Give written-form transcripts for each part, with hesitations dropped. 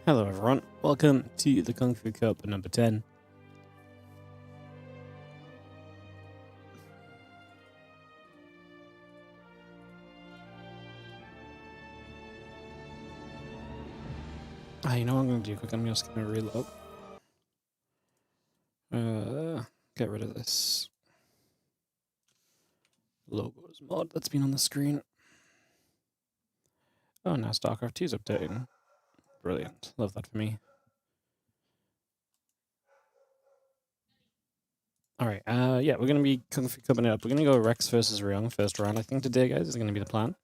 Hello everyone, welcome to the Kung Fu Cup number 10. You know what I'm going to do quick, I'm just going to reload. Get rid of this logos mod that's been on the screen. Oh, now StarCraft 2 is updating. Brilliant, love that for me. Alright, yeah, we're going to be Kung Fu Cupping it up. We're going to go Rex versus herO first round, I think, today, guys, is going to be the plan.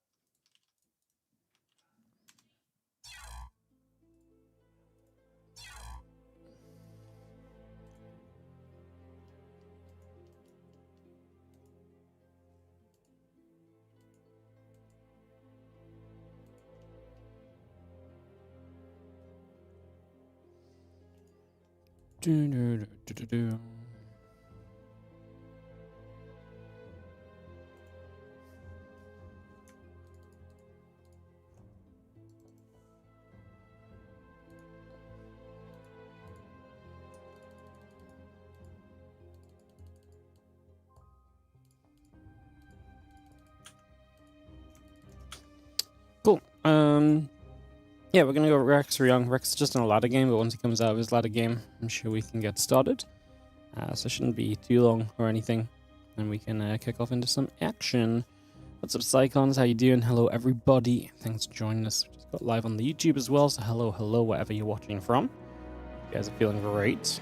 Cool. Yeah, we're gonna go Rex herO. Rex is just in a ladder game, but once he comes out of his ladder game, I'm sure we can get started. So it shouldn't be too long or anything, and we can kick off into some action. What's up, Psychons? How you doing? Hello, everybody. Thanks for joining us. We just got live on the YouTube as well, so hello, wherever you're watching from. You guys are feeling great.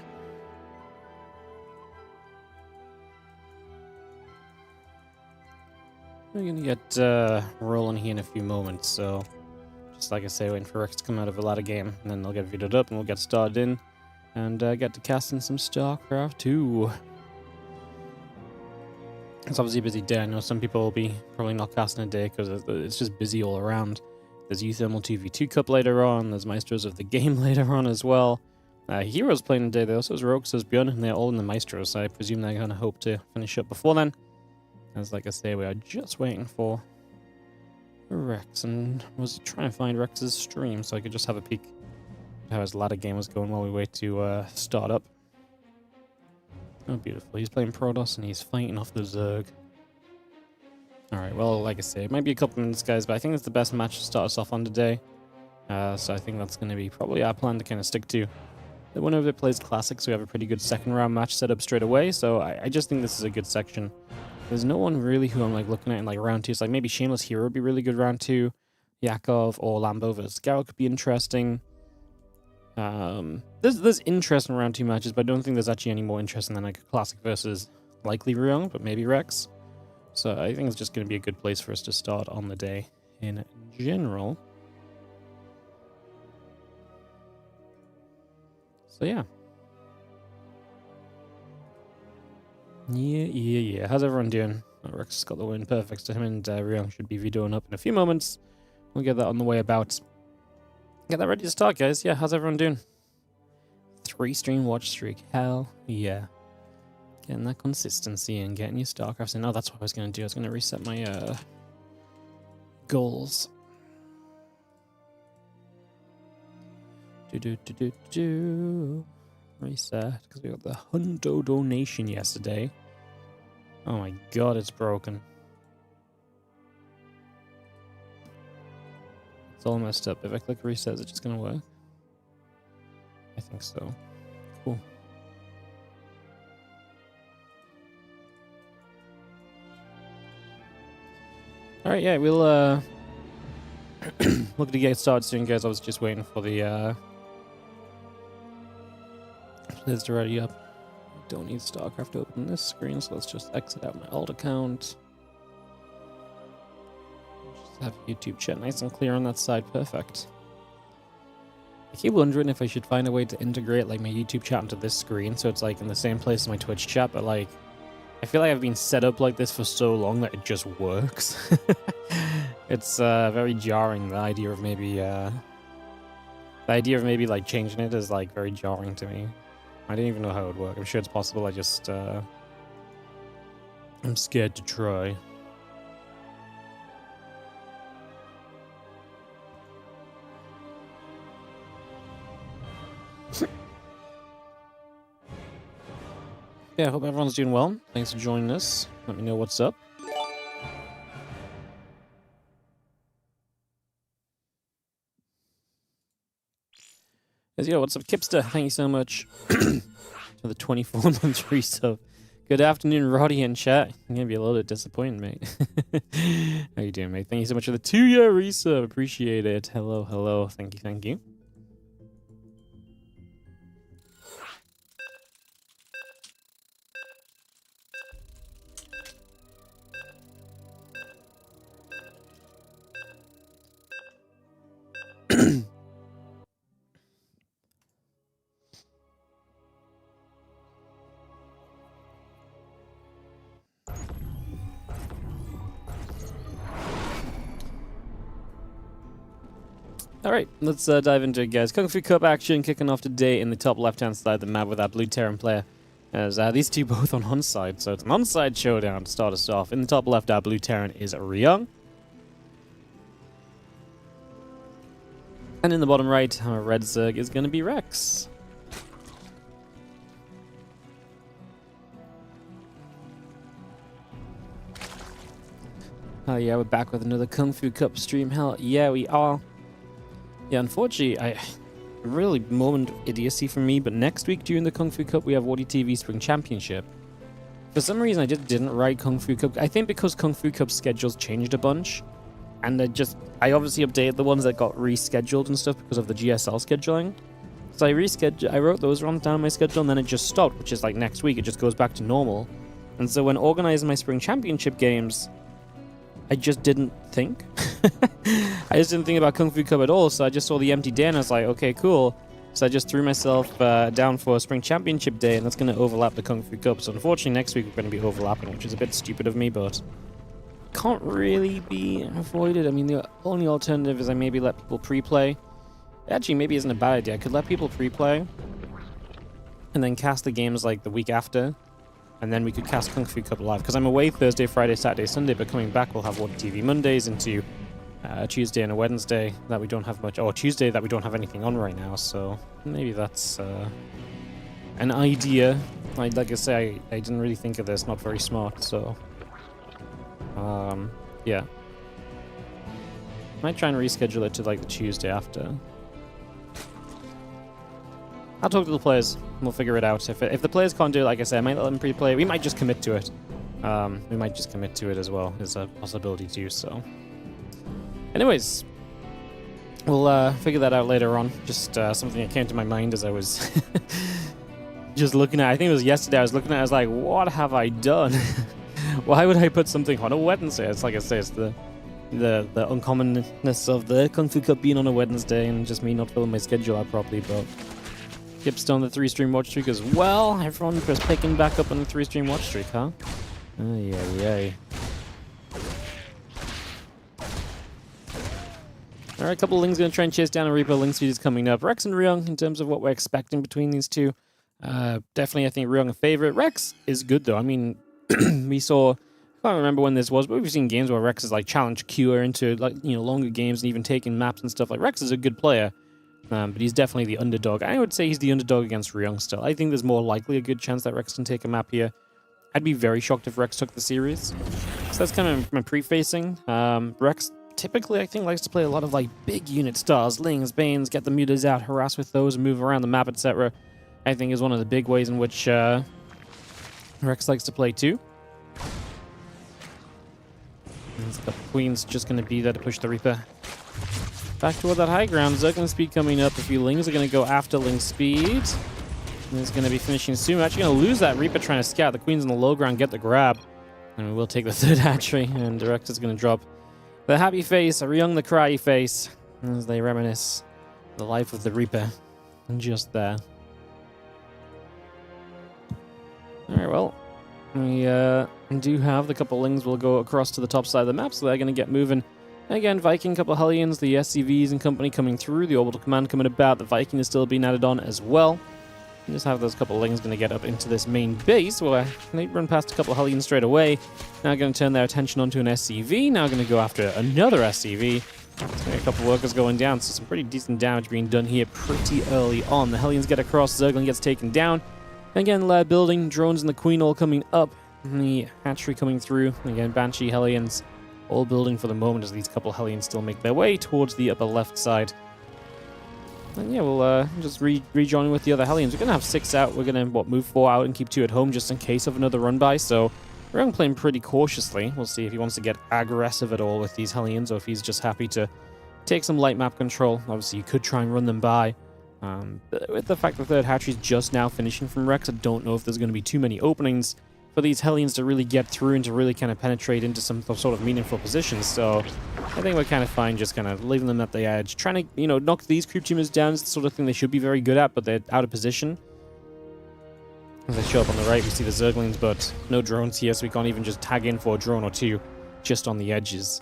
We're gonna get rolling here in a few moments, so just like I say, waiting for Rex to come out of a ladder game, and then they'll get videoed up, and we'll get started in, and get to casting some StarCraft 2. It's obviously a busy day. I know some people will be probably not casting a day because it's just busy all around. There's uthermal 2v2 Cup later on, there's Maestros of the Game later on as well. herO's playing today though, so is herO, so is ByuN, and they're all in the Maestros, so I presume they're going to hope to finish up before then. As like I say, we are just waiting for Rex, and was trying to find Rex's stream so I could just have a peek at how his ladder game was going while we wait to start up. Oh, beautiful. He's playing Protoss and he's fighting off the Zerg. Alright, well, like I say, it might be a couple minutes, guys, but I think it's the best match to start us off on today. So I think that's going to be probably our plan to kind of stick to. The winner of it plays Classic, so we have a pretty good second round match set up straight away, so I just think this is a good section. There's no one really who I'm like looking at in like round 2. It's like maybe Shameless herO would be really good round 2. Yakov or Lambo versus Garrow could be interesting. There's interest in round 2 matches, but I don't think there's actually any more interesting than like a Classic versus likely herO, but maybe Rex. So I think it's just going to be a good place for us to start on the day in general. So yeah. Yeah. How's everyone doing? Oh, Rex has got the win. Perfect. So him and herO should be videoing up in a few moments. We'll get that on the way about. Get that ready to start, guys. Yeah, how's everyone doing? 3-stream watch streak. Hell yeah. Getting that consistency and getting your StarCrafts in. Oh, that's what I was going to do. I was going to reset my goals. Reset, because we got the Hundo donation yesterday. Oh my god, it's broken. It's all messed up. If I click reset, is it just gonna work? I think so. Cool. Alright, yeah, we'll look to get started soon, guys. I was just waiting for the players to ready up. I don't need StarCraft to open this screen, so let's just exit out my alt account. Just have YouTube chat nice and clear on that side. Perfect. I keep wondering if I should find a way to integrate like my YouTube chat into this screen so it's like in the same place as my Twitch chat, but like I feel like I've been set up like this for so long that it just works. It's very jarring. The idea of maybe like changing it is like very jarring to me. I don't even know how it would work. I'm sure it's possible. I just I'm scared to try. Yeah, I hope everyone's doing well. Thanks for joining us. Let me know what's up. Yo, what's up, Kipster? Thank you so much for the 24-month resub. Good afternoon, Roddy and chat. I'm gonna be a little bit disappointed, mate. How you doing, mate? Thank you so much for the 2-year resub. Appreciate it. Hello, hello. Thank you, thank you. Alright, let's dive into it, guys. Kung Fu Cup action kicking off today in the top left-hand side of the map with our blue Terran player. As these two both on onside, so it's an onside showdown to start us off. In the top left, our blue Terran is herO. And in the bottom right, our red Zerg is going to be Rex. Oh yeah, we're back with another Kung Fu Cup stream. Hell yeah, we are. Yeah, unfortunately, really moment of idiocy for me, but next week during the Kung Fu Cup, we have WardiTV Spring Championship. For some reason, I just didn't write Kung Fu Cup. I think because Kung Fu Cup schedules changed a bunch, and I obviously updated the ones that got rescheduled and stuff because of the GSL scheduling. So I wrote those runs down on my schedule, and then it just stopped, which is like next week, it just goes back to normal. And so when organizing my Spring Championship games, I just didn't think. I just didn't think about Kung Fu Cup at all, so I just saw the empty day and I was like, okay, cool. So I just threw myself down for a Spring Championship day, and that's going to overlap the Kung Fu Cup. So unfortunately, next week we're going to be overlapping, which is a bit stupid of me, but can't really be avoided. I mean, the only alternative is I maybe let people pre-play. Actually, maybe isn't a bad idea. I could let people pre-play and then cast the games like the week after. And then we could cast Kung Fu Cup live. Because I'm away Thursday, Friday, Saturday, Sunday, but coming back we'll have WardiTV Mondays into Tuesday and a Wednesday that we don't have much, or Tuesday that we don't have anything on right now, so maybe that's an idea. Like I say, I didn't really think of this, not very smart, so yeah. Might try and reschedule it to like the Tuesday after. I'll talk to the players. We'll figure it out. If the players can't do it, like I said, I might let them pre-play. We might just commit to it. We might just commit to it as well. There's a possibility too, so. Anyways, we'll figure that out later on. Just something that came to my mind as I was just looking at, I think it was yesterday, I was looking at it, I was like, what have I done? Why would I put something on a Wednesday? It's like I say, it's the uncommonness of the Kung Fu Cup being on a Wednesday and just me not filling my schedule out properly, but Kip's on the 3-stream watch streak as well. Everyone just picking back up on the 3-stream watch streak, huh? Ay, ay, ay. Alright, a couple of Lings going to try and chase down a Reaper. Ling speed is coming up. Rex and herO, in terms of what we're expecting between these two. Definitely, I think herO a favorite. Rex is good, though. I mean, we saw, I can't remember when this was, but we've seen games where Rex has like challenged Cure into like, you know, longer games and even taking maps and stuff. Like, Rex is a good player. But he's definitely the underdog. I would say he's the underdog against herO still. I think there's more likely a good chance that Rex can take a map here. I'd be very shocked if Rex took the series. So that's kind of my pre-facing. Rex typically, I think, likes to play a lot of like big unit stars, Lings, Banes, get the mutas out, harass with those, move around the map, etc. I think is one of the big ways in which Rex likes to play too. And the Queen's just going to be there to push the Reaper back toward that high ground. Zergling speed coming up. A few Lings are going to go after Ling speed. And it's going to be finishing soon. We're actually going to lose that Reaper trying to scout. The Queen's on the low ground, get the grab. And we will take the third hatchery. And Director's going to drop the happy face, herO the cryy face, as they reminisce the life of the Reaper. And just there. Alright, well, we do have the couple Lings will go across to the top side of the map, so they're going to get moving. Again, Viking, couple of Hellions, the SCVs and company coming through, the Orbital Command coming about, the Viking is still being added on as well. And just have those couple of Lings going to get up into this main base, where they run past a couple of Hellions straight away. Now going to turn their attention onto an SCV, now going to go after another SCV. A couple workers going down, so some pretty decent damage being done here pretty early on. The Hellions get across, Zergling gets taken down. Again, lair building, drones and the Queen all coming up. And the hatchery coming through. Again, Banshee, Hellions, all building for the moment as these couple Hellions still make their way towards the upper left side. And yeah, we'll just rejoin with the other Hellions. We're going to have 6 out. We're going to, move 4 out and keep 2 at home just in case of another run by. So we're playing pretty cautiously. We'll see if he wants to get aggressive at all with these Hellions or if he's just happy to take some light map control. Obviously, you could try and run them by. But with the fact that the third hatchery is just now finishing from Rex, I don't know if there's going to be too many openings for these Hellions to really get through and to really kind of penetrate into some sort of meaningful positions. So I think we're kind of fine just kind of leaving them at the edge. Trying to, knock these creep tumors down is the sort of thing they should be very good at, but they're out of position. As they show up on the right, we see the Zerglings, but no drones here, so we can't even just tag in for a drone or two just on the edges.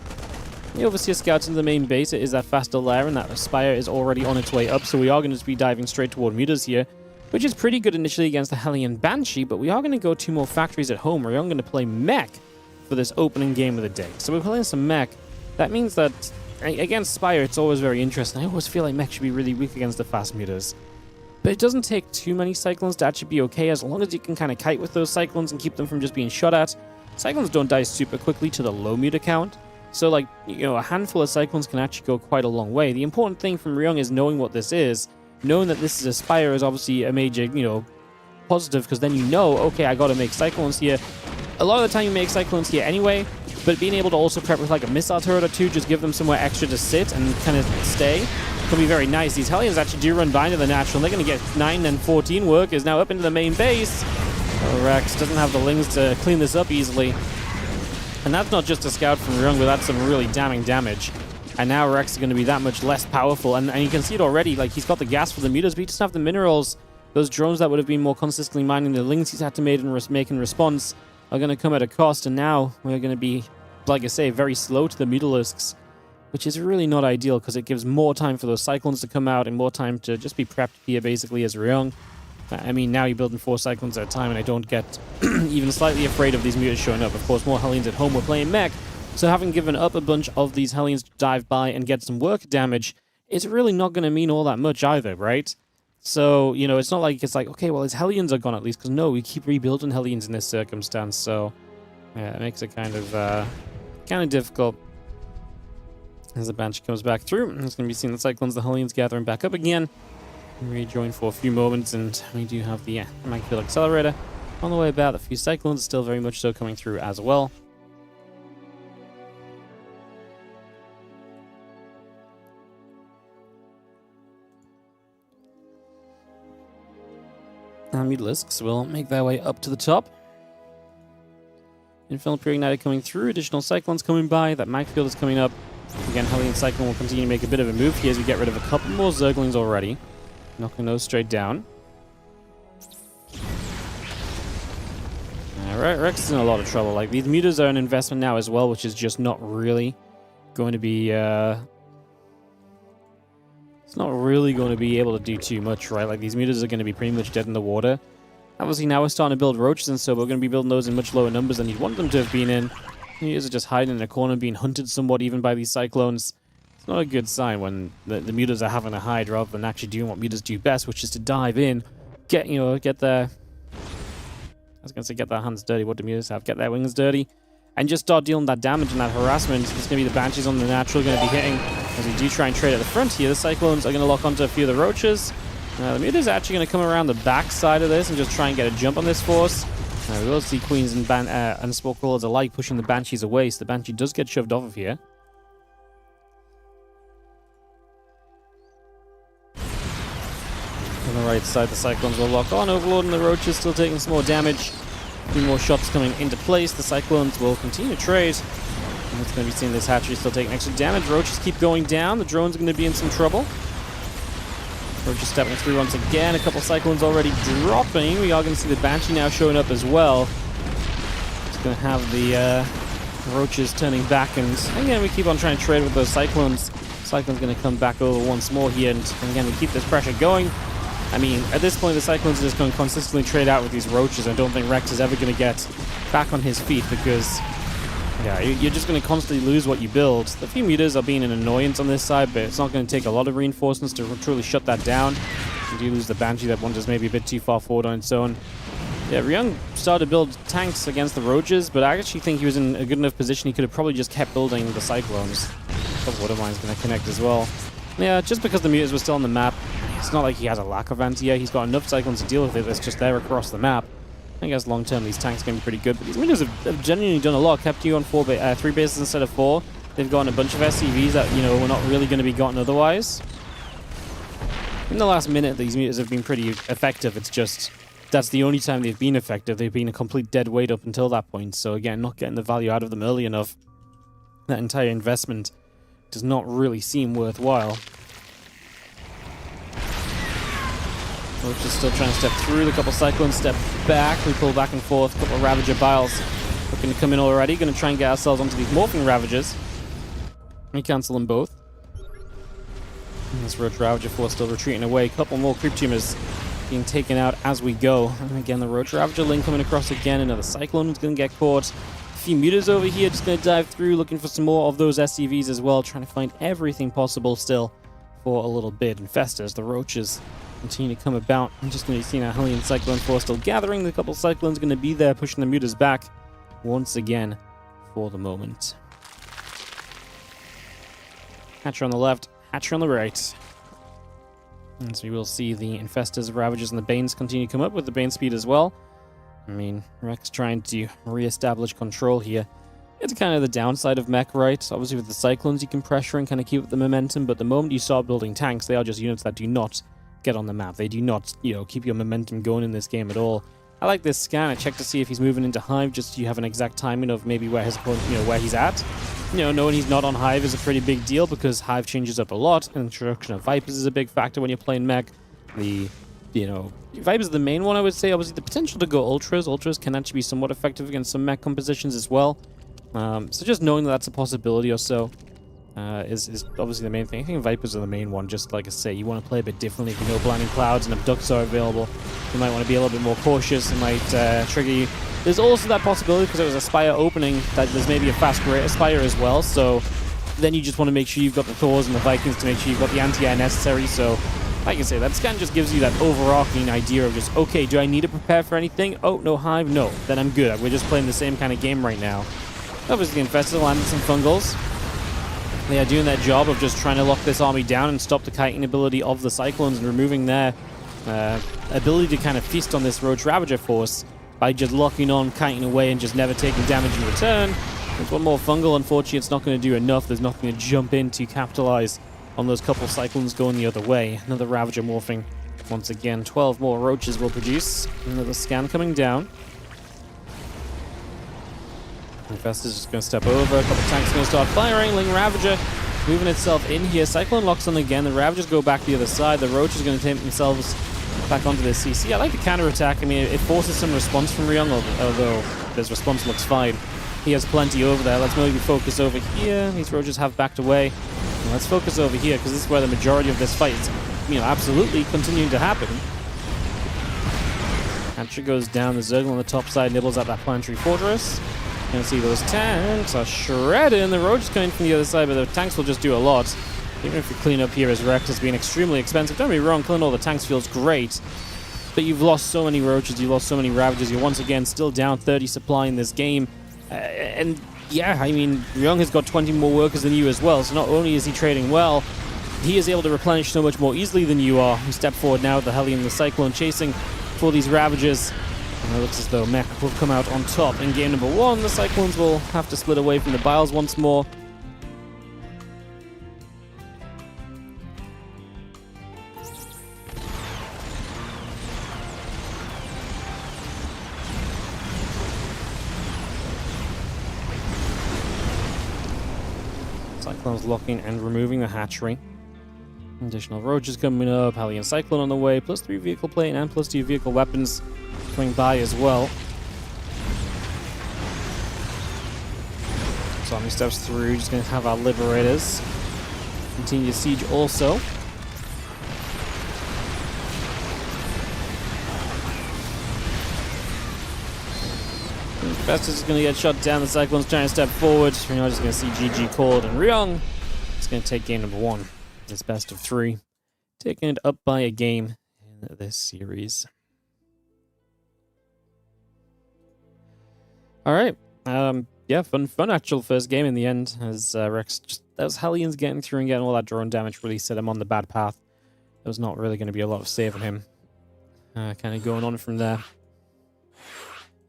The Overseer scouts into the main base. It is that faster lair, and that Spire is already on its way up, so we are going to be diving straight toward Mutas here, which is pretty good initially against the Hellion Banshee, but we are going to go 2 more factories at home. We're going to play mech for this opening game of the day. So we're playing some mech. That means that against Spire, it's always very interesting. I always feel like mech should be really weak against the fast Mutas. But it doesn't take too many Cyclones to actually be okay, as long as you can kind of kite with those Cyclones and keep them from just being shot at. Cyclones don't die super quickly to the low Muta count. So, like, a handful of Cyclones can actually go quite a long way. The important thing from herO is knowing what this is. Knowing that this is a Spire is obviously a major, positive, because then okay, I gotta make Cyclones here. A lot of the time you make Cyclones here anyway, but being able to also prep with like a missile turret or 2, just give them somewhere extra to sit and kind of stay, can be very nice. These Hellions actually do run by into the natural, and they're gonna get 9 and 14 workers now up into the main base. Rex doesn't have the lings to clean this up easily. And that's not just a scout from herO, but that's some really damning damage. And now Rex is going to be that much less powerful. And you can see it already. Like, he's got the gas for the Mutas, but he doesn't have the minerals. Those drones that would have been more consistently mining the lings he's had to make in response are going to come at a cost. And now we're going to be, like I say, very slow to the Mutalisks, which is really not ideal because it gives more time for those Cyclones to come out and more time to just be prepped here, basically, as herO. I mean, now you're building 4 Cyclones at a time, and I don't get even slightly afraid of these Mutas showing up. Of course, more Hellions at home. We're playing mech. So having given up a bunch of these Hellions to dive by and get some work damage, it's really not going to mean all that much either, right? So, it's not like it's like, okay, well, his Hellions are gone at least, because no, we keep rebuilding Hellions in this circumstance, so yeah, it makes it kind of difficult. As the Banshee comes back through, it's going to be seeing the Cyclones, the Hellions gathering back up again. Rejoin for a few moments, and we do have the Magfield Accelerator on the way about. A few Cyclones still very much so coming through as well. And Mutalisks will make their way up to the top. Infernal Pre-Ignited coming through, additional Cyclones coming by, that Magfield is coming up. Again, Hellion Cyclone will continue to make a bit of a move here as we get rid of a couple more Zerglings already. Knocking those straight down. Alright, Rex is in a lot of trouble. Like, these Mutas are an investment now as well, which is just not really going to be, it's not really going to be able to do too much, right? Like, these Mutas are going to be pretty much dead in the water. Obviously, now we're starting to build roaches, and so we're going to be building those in much lower numbers than you'd want them to have been in. Mutas are just hiding in a corner, being hunted somewhat even by these Cyclones. It's not a good sign when the Mutas are having to hide rather than actually doing what Mutas do best, which is to dive in, get their... I was going to say get their hands dirty. What do Mutas have? Get their wings dirty. And just start dealing that damage and that harassment. It's going to be the Banshees on the natural going to be hitting. As we do try and trade at the front here, the Cyclones are going to lock onto a few of the Roaches. The Mutas are actually going to come around the back side of this and just try and get a jump on this force. We will see Queens and Spore Crawlers alike pushing the Banshees away, so the Banshee does get shoved off of here. On the right side, the Cyclones will lock on. Overlord and the Roaches still taking some more damage. A few more shots coming into place. The Cyclones will continue to trade. And it's going to be seeing this hatchery still taking extra damage. Roaches keep going down. The drones are going to be in some trouble. Roaches stepping through once again. A couple Cyclones already dropping. We are going to see the Banshee now showing up as well. It's going to have the Roaches turning back. And again, we keep on trying to trade with those Cyclones. Cyclone's going to come back over once more here. And again, we keep this pressure going. I mean, at this point, the Cyclones are just going to consistently trade out with these Roaches. I don't think Rex is ever going to get back on his feet because Yeah, you're just going to constantly lose what you build. The few meters are being an annoyance on this side, but it's not going to take a lot of reinforcements to truly shut that down. You do lose the Banshee. That wanders maybe a bit too far forward on its own. Yeah, ByuN started to build tanks against the Roaches, but I actually think he was in a good enough position. He could have probably just kept building the Cyclones. The Water Mine's going to connect as well. Yeah, just because the meters were still on the map, it's not like he has a lack of anti-air. He's got enough Cyclones to deal with it. It's just there across the map. I guess long term these tanks can be pretty good, but these meters have genuinely done a lot. Kept you on 3 bases instead of 4. They've gotten a bunch of SCVs that, you know, were not really going to be gotten otherwise. In the last minute, these meters have been pretty effective. It's just, that's the only time they've been effective. They've been a complete dead weight up until that point. So again, not getting the value out of them early enough. That entire investment does not really seem worthwhile. Roach is still trying to step through. The couple Cyclones step back. We pull back and forth. A couple Ravager Biles looking to come in already. Going to try and get ourselves onto these Morphing Ravagers. We cancel them both. And this Roach Ravager force still retreating away. A couple more Creep Tumors being taken out as we go. And again, the Roach Ravager link coming across again. Another Cyclone is going to get caught. A few Mutas over here just going to dive through, looking for some more of those SCVs as well. Trying to find everything possible still for a little bit. Infestors, the Roaches continue to come about. I'm just going to be seeing our Hellion Cyclone force still gathering. The couple Cyclones going to be there, pushing the Mutas back once again for the moment. Hatcher on the left, Hatcher on the right. As we will see the Infestors, Ravagers, and the Banes continue to come up with the Bane speed as well. I mean, Rex trying to re-establish control here. It's kind of the downside of mech, right? Obviously with the Cyclones you can pressure and kind of keep up the momentum, but the moment you start building tanks, they are just units that do not get on the map. They do not, you know, keep your momentum going in this game at all. I like this scan. I check to see if he's moving into Hive, just so you have an exact timing of maybe where his opponent, you know, where he's at. You know, knowing he's not on Hive is a pretty big deal because Hive changes up a lot. Introduction of Vipers is a big factor when you're playing mech. The, you know, Vipers are the main one, I would say. Obviously, the potential to go Ultras. Ultras can actually be somewhat effective against some mech compositions as well. So just knowing that that's a possibility or so is obviously the main thing. I think Vipers are the main one, just like I say. You want to play a bit differently. If you know Blinding Clouds and Abducts are available, you might want to be a little bit more cautious. It might trigger you. There's also that possibility, because it was a Spire opening, that there's maybe a fast Greater Spire as well, so then you just want to make sure you've got the Thors and the Vikings to make sure you've got the anti-air necessary. So, like I say, that scan just gives you that overarching idea of just, okay, do I need to prepare for anything? Oh, no Hive? No. Then I'm good. We're just playing the same kind of game right now. Obviously, the Infestors landed some Fungals. They are doing their job of just trying to lock this army down and stop the kiting ability of the Cyclones and removing their ability to kind of feast on this Roach Ravager force by just locking on, kiting away, and just never taking damage in return. There's one more Fungal. Unfortunately, it's not going to do enough. There's nothing to jump in to capitalize on those couple Cyclones going the other way. Another Ravager morphing. Once again, 12 more Roaches will produce. Another scan coming down. Infestor's just going to step over. A couple tanks going to start firing. Ling Ravager moving itself in here. Cyclone locks on again. The Ravagers go back the other side. The Roach is going to take themselves back onto the CC. I like the counter-attack. I mean, it forces some response from ByuN, although his response looks fine. He has plenty over there. Let's maybe focus over here. These Roaches have backed away. And let's focus over here, because this is where the majority of this fight is, you know, absolutely continuing to happen. Hatcher goes down. The Zergle on the top side nibbles at that Planetary Fortress. You can see those tanks are shredded, and the Roach coming from the other side, but the tanks will just do a lot. Even if you clean up here, as Rex has been extremely expensive. Don't be wrong, killing all the tanks feels great, but you've lost so many Roaches, you've lost so many Ravagers. You're once again still down 30 supply in this game. And yeah, I mean, ByuN has got 20 more workers than you as well, so not only is he trading well, he is able to replenish so much more easily than you are. You step forward now with the Hellion and the Cyclone chasing for these Ravagers. And it looks as though Mech will come out on top in game number 1. The Cyclones will have to split away from the Biles once more. Cyclones locking and removing the hatchery. Additional Roaches coming up, Hellion Cyclone on the way, plus 3 vehicle plate and plus 2 vehicle weapons coming by as well. Zombie steps through, just going to have our Liberators continue to siege also. Best is going to get shot down. The Cyclone's trying to step forward. We're now just going to see GG called, and herO is going to take game number 1. It's best of 3, taking it up by a game in this series. All right. Yeah, fun actual first game in the end, as Rex, just those Hellions getting through and getting all that drone damage really set him on the bad path. There was not really going to be a lot of saving him. Kind of going on from there.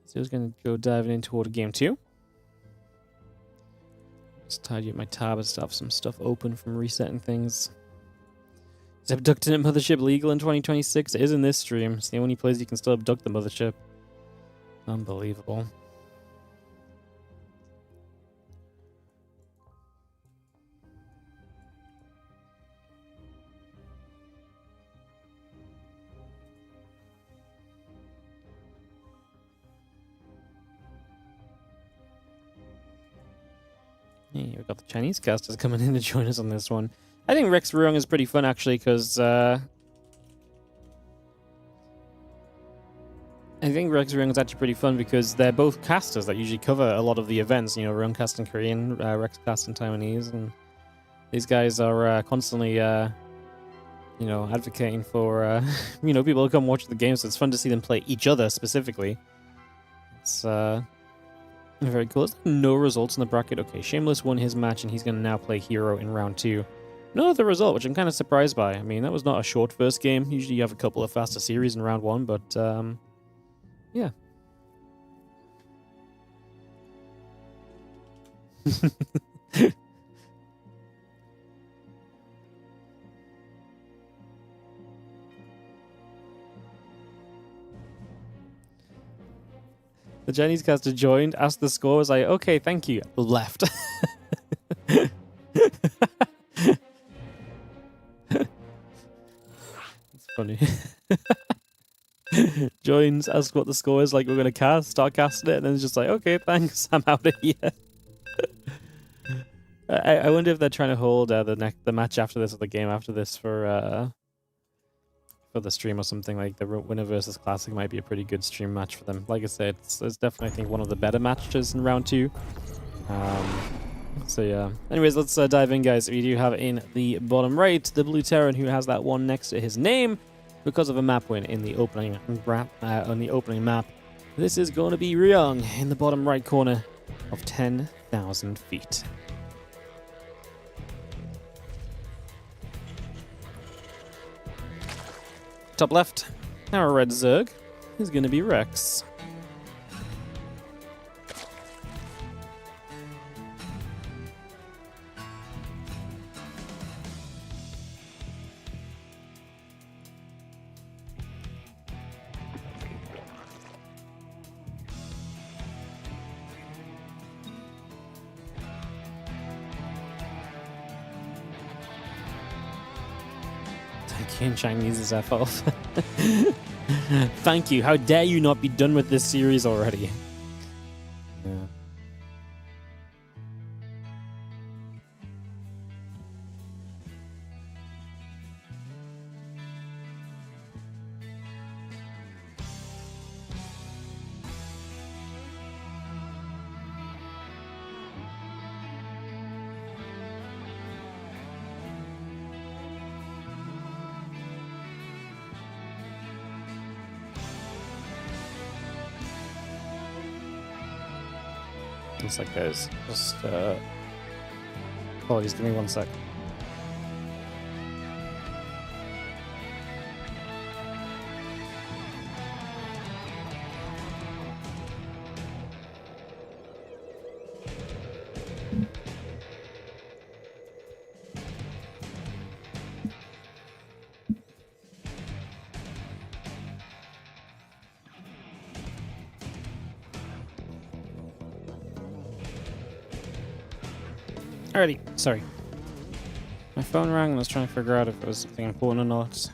So I was going to go diving in toward game 2. Just tidy up my tab and stuff, some stuff open from resetting things. Is abducting a mothership legal in 2026? It is in this stream. It's the only place you can still abduct the mothership. Unbelievable. Yeah, we've got the Chinese casters coming in to join us on this one. I think Rex herO is pretty fun, actually, because I think Rex herO is actually pretty fun because they're both casters that usually cover a lot of the events. You know, herO casting Korean, Rex casting Taiwanese, and these guys are constantly, you know, advocating for, you know, people to come watch the game. So it's fun to see them play each other specifically. It's very cool. Is there no results in the bracket? Okay, Shameless won his match, and he's going to now play herO in round 2. No other result, which I'm kind of surprised by. I mean, that was not a short first game. Usually you have a couple of faster series in round 1, but yeah. The Chinese caster joined, asked the score, was like, okay, thank you, left. It's funny. Joins, asks what the score is, like we're going to start casting it, and then it's just like, okay, thanks, I'm out of here. I wonder if they're trying to hold the match after this, or the game after this, for the stream or something. Like the winner versus classic might be a pretty good stream match for them. Like I said, it's definitely, I think, one of the better matches in round 2. So yeah. Anyways, let's dive in, guys. We do have in the bottom right the blue Terran, who has that one next to his name because of a map win in the opening map. This is going to be herO in the bottom right corner of 10,000 feet. Top left, our red Zerg is going to be Rex. In Chinese is F off. Thank you. How dare you not be done with this series already? Yeah. Looks like there's just apologies, give me 1 sec. Alrighty, sorry. My phone rang and I was trying to figure out if it was something important or not.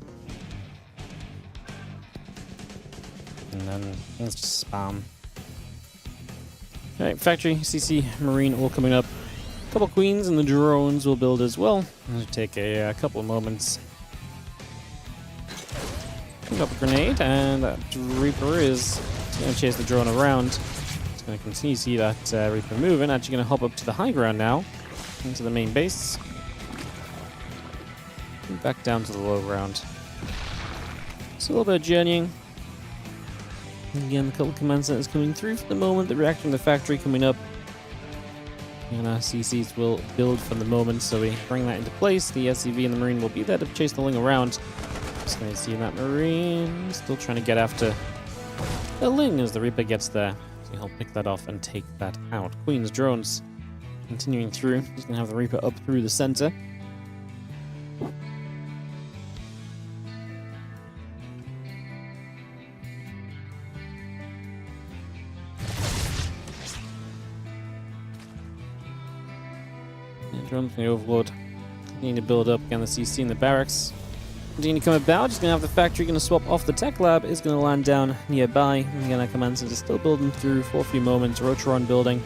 And then it's just spam. Alright, factory, CC, Marine all coming up. A couple queens and the drones will build as well. It'll take a couple of moments. Pick up a grenade, and that Reaper is going to chase the drone around. Just going to continue to see that Reaper moving. Actually going to hop up to the high ground now, into the main base. And back down to the low ground. It's a little bit of journeying. And again, a couple of command centers coming through for the moment. The reactor in the factory coming up. And our CCs will build for the moment, so we bring that into place. The SCV and the Marine will be there to chase the Ling around. Just going to see that Marine still trying to get after the Ling as the Reaper gets there. So he'll pick that off and take that out. Queen's drones continuing through. Just going to have the Reaper up through the center. Drones from the Overlord continue to build up. Again, the CC in the barracks continue to come about. Just going to have the factory going to swap off. The tech lab is going to land down nearby. And again, our command center is still building through for a few moments. Rotron building.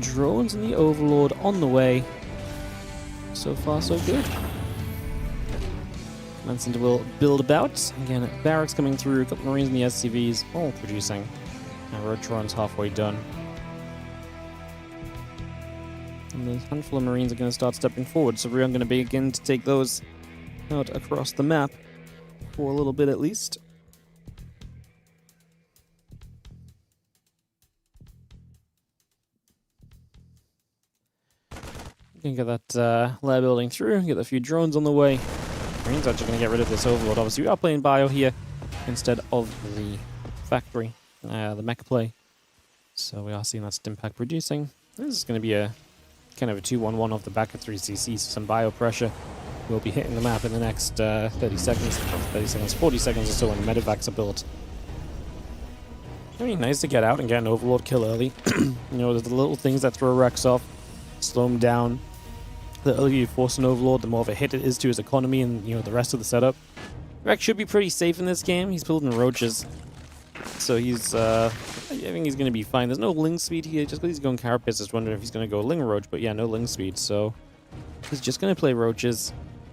Drones and the Overlord on the way. So far, so good. Command center will build about. Again, barracks coming through. A couple of Marines and the SCVs all producing. And Rotron's halfway done. And a handful of Marines are going to start stepping forward, so we're going to begin to take those out across the map for a little bit at least. You can get that lair building through, get a few drones on the way. Marines are actually going to get rid of this Overlord. Obviously, we are playing Bio here instead of the factory, the mech play. So we are seeing that Stimpack producing. This is going to be a kind of a 2-1-1 off the back of 3CC, so some bio pressure will be hitting the map in the next 40 seconds or so when the medevacs are built. Very nice to get out and get an Overlord kill early. You know, there's the little things that throw Rex off, slow him down. The earlier you force an Overlord, the more of a hit it is to his economy and, you know, the rest of the setup. Rex should be pretty safe in this game. He's building roaches, so he's I think he's going to be fine. There's no Ling speed here, just because he's going Carapace. Just wondering if he's going to go Ling Roach, but yeah, no Ling speed, so he's just going to play Roaches.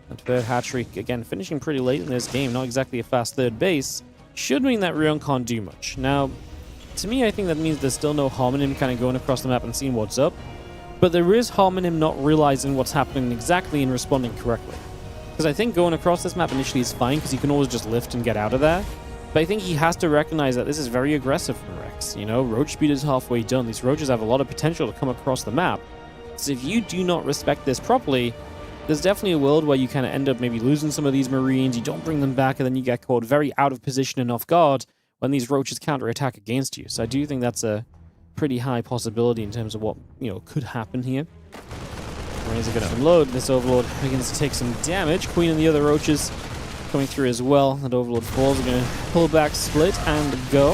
And third hatchery, again, finishing pretty late in this game, not exactly a fast third base, should mean that herO can't do much. Now, to me, I think that means there's still no harm in him kind of going across the map and seeing what's up, but there is harm in him not realizing what's happening exactly and responding correctly. Because I think going across this map initially is fine, because you can always just lift and get out of there. But I think he has to recognize that this is very aggressive from Rex. You know, Roach speed is halfway done. These Roaches have a lot of potential to come across the map. So if you do not respect this properly, there's definitely a world where you kind of end up maybe losing some of these Marines, you don't bring them back, and then you get caught very out of position and off guard when these Roaches counterattack against you. So I do think that's a pretty high possibility in terms of what, you know, could happen here. Marines are going to unload. This Overlord begins to take some damage. Queen and the other Roaches coming through as well. That Overlord falls. We're going to pull back, split, and go.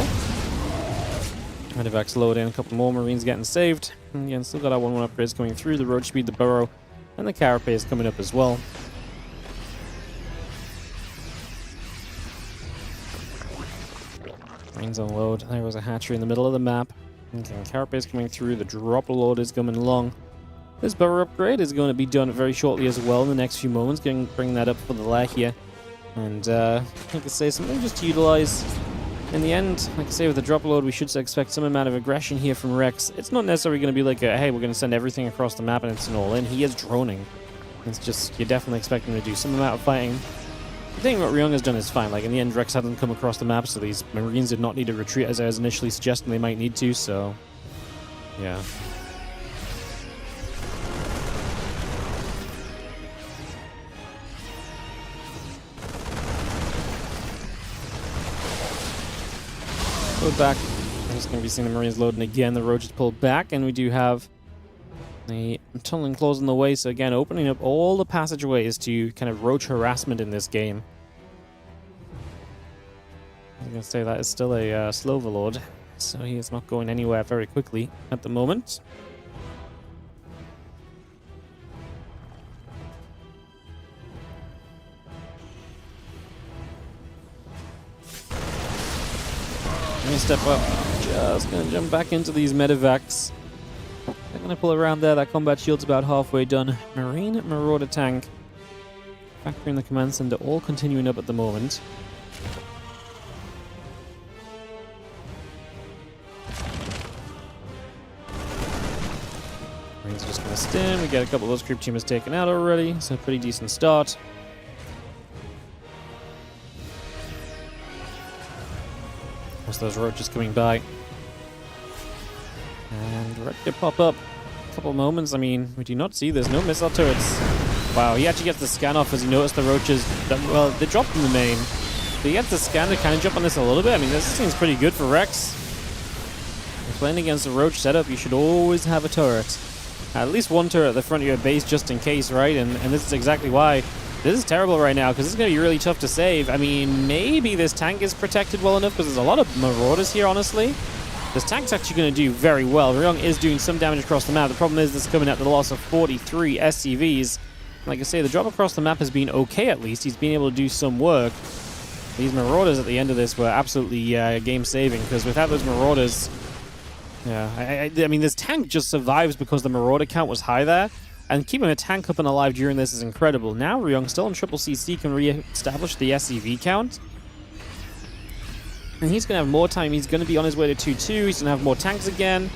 Medevac's load in. A couple more Marines getting saved. And again, still got our 1-1 upgrades coming through. The Roach speed, the Burrow, and the Carapace coming up as well. Marines unload. There was a hatchery in the middle of the map. Okay, Carapace coming through. The Dropper Lord is coming along. This Burrow upgrade is going to be done very shortly as well in the next few moments. Bring that up for the lair here. And like I say, something just to utilize in the end. Like I say, with the drop load, we should expect some amount of aggression here from Rex. It's not necessarily going to be like a, hey, we're going to send everything across the map and it's an all-in. He is droning. It's just, you're definitely expecting him to do some amount of fighting. The thing what herO has done is fine. Like, in the end, Rex hasn't come across the map, so these Marines did not need to retreat as I was initially suggesting they might need to, so yeah. Load back. I'm just going to be seeing the Marines loading again. The Roach is pulled back, and we do have the tunneling claws in the way. So again, opening up all the passageways to kind of Roach harassment in this game. I'm going to say that is still a slow Overlord, so he is not going anywhere very quickly at the moment. Step up. Just gonna jump back into these medevacs. They're gonna pull around there. That combat shield's about halfway done. Marine, Marauder tank, factory in the command center, all continuing up at the moment. He's just going to stim. We get a couple of those creep teamers taken out already, so pretty decent start. Once those roaches coming by. And ready to pop up. A couple moments. I mean, we do not see this. No missile turrets. Wow, he actually gets the scan off as he noticed the roaches. Well, they dropped in the main. But he gets the scan to kind of jump on this a little bit. I mean, this seems pretty good for Rex. If playing against a roach setup, you should always have a turret. At least one turret at the front of your base just in case, right? And this is exactly why. This is terrible right now, because this is going to be really tough to save. I mean, maybe this tank is protected well enough, because there's a lot of marauders here, honestly. This tank's actually going to do very well. herO is doing some damage across the map. The problem is this is coming at the loss of 43 SCVs. Like I say, the drop across the map has been okay at least. He's been able to do some work. These marauders at the end of this were absolutely game-saving, because without those marauders... Yeah, I mean, this tank just survives because the marauder count was high there. And keeping a tank up and alive during this is incredible. Now herO, still in triple CC, can re-establish the SCV count. And he's going to have more time. He's going to be on his way to 2-2. He's going to have more tanks again.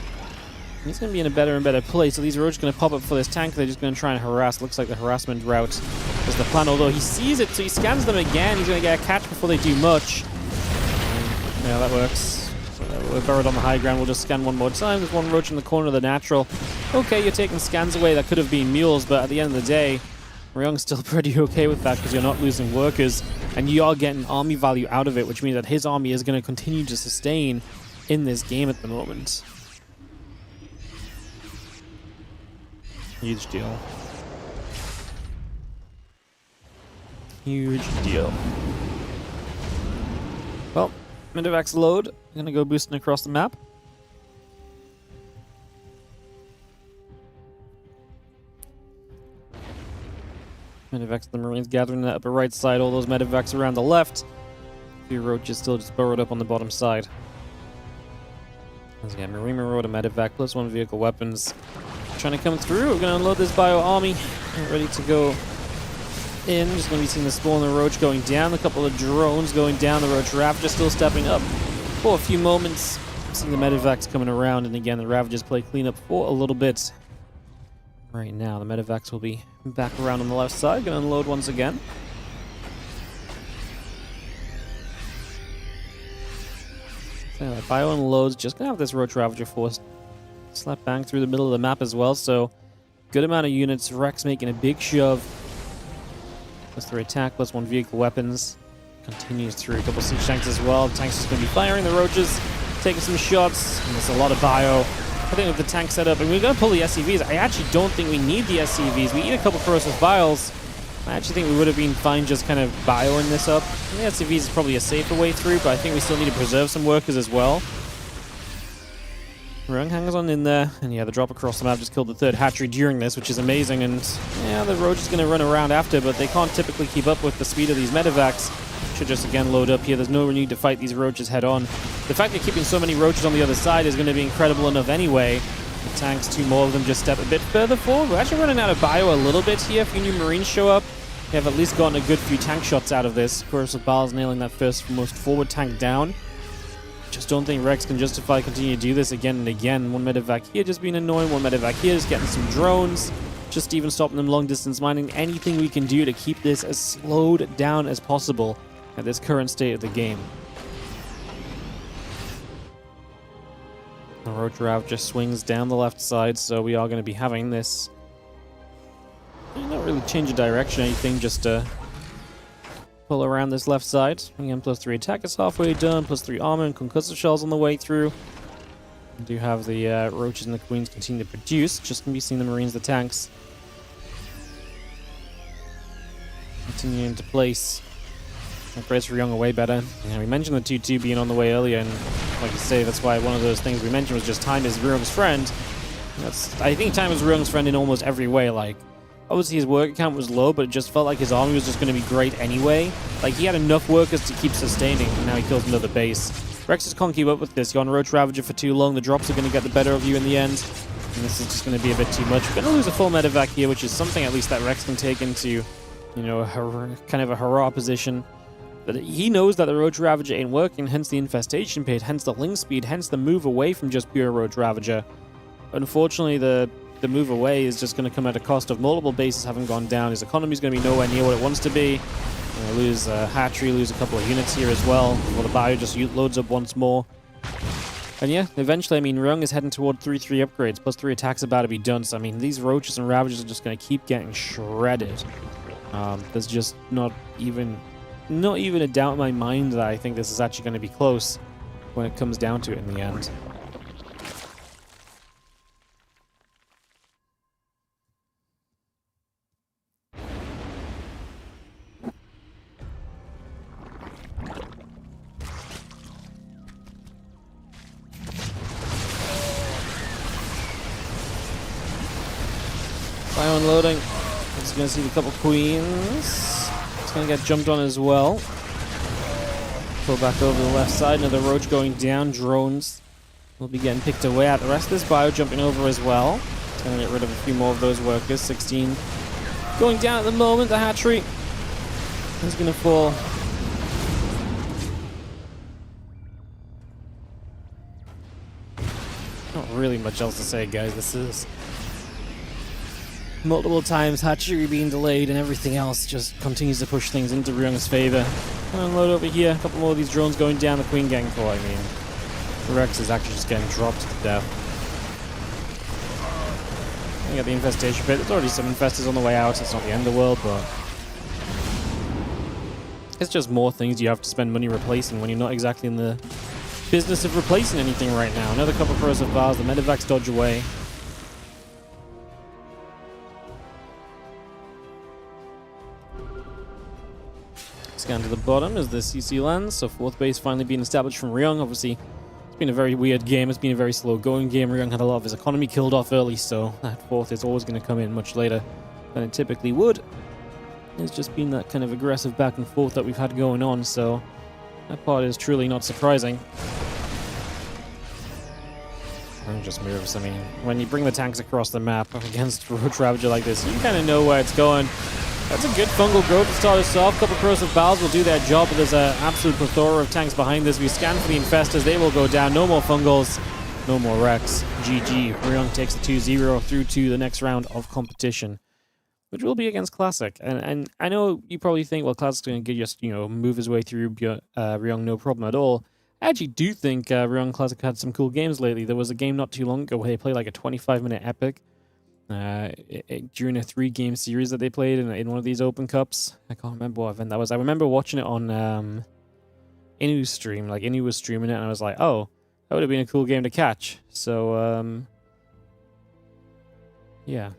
He's going to be in a better and better place. So these roaches are going to pop up for this tank. They're just going to try and harass. Looks like the harassment route is the plan. Although he sees it, so he scans them again. He's going to get a catch before they do much. And, yeah, that works. So we're buried on the high ground. We'll just scan one more time. There's one roach in the corner of the natural. Okay, you're taking scans away. That could have been mules, but at the end of the day, herO's still pretty okay with that because you're not losing workers and you are getting army value out of it, which means that his army is going to continue to sustain in this game at the moment. Huge deal. Huge deal. Well, Medivacs load. I'm going to go boosting across the map. Medivacs, the Marines gathering in the upper right side, all those Medivacs around the left. A few roaches still just burrowed up on the bottom side. Once again, Marine Marauder, Medivac, plus one vehicle weapons. Trying to come through. We're going to unload this bio army. Ready to go in. Just going to be seeing the spawn of the roach going down. A couple of drones going down. The roach Ravager still stepping up for a few moments. Seeing the Medivacs coming around. And again, the Ravagers play cleanup for a little bit. Right now, the Medivacs will be back around on the left side. Going to unload once again. So bio unloads. Just going to have this roach Ravager force slap bang through the middle of the map as well. So good amount of units. Rex making a big shove. Plus 3 attack, plus 1 vehicle weapons. Continues through a couple of siege tanks as well. The tanks just going to be firing. The roaches taking some shots. And there's a lot of bio. I think with the tank setup, and we're going to pull the SCVs. I actually don't think we need the SCVs. We need a couple of corrosive vials. I actually think we would have been fine just kind of bioing this up. The SCVs is probably a safer way through, but I think we still need to preserve some workers as well. herO hangs on in there, and yeah, the drop across the map just killed the third hatchery during this, which is amazing, and yeah, the roach is going to run around after, but they can't typically keep up with the speed of these Medivacs. Should just again load up here. There's no need to fight these roaches head on. The fact that keeping so many roaches on the other side is going to be incredible enough anyway. The tanks, 2 more of them, just step a bit further forward. We're actually running out of bio a little bit here. A few new Marines show up. We have at least gotten a good few tank shots out of this. Corrosive Bars nailing that first most forward tank down. Just don't think Rex can justify continue to do this again and again. One Medivac here just being annoying. One Medivac here just getting some drones. Just even stopping them long distance mining. Anything we can do to keep this as slowed down as possible at this current state of the game. The roach Rav just swings down the left side, so we are going to be having this. Not really change of direction or anything, just pull around this left side. Again, plus 3 attack is halfway done, plus 3 armor and concussive shells on the way through. We do have the roaches and the queens continue to produce. Just going to be seeing the Marines, the tanks continue into place. Upgrades for herO way better. Yeah, we mentioned the 2-2 being on the way earlier, and like I say, that's why one of those things we mentioned was just time is herO's friend. I think time is herO's friend in almost every way. Like, obviously his work count was low, but it just felt like his army was just going to be great anyway. Like, he had enough workers to keep sustaining, and now he kills another base. Rex just can't keep up with this. You're on Roach Ravager for too long. The drops are going to get the better of you in the end, and this is just going to be a bit too much. We're going to lose a full Medivac here, which is something at least that Rex can take into, you know, kind of a herO position. But he knows that the Roach Ravager ain't working, hence the infestation pit, hence the link speed, hence the move away from just pure Roach Ravager. Unfortunately, the the move away is just going to come at a cost of multiple bases having gone down. His economy is going to be nowhere near what it wants to be. Lose hatchery, lose a couple of units here as well. Well, the Bio just loads up once more. And yeah, eventually, I mean, ryung is heading toward 3-3 upgrades, plus 3 attacks about to be done. So, I mean, these roaches and ravages are just going to keep getting shredded. There's just not even a doubt in my mind that I think this is actually going to be close when it comes down to it in the end. ByuN loading. Just going to see a couple queens. It's going to get jumped on as well. Pull back over the left side. Another roach going down. Drones will be getting picked away at. The rest of this bio jumping over as well. It's going to get rid of a few more of those workers. 16 going down at the moment. The hatchery is going to fall. Not really much else to say, guys. This is multiple times hatchery being delayed and everything else just continues to push things into ryung's favor. Unload over here. A couple more of these drones going down. The queen getting caught. I mean, the Rex is actually just getting dropped to death. You got the infestation pit. There's already some infestors on the way out. It's not the end of the world, but it's just more things you have to spend money replacing when you're not exactly in the business of replacing anything right now. Another couple of corrosive bars. The medevacs dodge away. Scan to the bottom is the CC lands, so 4th base finally being established from ryung. Obviously, it's been a very weird game. It's been a very slow-going game. ryung had a lot of his economy killed off early, so that 4th is always going to come in much later than it typically would. It's just been that kind of aggressive back and forth that we've had going on, so that part is truly not surprising. And just moves. I mean, when you bring the tanks across the map against Roach Ravager like this, you kind of know where it's going. That's a good fungal growth to start us off. A couple of corrosive bowels will do their job, but there's an absolute plethora of tanks behind this. We scan for the infestors. They will go down. No more fungals. No more Rex. GG. ryung takes the 2-0 through to the next round of competition, which will be against Classic. And I know you probably think, well, Classic's going to just, move his way through ryung, no problem at all. I actually do think ryung Classic had some cool games lately. There was a game not too long ago where they played like a 25-minute epic. During a 3-game series that they played in one of these open cups. I can't remember what event that was. I remember watching it on Inu's stream. Like, Inu was streaming it, and I was like, oh, that would have been a cool game to catch. So, yeah.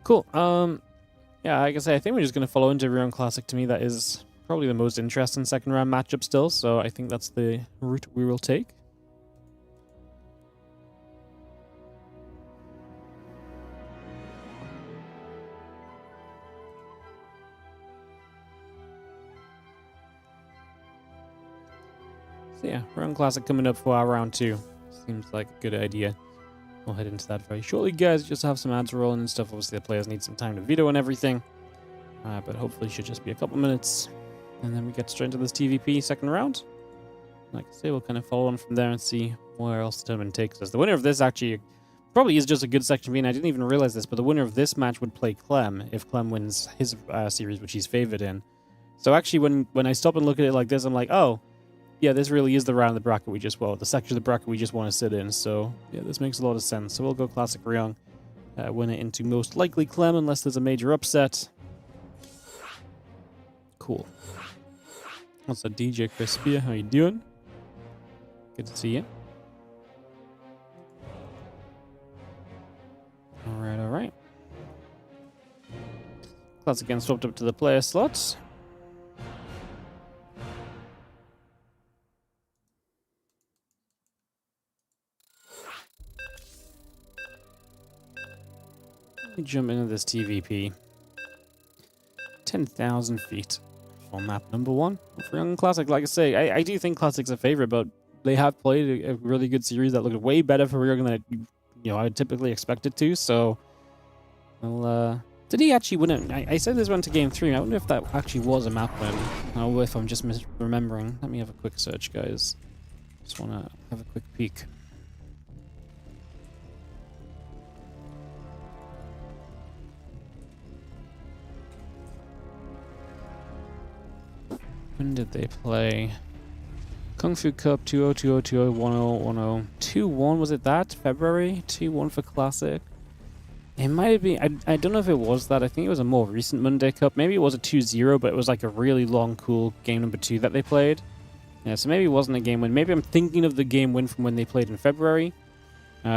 Cool. Yeah, like I say, I think we're just going to follow into ryung Classic. To me, that is probably the most interesting second round matchup still, so I think that's the route we will take. So yeah, ryung Classic coming up for our round 2. Seems like a good idea. We'll head into that very shortly, guys. Just have some ads rolling and stuff. Obviously, the players need some time to veto and everything. But hopefully, it should just be a couple minutes. And then we get straight into this TVP second round. Like I say, we'll kind of follow on from there and see where else the tournament takes us. The winner of this actually probably is just a good section V, and I didn't even realize this, but the winner of this match would play Clem if Clem wins his series, which he's favored in. So actually, when I stop and look at it like this, I'm like, oh, yeah, this really is the round of the bracket we just, the section of the bracket we just want to sit in. So, yeah, this makes a lot of sense. So we'll go Classic ryung, win it into most likely Clem, unless there's a major upset. Cool. What's up, DJ Crispia? How you doing? Good to see you. Alright, alright. Classic again swapped up to the player slots. Let me jump into this TVP. 10,000 feet. for map number 1 for Young Classic. Like I say, I do think Classic's a favorite, but they have played a really good series that looked way better for Young than I would typically expect it to. So, well, did he actually win it? I said this went to game 3. I wonder if that actually was a map win, or if I'm just misremembering. Let me have a quick search, guys. Just want to have a quick peek. When did they play? Kung Fu Cup 2-0, 2-0, 2-0, 1-0, 1-0. 2-1, was it that? February? 2-1 for Classic? It might have been, I don't know if it was that. I think it was a more recent Monday Cup. Maybe it was a 2-0, but it was like a really long, cool game number 2 that they played. Yeah, so maybe it wasn't a game win. Maybe I'm thinking of the game win from when they played in February. But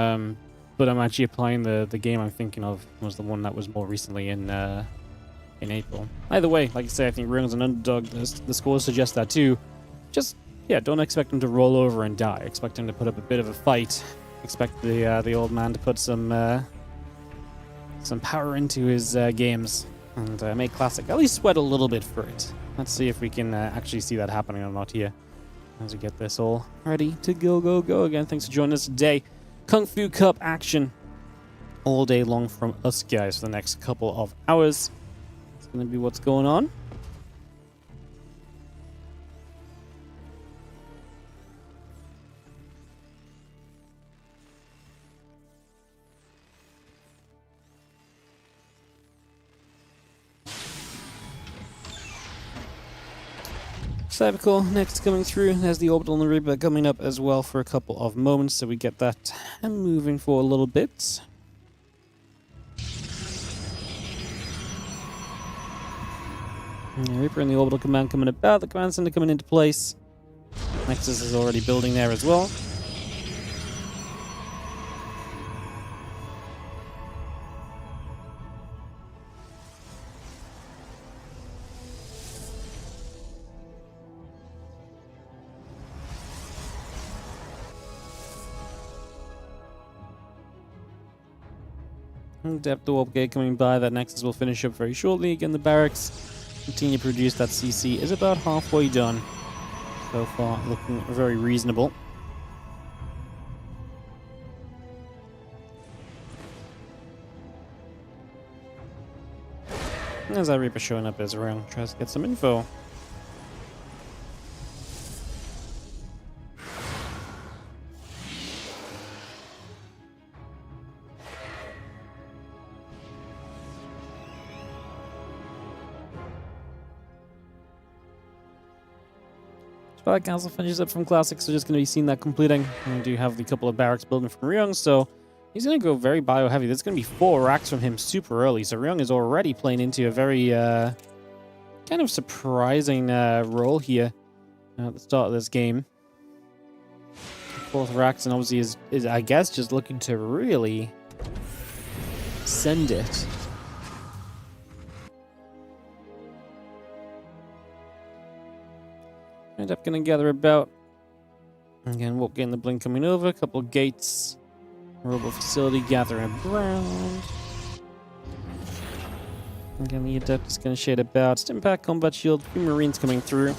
I'm actually applying the game I'm thinking of was the one that was more recently in April. Either way, like I say, I think Ryung's an underdog. The scores suggest that too. Just, yeah, don't expect him to roll over and die. Expect him to put up a bit of a fight. Expect the old man to put some power into his games and make Classic at least sweat a little bit for it. Let's see if we can actually see that happening or not here as we get this all ready to go again. Thanks for joining us today. Kung Fu Cup action all day long from us guys for the next couple of hours. It's going to be what's going on. Cybercore next coming through. There's the Orbital and the Reaper coming up as well for a couple of moments, so we get that moving for a little bit. And the Reaper and the Orbital command coming about. The command center coming into place. Nexus is already building there as well. Depth Warp Gate coming by. That Nexus will finish up very shortly. Again, the barracks continue to produce. That CC is about halfway done. So far, looking very reasonable. There's that Reaper showing up as around. Tries to get some info. Twilight Council finishes up from Classic, so just going to be seeing that completing. And we do have the couple of barracks building from Ryung, so he's going to go very bio heavy. There's going to be 4 racks from him super early, so Ryung is already playing into a very kind of surprising role here at the start of this game. 4th racks, and obviously is I guess just looking to really send it. End up going to gather about. Again, we'll get in the blink coming over. A couple of gates. Robo facility gathering around. Again, the Adept is going to shade about. Stimpack, combat shield, a few Marines coming through.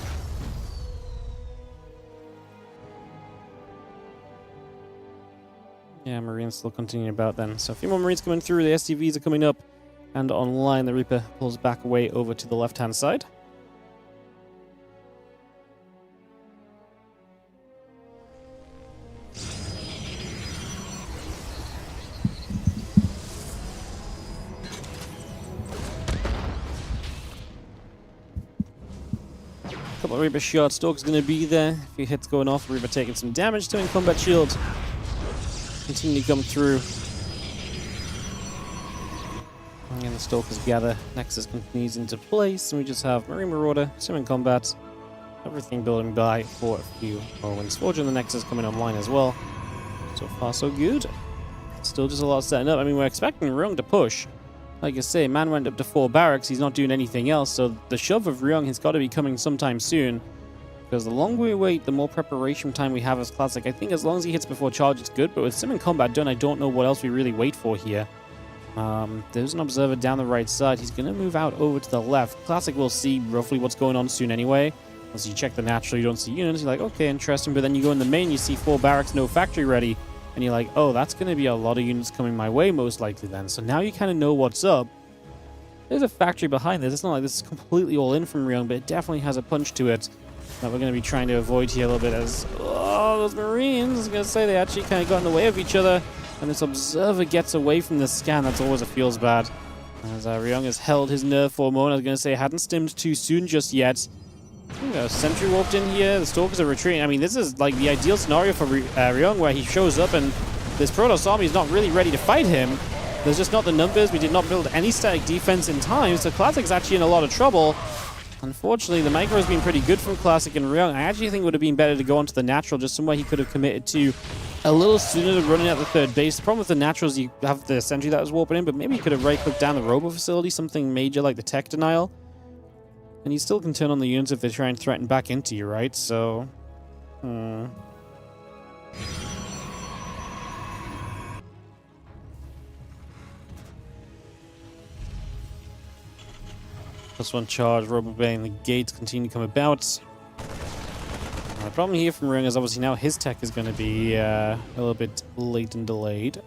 Yeah, Marines still continuing about then. So a few more Marines coming through. The SCVs are coming up and online. The Reaper pulls back away over to the left-hand side. Couple of Reaper shots. Stalk's going to be there. A few hits going off. Reaper taking some damage. Doing combat shield. Continue to come through. And the Stalkers gather. Nexus continues into place. And we just have Marine Marauder, Sim in combat. Everything building by for a few moments. Forge and the Nexus coming online as well. So far, so good. Still just a lot setting up. I mean, we're expecting Ryung to push. Like I say, man went up to 4 barracks. He's not doing anything else. So the shove of Ryung has got to be coming sometime soon. Because the longer we wait, the more preparation time we have as Classic. I think as long as he hits before charge, it's good. But with Sim in combat done, I don't know what else we really wait for here. There's an observer down the right side. He's going to move out over to the left. Classic will see roughly what's going on soon anyway. Once you check the natural, you don't see units. You're like, okay, interesting. But then you go in the main, you see 4 barracks, no factory ready. And you're like, oh, that's going to be a lot of units coming my way most likely then. So now you kind of know what's up. There's a factory behind this. It's not like this is completely all in from ByuN, but it definitely has a punch to it that we're going to be trying to avoid here a little bit as... Oh, those Marines, I was going to say, they actually kind of got in the way of each other. And this observer gets away from the scan. That's always feels bad. As ByuN has held his nerve for a moment. I was going to say, hadn't stimmed too soon just yet. A sentry warped in here. The Stalkers are retreating. I mean, this is like the ideal scenario for ByuN, where he shows up and this Protoss army is not really ready to fight him. There's just not the numbers. We did not build any static defense in time, so Classic's actually in a lot of trouble. Unfortunately, the micro has been pretty good from Classic and ByuN. I actually think it would have been better to go onto the natural, just somewhere he could have committed to a little sooner than running at the third base. The problem with the naturals, you have the sentry that was warping in, but maybe you could have right-clicked down the robo facility, something major like the tech denial. And you still can turn on the units if they try and threaten back into you, right? So... +1 charge, Robo-Bane, the gates continue to come about. The problem here from ByuN is obviously now his tech is going to be a little bit late and delayed.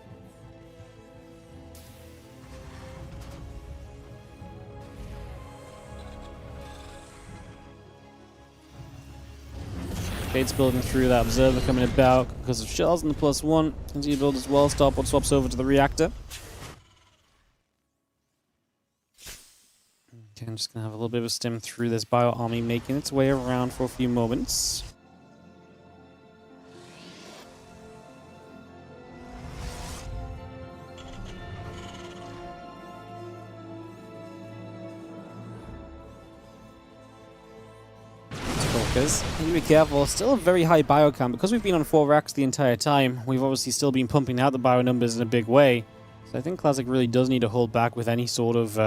Gates building through, that observer coming about because of shells and the +1. Continue to build as well. Starport swaps over to the reactor. Okay, I'm just going to have a little bit of a stim through this bio army, making its way around for a few moments. Focus. Need to be careful. Still a very high bio count. Because we've been on 4 racks the entire time, we've obviously still been pumping out the bio numbers in a big way. So I think Classic really does need to hold back with any sort of...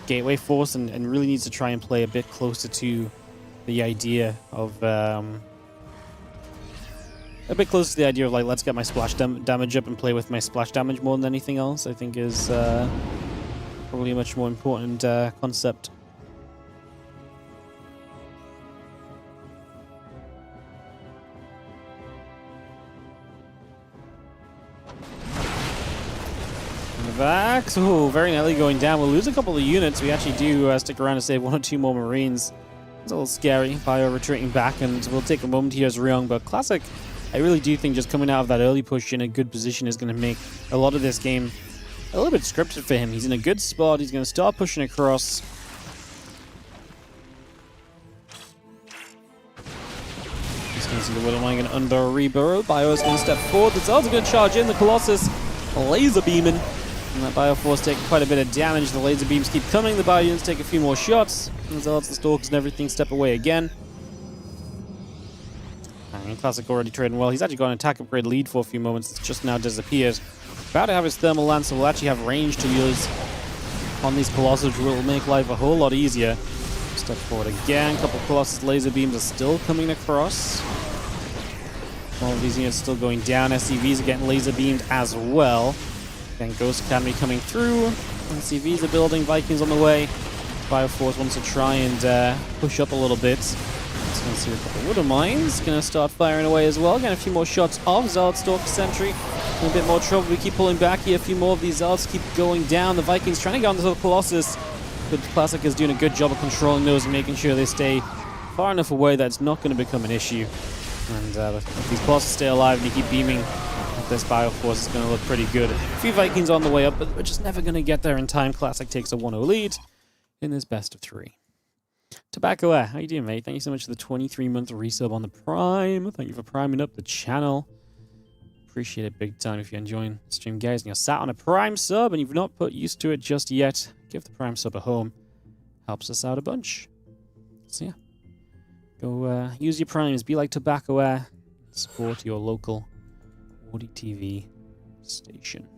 gateway force and really needs to try and play a bit closer to the idea of like, let's get my splash damage up and play with my splash damage more than anything else. I think is probably a much more important concept. Back. Oh, very nearly going down. We'll lose a couple of units. We actually do stick around to save 1 or 2 more Marines. It's a little scary. Bio retreating back, and we'll take a moment here as ByuN. But Classic, I really do think just coming out of that early push in a good position is going to make a lot of this game a little bit scripted for him. He's in a good spot. He's going to start pushing across. He's going to see the Widowmine under a reburrow. Bio is going to step forward. The Zealots are going to charge in. The Colossus laser beaming. And that Bio Force taking quite a bit of damage. The laser beams keep coming. The Bio units take a few more shots. And the Zealots, the Stalkers, and everything step away again. And Classic already trading well. He's actually got an attack upgrade lead for a few moments. It's just now disappeared. About to have his thermal lance, so we'll actually have range to use on these Colossus, which will make life a whole lot easier. Step forward again. A couple Colossus laser beams are still coming across. All of these units still going down. SCVs are getting laser beamed as well. Then Ghost Academy coming through. SCVs are building. Vikings on the way. Bioforce wants to try and push up a little bit. Just going to see a couple of Widow Mines. Going to start firing away as well. Getting a few more shots off. Zealot Stalker Sentry. In a bit more trouble. We keep pulling back here. A few more of these Zealots keep going down. The Vikings trying to get onto the Colossus. But Classic is doing a good job of controlling those and making sure they stay far enough away that it's not going to become an issue. And if these Colossus stay alive and you keep beaming, this Bioforce is going to look pretty good. A few Vikings on the way up, but we're just never going to get there in time. Classic takes a 1-0 lead in this best of 3. Tobacco Air, how you doing, mate? Thank you so much for the 23-month resub on the Prime. Thank you for priming up the channel. Appreciate it big time if you're enjoying the stream, guys. And you're sat on a Prime sub and you've not put used to it just yet, give the Prime sub a home. Helps us out a bunch. So yeah, go use your Primes. Be like Tobacco Air. Support your local WardiTV station.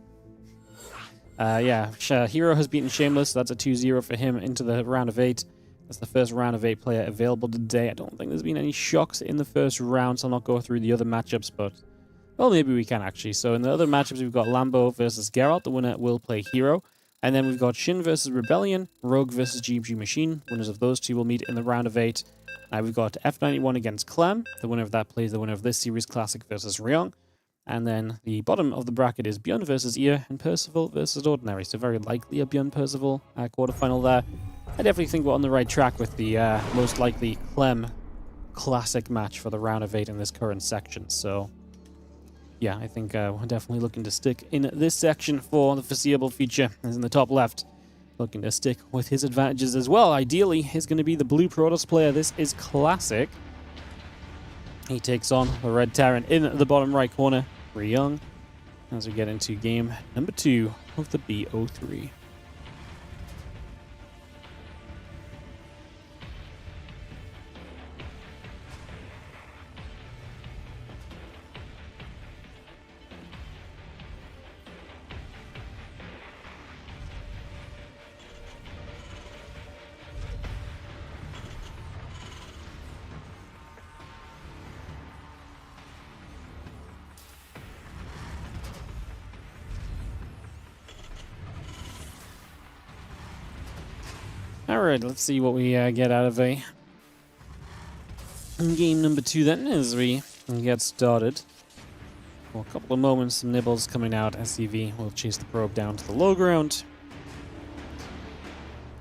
Yeah, herO has beaten Shameless. So that's a 2-0 for him into the round of 8. That's the first round of 8 player available today. I don't think there's been any shocks in the first round, so I'll not go through the other matchups, but Well, maybe we can actually. So in the other matchups, we've got Lambo versus Geralt. The winner will play herO. And then we've got Shin versus Rebellion, Rogue versus GG Machine. Winners of those two will meet in the round of 8. We've got F91 against Clem. The winner of that plays the winner of this series classic versus herO. And then the bottom of the bracket is ByuN versus Ear and Percival versus Ordinary. So very likely a ByuN Percival quarterfinal there. I definitely think we're on the right track with the most likely Clem classic match for the round of 8 in this current section. So yeah, I think we're definitely looking to stick in this section for the foreseeable future. As in the top left, looking to stick with his advantages as well. Ideally, he's going to be the blue Protoss player. This is classic. He takes on the red Terran in the bottom right corner, herO, as we get into game number 2 of the BO3. Alright, let's see what we get out of a game number 2 then, as we get started. For a couple of moments, some nibbles coming out. SCV will chase the probe down to the low ground.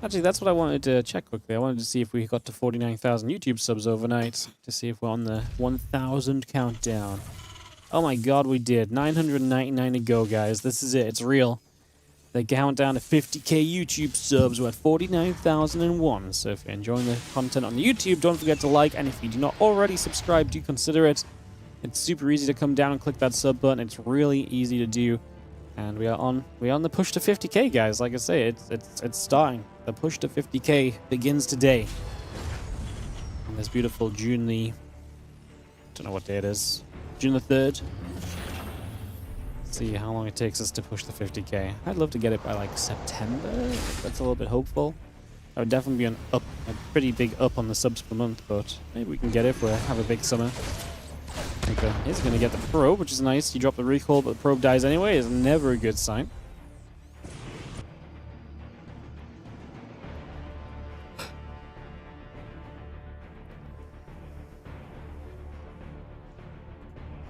Actually, that's what I wanted to check quickly. I wanted to see if we got to 49,000 YouTube subs overnight, to see if we're on the 1,000 countdown. Oh my god, we did. 999 to go, guys. This is it. It's real. The countdown to 50k YouTube subs. We're at 49,001. So if you're enjoying the content on YouTube, don't forget to like. And if you do not already subscribe, do consider it. It's super easy to come down and click that sub button. It's really easy to do. And we're on the push to 50k, guys. Like I say, it's starting. The push to 50k begins today. On this beautiful June the... don't know what day it is. June the 3rd. See how long it takes us to push the 50k. I'd love to get it by like September. That's a little bit hopeful. That would definitely be a pretty big up on the subs per month, but maybe we can get it if we have a big summer. Okay, he's going to get the probe, which is nice. You drop the recall, but the probe dies anyway. Is never a good sign.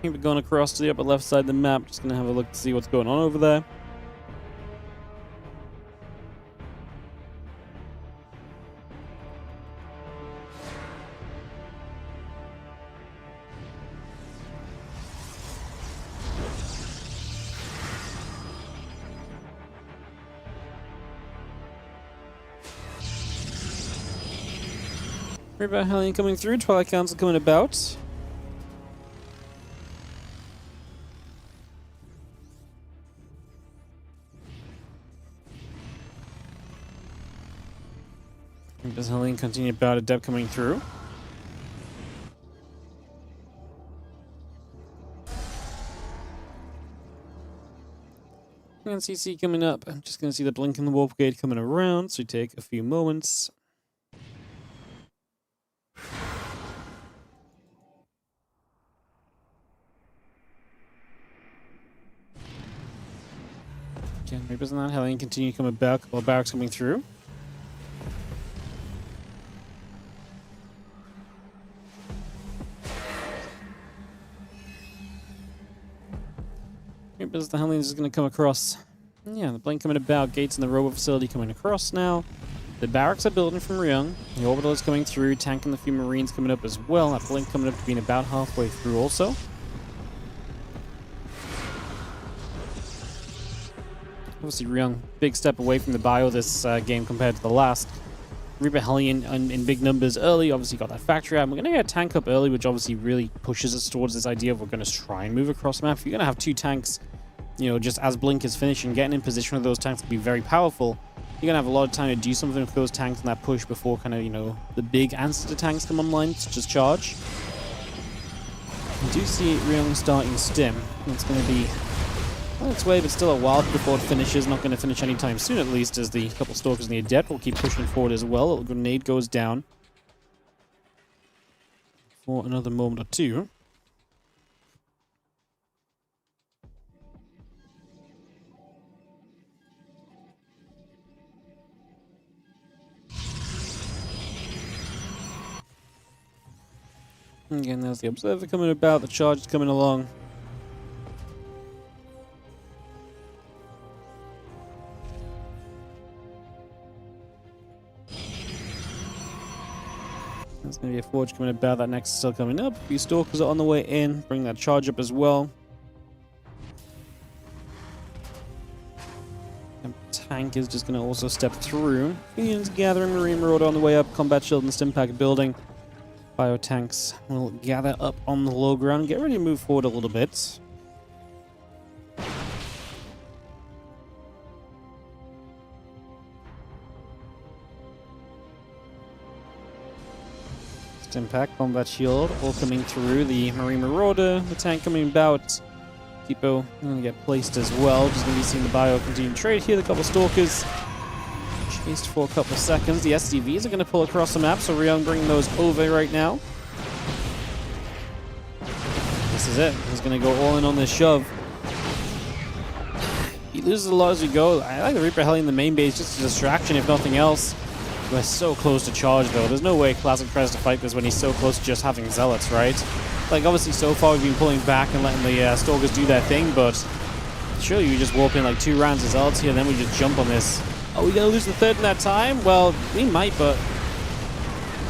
We're going across to the upper left side of the map. Just going to have a look to see what's going on over there. Reaper Hellion coming through. Twilight Council coming about. Does Helene continue about Adept coming through? And CC coming up. I'm just going to see the blink in the warp gate coming around, so we take a few moments. Again, maybe it's not. Helene continue coming back while Barracks coming through. As the Hellions is going to come across. Yeah, the blink coming about. Gates in the robo facility coming across now. The barracks are building from herO. The orbital is coming through, tanking the few marines coming up as well. That blink coming up to being about halfway through also. Obviously, herO, big step away from the bio this game compared to the last. Reaper Hellion in big numbers early, obviously got that factory out. We're going to get a tank up early, which obviously really pushes us towards this idea of we're going to try and move across the map. If you're going to have 2 tanks, you know, just as Blink is finishing, getting in position with those tanks will be very powerful. You're going to have a lot of time to do something with those tanks and that push before kind of, you know, the big answer to tanks come online, such as charge. I do see herO starting stim. It's going to be on its way, but still a while before it finishes. Not going to finish anytime soon, at least, as the couple stalkers in the Adept will keep pushing forward as well. A little grenade goes down for another moment or two. Again, there's the observer coming about, the charge is coming along. There's going to be a forge coming about, that next is still coming up. A few stalkers are on the way in, bring that charge up as well. And tank is just going to also step through. Union's gathering, Marine Marauder on the way up, combat shield and stim pack building. Bio tanks will gather up on the low ground, get ready to move forward a little bit. Impact, combat shield, all coming through. The Marine Marauder, the tank coming about. Tipo going to get placed as well. Just going to be seeing the bio continue to trade here. The couple stalkers chased for a couple of seconds. The SCVs are going to pull across the map, so herO bringing those over right now. This is it. He's going to go all in on this shove. He loses a lot as we go. I like the Reaper Heli in the main base, just a distraction if nothing else. We're so close to charge, though. There's no way Classic tries to fight this when he's so close to just having Zealots, right? Like, obviously, so far we've been pulling back and letting the Stalkers do their thing, but surely you just warp in like 2 rounds of Zealots here, and then we just jump on this. Are we going to lose the third in that time? Well, we might, but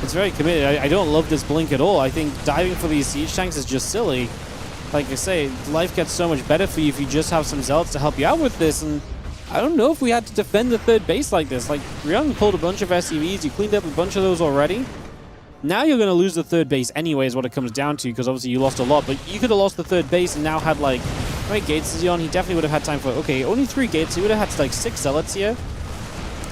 it's very committed. I don't love this blink at all. I think diving for these siege tanks is just silly. Like I say, life gets so much better for you if you just have some Zealots to help you out with this, and I don't know if we had to defend the third base like this. Like, herO pulled a bunch of SCVs, you cleaned up a bunch of those already. Now you're going to lose the third base anyway is what it comes down to, because obviously you lost a lot, but you could have lost the third base and now had like, how many gates is he on? He definitely would have had time for, okay, only 3 gates, he would have had like 6 Zealots here.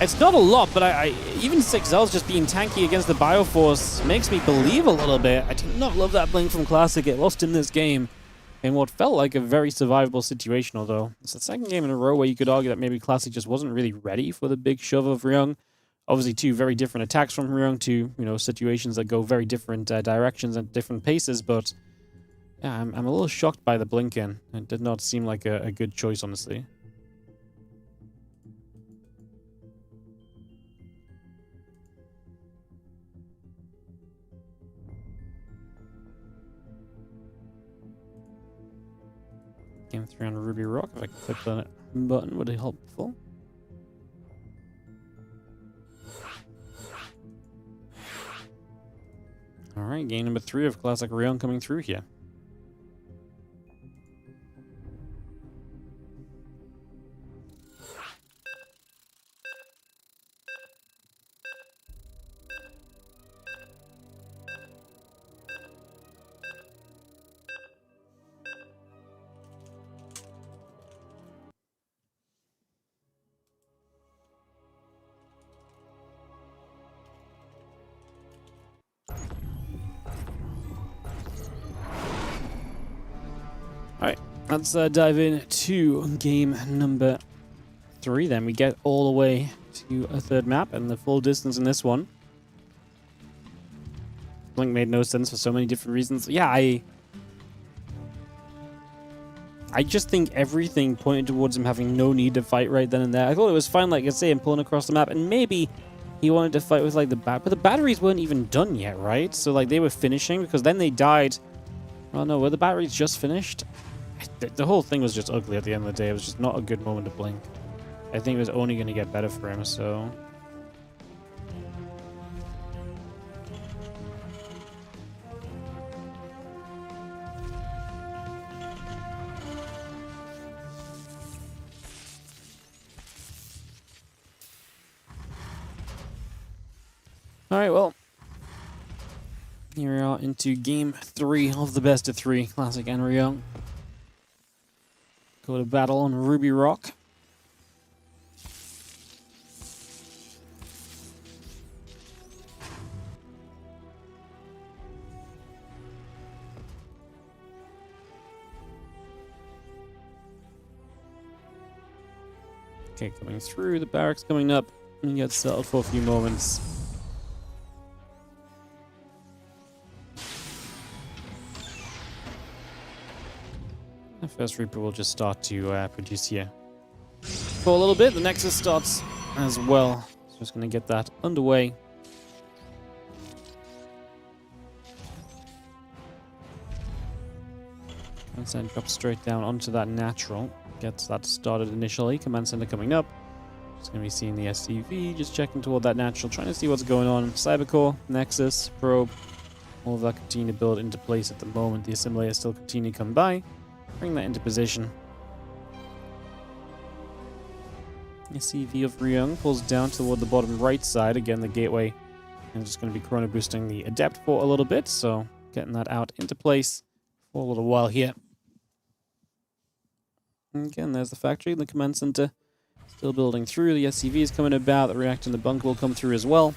It's not a lot, but even 6 Zealots just being tanky against the Bioforce makes me believe a little bit. I do not love that blink from Classic. It lost in this game in what felt like a very survivable situation, although it's the second game in a row where you could argue that maybe Classic just wasn't really ready for the big shove of herO. Obviously, 2 very different attacks from herO, 2 situations that go very different directions and different paces, but yeah, I'm a little shocked by the blink in. It did not seem like a good choice, honestly. Game 3 on Ruby Rock. If I could click that button, would it be helpful? Alright, game number 3 of Classic herO coming through here. Alright, let's dive into game number 3 then. We get all the way to a third map and the full distance in this one. Blink made no sense for so many different reasons. Yeah, I just think everything pointed towards him having no need to fight right then and there. I thought it was fine, like I say, him pulling across the map, and maybe he wanted to fight with like the but the batteries weren't even done yet, right? So like they were finishing, because then they died. Oh no, were the batteries just finished? The whole thing was just ugly at the end of the day. It was just not a good moment to blink. I think it was only going to get better for him, so... Alright, well... Here we are into game 3 of the best of 3, Classic and herO. Go to battle on Ruby Rock. Okay, coming through, the barracks coming up, and you get settled for a few moments. The first Reaper will just start to produce here for a little bit. The Nexus starts as well. So just going to get that underway. Center drops straight down onto that natural. Gets that started initially. Command center coming up. Just going to be seeing the SCV, just checking toward that natural, trying to see what's going on. Cybercore, Nexus, Probe, all of that continue to build into place at the moment. The assimilators still continue to come by. Bring that into position. SCV of herO pulls down toward the bottom right side. Again, the gateway. And just going to be chrono boosting the Adept for a little bit. So getting that out into place for a little while here. And again, there's the factory, the command center. Still building through. The SCV is coming about. The reactor and the bunker will come through as well.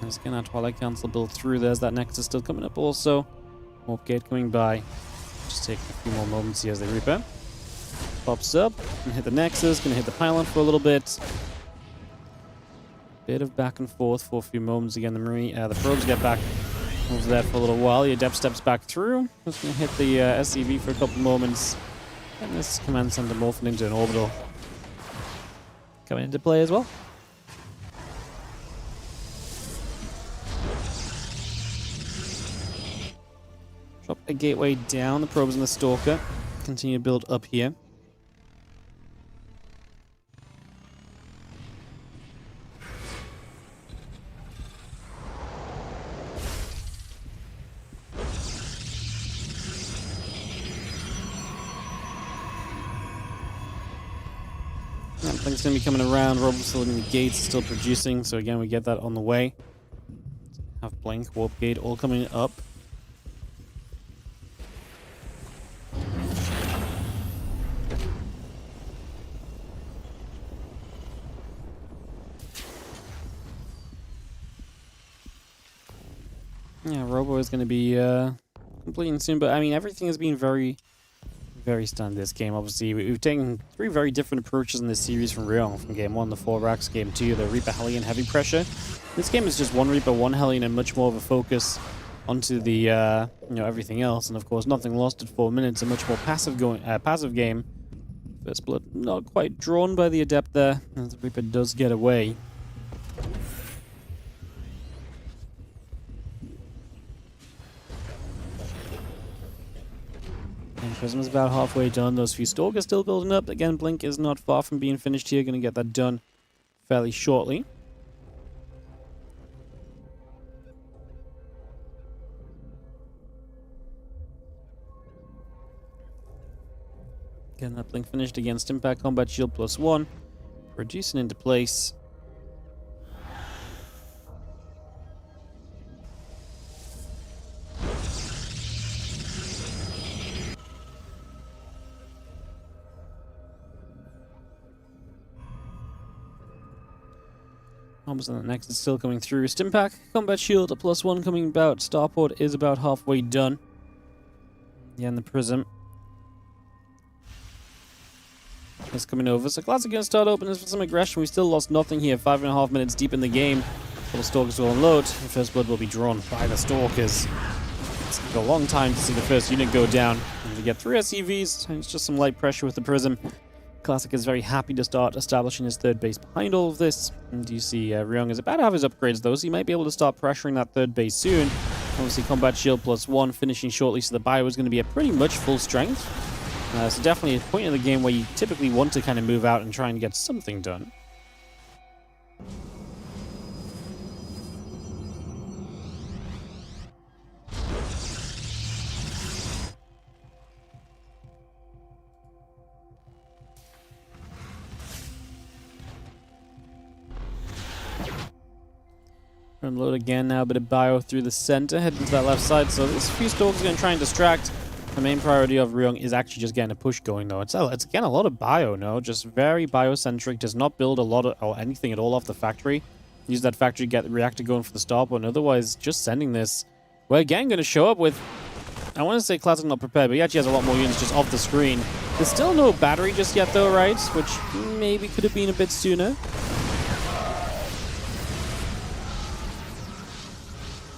Let's get our Twilight Council build through. There's that Nexus still coming up also. Warp gate coming by. Just taking a few more moments here as they repair. Pops up. Gonna hit the Nexus. Gonna hit the pylon for a little bit. Bit of back and forth for a few moments. Again, the probes get back over there for a little while. The Adept steps back through. Just gonna hit the SCV for a couple moments. And this command center morphing into an orbital. Coming into play as well. Drop a gateway down. The probes and the Stalker continue to build up here. That thing's going to be coming around. Robots still in the gates, still producing. So again, we get that on the way. Have Blink, Warp Gate all coming up. Yeah, Robo is going to be completing soon, but I mean, everything has been very standard this game. Obviously, we've taken three very different approaches in this series from herO. From game 1, the 4 racks, game 2, the Reaper Hellion heavy pressure. This game is just one Reaper, one Hellion, and much more of a focus onto the everything else. And of course, nothing lost at 4 minutes. A much more passive game. First blood not quite drawn by the Adept there, as the Reaper does get away. Prism's about halfway done. Those few Stalkers still building up. Again, Blink is not far from being finished here. Going to get that done fairly shortly. Getting that Blink finished against Impact Combat Shield +1. Reducing into place. Almost on the next is still coming through. Stimpack, Combat Shield, a +1 coming about. Starport is about halfway done. Yeah, and the Prism is coming over. So Classic going to start opening for some aggression. We still lost nothing here. 5.5 minutes deep in the game. All the Stalkers will unload. The first blood will be drawn by the Stalkers. It's going to take a long time to see the first unit go down. And to get 3 SCVs, it's just some light pressure with the Prism. Classic is very happy to start establishing his third base behind all of this. And you see herO is about to have his upgrades though, so he might be able to start pressuring that third base soon. Obviously Combat Shield +1 finishing shortly, so the bio is going to be at pretty much full strength. So definitely a point in the game where you typically want to kind of move out and try and get something done. Unload again now, a bit of bio through the center, heading to that left side. So this few Stalkers are going to try and distract. The main priority of herO is actually just getting a push going though. It's again a lot of bio, no? Just very biocentric, does not build a lot of, or anything at all off the factory. Use that factory to get the reactor going for the start, but otherwise just sending this. We're again going to show up with, I want to say Classic not prepared, but he actually has a lot more units just off the screen. There's still no battery just yet though, right? Which maybe could have been a bit sooner.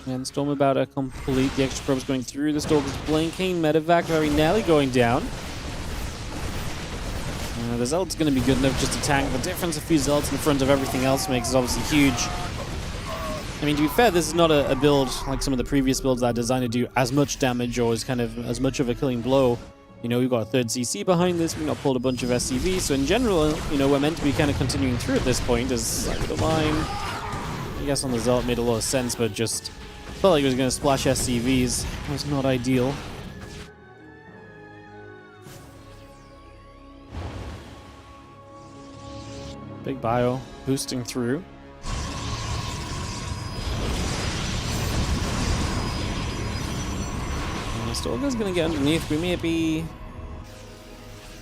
And Storm about to complete. The extra probes going through. The Stalkers blinking. Medevac very nearly going down. The Zealot's going to be good enough just to tank. The difference a few Zealots in front of everything else makes is obviously huge. I mean, to be fair, this is not a build like some of the previous builds that are designed to do as much damage or is kind of as much of a killing blow. You know, we've got a third CC behind this. We've not pulled a bunch of SCVs. So in general, you know, we're meant to be kind of continuing through at this point as side of the line. I guess on the Zealot made a lot of sense, but just felt like it was going to splash SCVs. It was not ideal. Big bio boosting through. Stalker's gonna get underneath. We may be...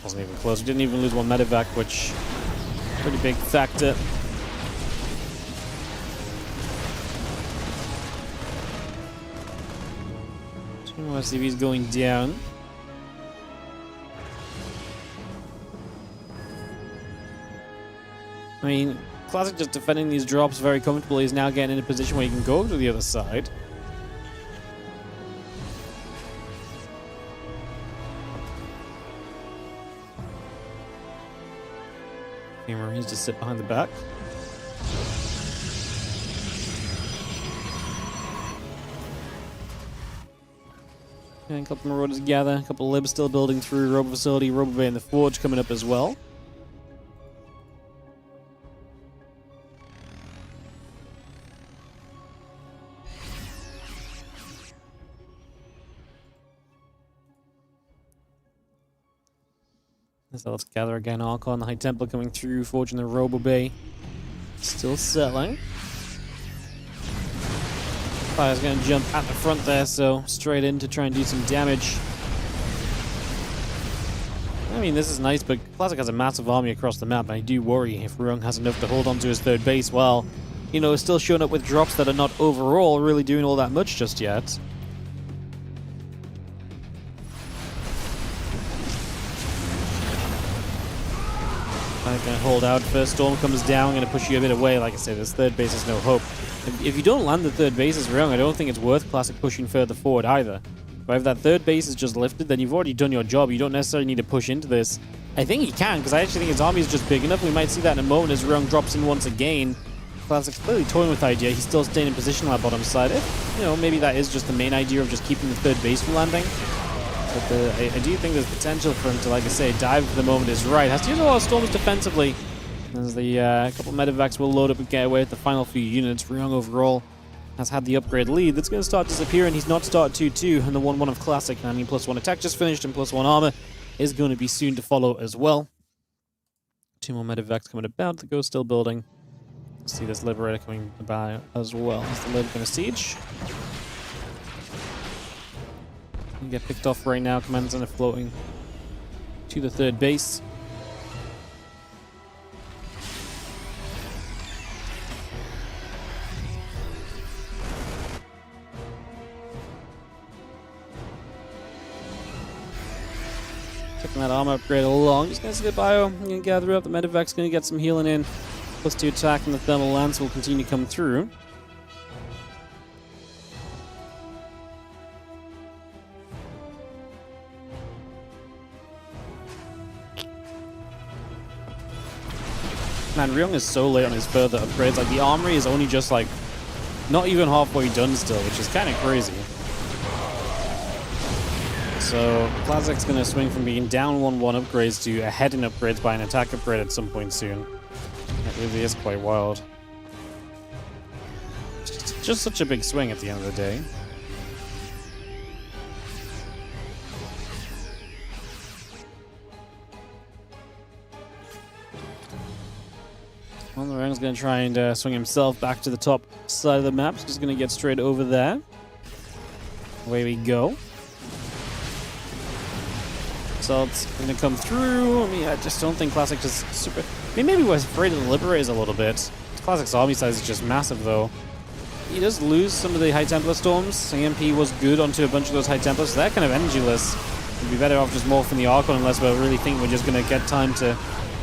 Wasn't even close. We didn't even lose one medevac, which... Pretty big factor. Two more SCVs going down. I mean, Classic just defending these drops very comfortably is now getting in a position where he can go to the other side. Marines just sit behind the back. And a couple Marauders gather, a couple Libs still building through, Robo Facility, Robo Bay and the Forge coming up as well. So let's gather again. Archon, the High Templar coming through, Forge in the Robo Bay. Still settling. Fire's going to jump at the front there, so straight in to try and do some damage. I mean, this is nice, but Classic has a massive army across the map, and I do worry if herO has enough to hold on to his third base while, you know, still showing up with drops that are not overall really doing all that much just yet. I'm going to hold out. First storm comes down, going to push you a bit away. Like I said, this third base is no hope. If you don't land the third base as wrong, I don't think it's worth Classic pushing further forward either. But if that third base is just lifted, then you've already done your job. You don't necessarily need to push into this. I think he can, because I actually think his army is just big enough. We might see that in a moment as wrong drops in once again. Classic's clearly toying with the idea. He's still staying in position on that bottom side. You know, maybe that is just the main idea of just keeping the third base from landing. But I do think there's potential for him to, like I say, dive for the moment is right. Has to use a lot of storms defensively. As the couple medevacs will load up and get away with the final few units. herO overall has had the upgrade lead. That's going to start disappearing. He's not started 2-2, and the 1-1 of Classic. I mean, +1 attack just finished, and +1 armor is going to be soon to follow as well. Two more medevacs coming about. The Ghost still building. See this Liberator coming by as well. Is the Lib going to siege? You get picked off right now. Commanders are floating to the third base. Taking that armor upgrade along. Just going to skip bio. Going to gather up. The medevac's going to get some healing in. +2 attack, and the thermal lance will continue to come through. Man, herO is so late on his further upgrades. Like, the armory is only just, like, not even halfway done still, which is kind of crazy. So, Classic's going to swing from being down 1-1 upgrades to ahead in upgrades by an attack upgrade at some point soon. That really is quite wild. Just such a big swing at the end of the day. Well, herO's going to try and swing himself back to the top side of the map. So just going to get straight over there. Away we go. So it's going to come through. I mean, I just don't think Classic just super... I mean, maybe we're afraid of the Liberators a little bit. Classic's army size is just massive, though. He does lose some of the High Templar storms. EMP was good onto a bunch of those High Templars, so they're kind of energyless. We'd be better off just morphing the Archon unless we really think we're just going to get time to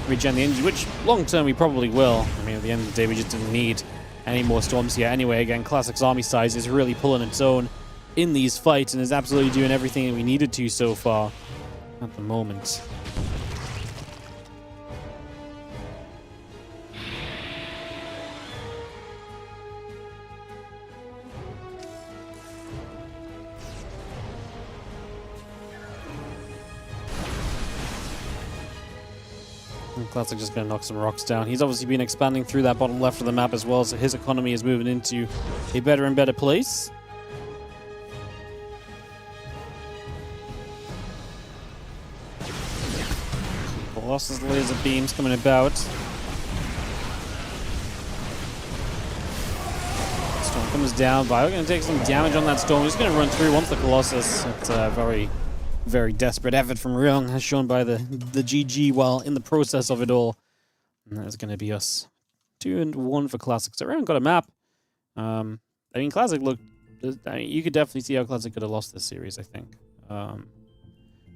regen the energy, which long term we probably will. I mean, at the end of the day, we just didn't need any more storms here. Anyway, again, Classic's army size is really pulling its own in these fights and is absolutely doing everything that we needed to so far at the moment. And Classic just going to knock some rocks down. He's obviously been expanding through that bottom left of the map as well, so his economy is moving into a better and better place. Colossus laser beams coming about. Storm comes down. ByuN going to take some damage on that Storm. He's going to run through once the Colossus. It's a very, very desperate effort from herO, as shown by the GG while in the process of it all. And that's going to be us 2-1 for Classic. So herO got a map. I mean, Classic looked... I mean, you could definitely see how Classic could have lost this series, I think.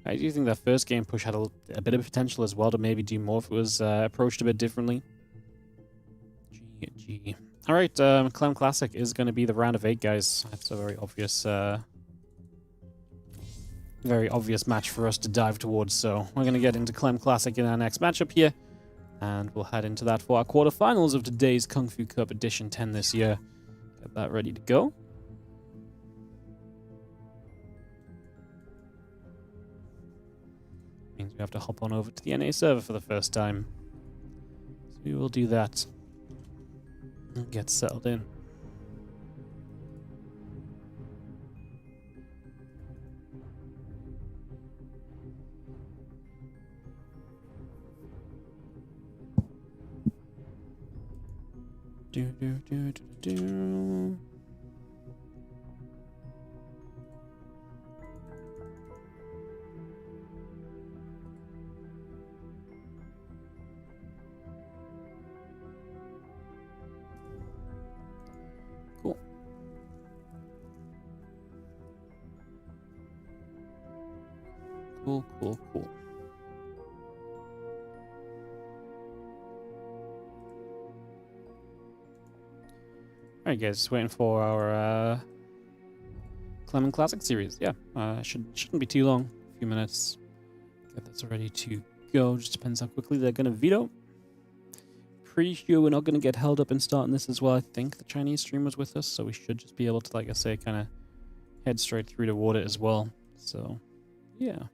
I do think that first game push had a bit of potential as well to maybe do more if it was approached a bit differently. GG. Alright, Clem Classic is going to be the round of 8, guys. That's a very obvious match for us to dive towards. So we're going to get into Clem Classic in our next matchup here. And we'll head into that for our quarterfinals of today's Kung Fu Cup Edition 10 this year. Get that ready to go. Means we have to hop on over to the NA server for the first time. So we will do that and get settled in. Do. Cool. Cool. Alright guys, just waiting for our Clem Classic series. Yeah, shouldn't be too long. A few minutes. Get this ready to go. Just depends how quickly they're gonna veto. Pretty sure we're not gonna get held up in starting this as well. I think the Chinese streamer's with us, so we should just be able to, like I say, kind of head straight through toward it as well. So, yeah.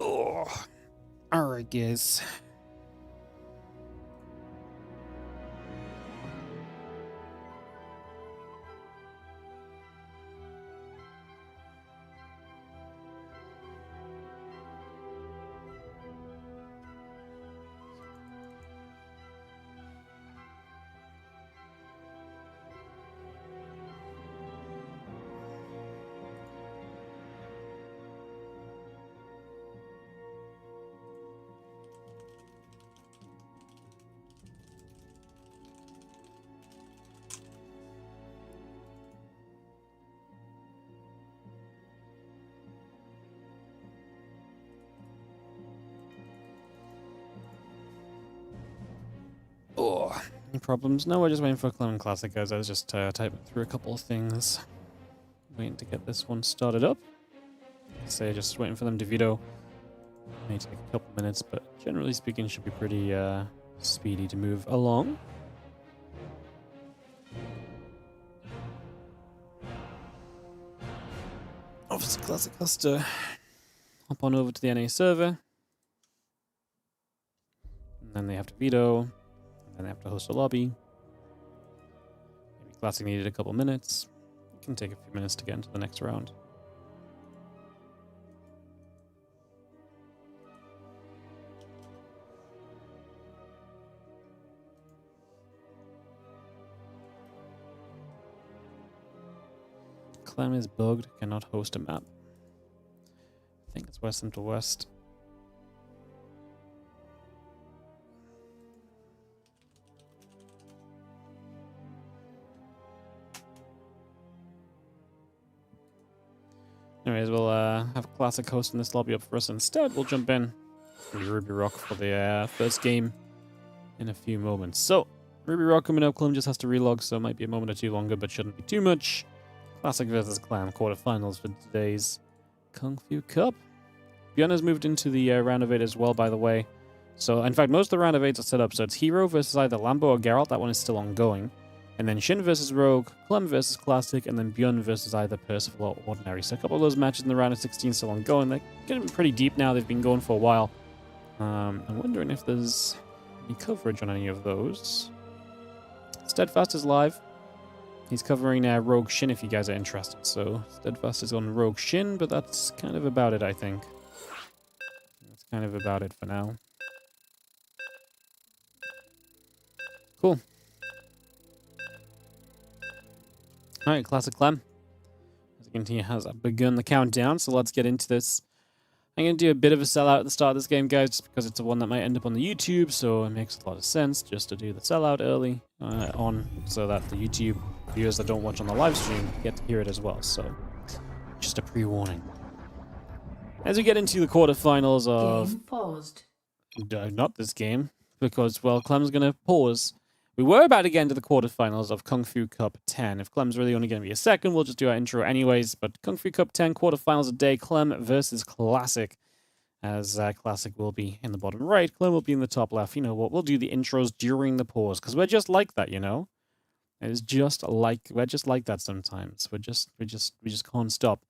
Oh, alright guys. Oh, any problems? No, we're just waiting for Clem Classic, guys. I was just typing through a couple of things. Waiting to get this one started up. Say, just waiting for them to veto. May take a couple minutes, but generally speaking, should be pretty speedy to move along. Obviously, Classic has to hop on over to the NA server. And then they have to veto. And then they have to host a lobby. Maybe Classic needed a couple minutes. It can take a few minutes to get into the next round. Clem is bugged, cannot host a map. I think it's West Central West. Anyways, we'll have Classic hosting this lobby up for us instead. We'll jump in with Ruby Rock for the first game in a few moments. So, Ruby Rock coming up. Clem just has to relog, so it might be a moment or two longer, but shouldn't be too much. Classic versus Clam quarterfinals for today's Kung Fu Cup. ByuN has moved into the round of 8 as well, by the way. So, in fact, most of the round of 8s are set up. So it's herO versus either Lambo or Geralt. That one is still ongoing. And then Shin versus Rogue, Clem versus Classic, and then ByuN versus either Percival or Ordinary. So a couple of those matches in the round of 16 still ongoing. They're getting pretty deep now. They've been going for a while. I'm wondering if there's any coverage on any of those. Steadfast is live. He's covering Rogue Shin if you guys are interested. So Steadfast is on Rogue Shin, but that's kind of about it, I think. That's kind of about it for now. Cool. Alright, Classic Clem. As you can see, has begun the countdown, so let's get into this. I'm going to do a bit of a sellout at the start of this game, guys, just because it's the one that might end up on the YouTube, so it makes a lot of sense just to do the sellout early on, so that the YouTube viewers that don't watch on the live stream get to hear it as well, so just a pre-warning. As we get into the quarterfinals of... Game paused. Not this game, because, well, Clem's going to pause. We were about to get into the quarterfinals of Kung Fu Cup 10. If Clem's really only going to be a second, we'll just do our intro anyways. But Kung Fu Cup 10 quarterfinals a day, Clem versus Classic. As Classic will be in the bottom right, Clem will be in the top left. You know what? We'll do the intros during the pause because we're just like that, you know. It's just like we're just like that sometimes. We just can't stop.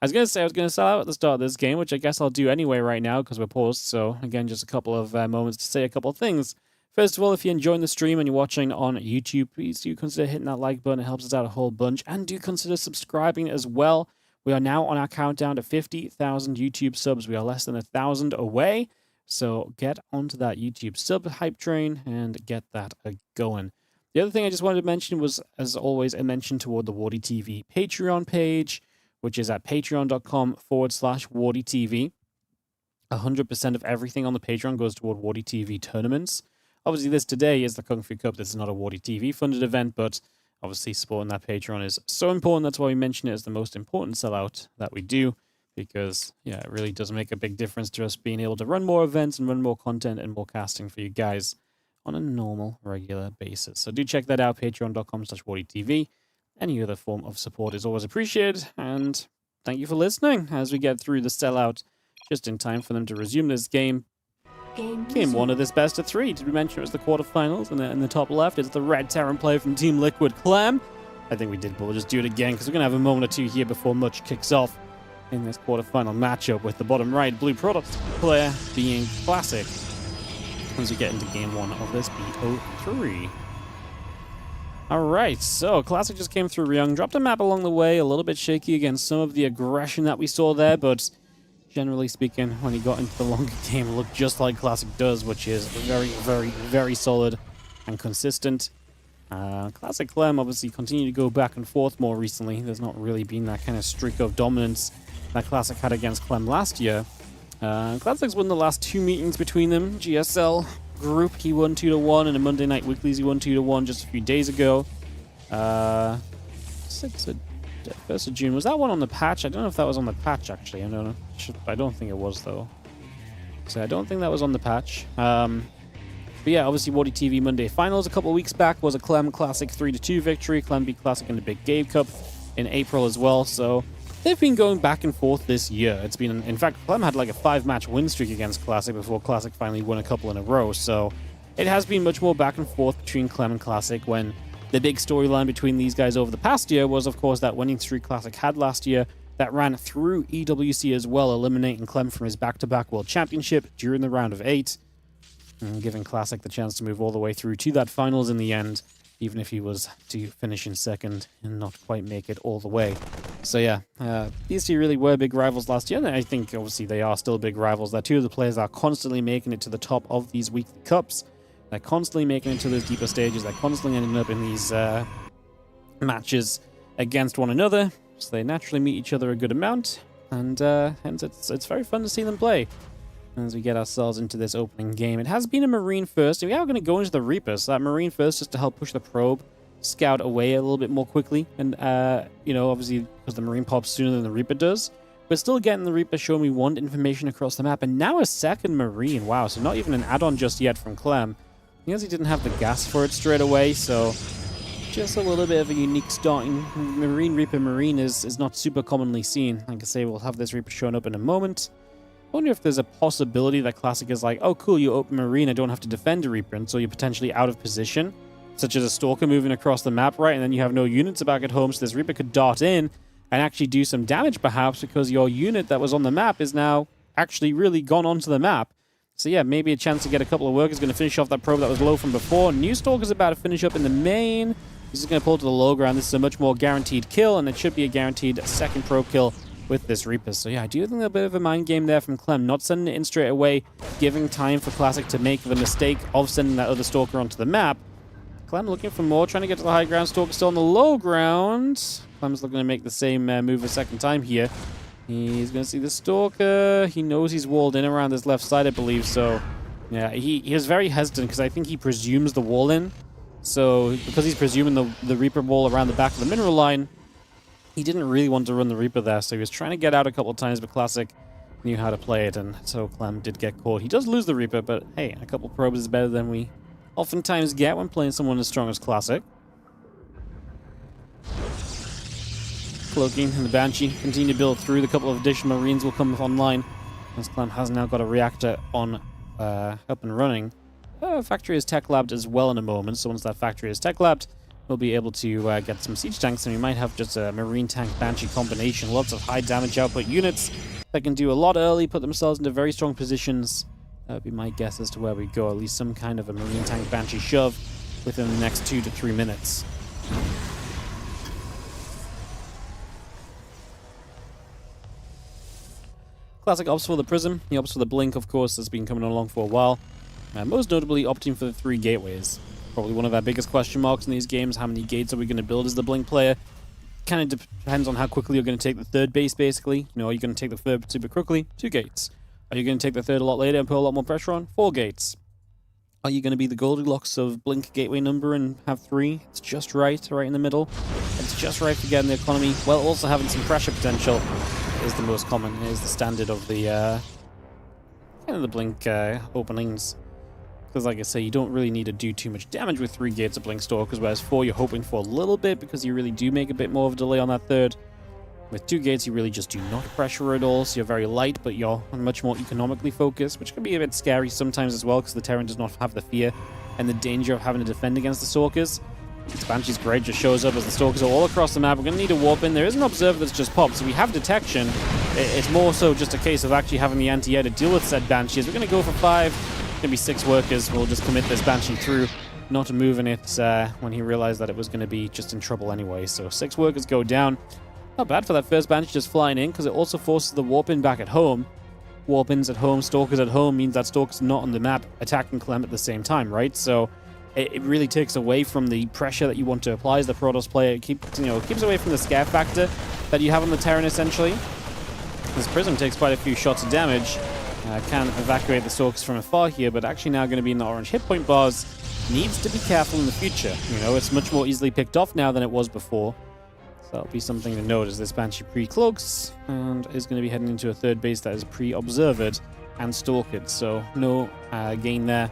I was gonna say I was gonna sell out at the start of this game, which I guess I'll do anyway right now because we're paused. So again, just a couple of moments to say a couple of things. First of all, if you're enjoying the stream and you're watching on YouTube, please do consider hitting that like button. It helps us out a whole bunch. And do consider subscribing as well. We are now on our countdown to 50,000 YouTube subs. We are less than 1,000 away. So get onto that YouTube sub hype train and get that going. The other thing I just wanted to mention was, as always, a mention toward the WardiTV Patreon page, which is at patreon.com/WardiTV. 100% of everything on the Patreon goes toward WardiTV tournaments. Obviously, this today is the Kung Fu Cup. This is not a WardiTV funded event, but obviously supporting that Patreon is so important. That's why we mention it as the most important sellout that we do, because, yeah, it really does make a big difference to us being able to run more events and run more content and more casting for you guys on a normal, regular basis. So do check that out, patreon.com/WardiTV. Any other form of support is always appreciated, and thank you for listening as we get through the sellout just in time for them to resume this game. Game 1 of this best of 3. Did we mention it was the quarterfinals? And in the top left is the Red Terran player from Team Liquid, Clem. I think we did, but we'll just do it again because we're going to have a moment or two here before much kicks off in this quarterfinal matchup with the bottom right Blue Product player being Classic as we get into game 1 of this BO3. Alright, so Classic just came through Ryung, dropped a map along the way, a little bit shaky against some of the aggression that we saw there, but generally speaking, when he got into the longer game, it looked just like Classic does, which is very, very, very solid and consistent. Classic Clem obviously continued to go back and forth more recently. There's not really been that kind of streak of dominance that Classic had against Clem last year. Classic's won the last 2 meetings between them. GSL group, he won 2-1, and a Monday Night Weeklies, he won 2-1 just a few days ago. 1st of June. Was that one on the patch? I don't know if that was on the patch, actually. I don't think it was, though. So I don't think that was on the patch. But yeah, obviously WardiTV Monday Finals a couple of weeks back was a Clem Classic 3-2 victory. Clem beat Classic in the Big Game Cup in April as well. So they've been going back and forth this year. It's been, in fact, Clem had like a 5-match win streak against Classic before Classic finally won a couple in a row. So it has been much more back and forth between Clem and Classic, when the big storyline between these guys over the past year was, of course, that winning streak Classic had last year that ran through EWC as well, eliminating Clem from his back-to-back World Championship during the round of 8, and giving Classic the chance to move all the way through to that finals in the end, even if he was to finish in second and not quite make it all the way. So yeah, these two really were big rivals last year, and I think obviously they are still big rivals. They're two of the players that are constantly making it to the top of these weekly cups. They're constantly making it to those deeper stages. They're constantly ending up in these matches against one another. So they naturally meet each other a good amount, and hence it's very fun to see them play as we get ourselves into this opening game. It has been a Marine first, and we are going to go into the Reaper. So that Marine first just to help push the probe scout away a little bit more quickly. And, you know, obviously because the Marine pops sooner than the Reaper does. We're still getting the Reaper showing me one information across the map. And now a second Marine. Wow, so not even an add-on just yet from Clem. Because he didn't have the gas for it straight away, so just a little bit of a unique starting. Marine Reaper Marine is not super commonly seen. Like I say, we'll have this Reaper showing up in a moment. I wonder if there's a possibility that Classic is like, oh cool, you open Marine, I don't have to defend a Reaper, and so you're potentially out of position, such as a Stalker moving across the map, right? And then you have no units back at home, so this Reaper could dart in and actually do some damage perhaps, because your unit that was on the map is now actually really gone onto the map. So yeah, maybe a chance to get a couple of workers, going to finish off that probe that was low from before. New Stalker's about to finish up in the main. He's just going to pull to the low ground. This is a much more guaranteed kill, and it should be a guaranteed second probe kill with this Reaper. So yeah, I do think a bit of a mind game there from Clem, not sending it in straight away, giving time for Classic to make the mistake of sending that other Stalker onto the map. Clem looking for more, trying to get to the high ground. Stalker still on the low ground. Clem's looking to make the same move a second time here. He's going to see the Stalker. He knows he's walled in around this left side, I believe. So yeah, he is very hesitant because I think he presumes the wall in. So because he's presuming the Reaper wall around the back of the mineral line, he didn't really want to run the Reaper there, so he was trying to get out a couple of times, but Classic knew how to play it, and so Clem did get caught. He does lose the Reaper, but hey, a couple probes is better than we oftentimes get when playing someone as strong as Classic. Cloaking and the Banshee continue to build through. The couple of additional Marines will come online, as Clem has now got a reactor on up and running. Factory is tech labbed as well in a moment, so once that factory is tech labbed, we'll be able to get some siege tanks, and we might have just a Marine tank Banshee combination. Lots of high damage output units that can do a lot early, put themselves into very strong positions. That would be my guess as to where we go. At least some kind of a Marine tank Banshee shove within the next 2 to 3 minutes. Classic opts for the Prism. He opts for the Blink, of course, has been coming along for a while. Most notably opting for the 3 gateways. Probably one of our biggest question marks in these games. How many gates are we going to build as the Blink player? Kind of depends on how quickly you're going to take the third base, basically. You know, are you going to take the third super quickly? 2 gates. Are you going to take the third a lot later and put a lot more pressure on? 4 gates. Are you going to be the Goldilocks of Blink gateway number and have 3? It's just right in the middle. It's just right for getting the economy, while also having some pressure potential is the most common. It is the standard of the kind of the Blink openings. Because like I say, you don't really need to do too much damage with 3 gates of Blink Stalkers, whereas 4 you're hoping for a little bit because you really do make a bit more of a delay on that third. With 2 gates, you really just do not pressure at all, so you're very light, but you're much more economically focused, which can be a bit scary sometimes as well, because the Terran does not have the fear and the danger of having to defend against the Stalkers. This Banshee's great, just shows up as the Stalkers are all across the map. We're going to need a warp in. There is an observer that's just popped, so we have detection. It's more so just a case of actually having the anti-air to deal with said Banshees. We're going to go for 5. Going to be 6 workers. We'll just commit this Banshee through, not moving it when he realized that it was going to be just in trouble anyway. So 6 workers go down. Not bad for that first Banshee just flying in, because it also forces the warp-in back at home. Warp-ins at home, Stalkers at home means that Stalkers not on the map attacking Clem at the same time, right? So it really takes away from the pressure that you want to apply as the Protoss player. It keeps away from the scare factor that you have on the Terran, essentially. This Prism takes quite a few shots of damage. Can evacuate the Stalkers from afar here, but actually now going to be in the orange hit point bars. Needs to be careful in the future. You know, it's much more easily picked off now than it was before. So that'll be something to note as this Banshee pre-cloaks and is going to be heading into a third base that is pre-observed and stalked. So no gain there.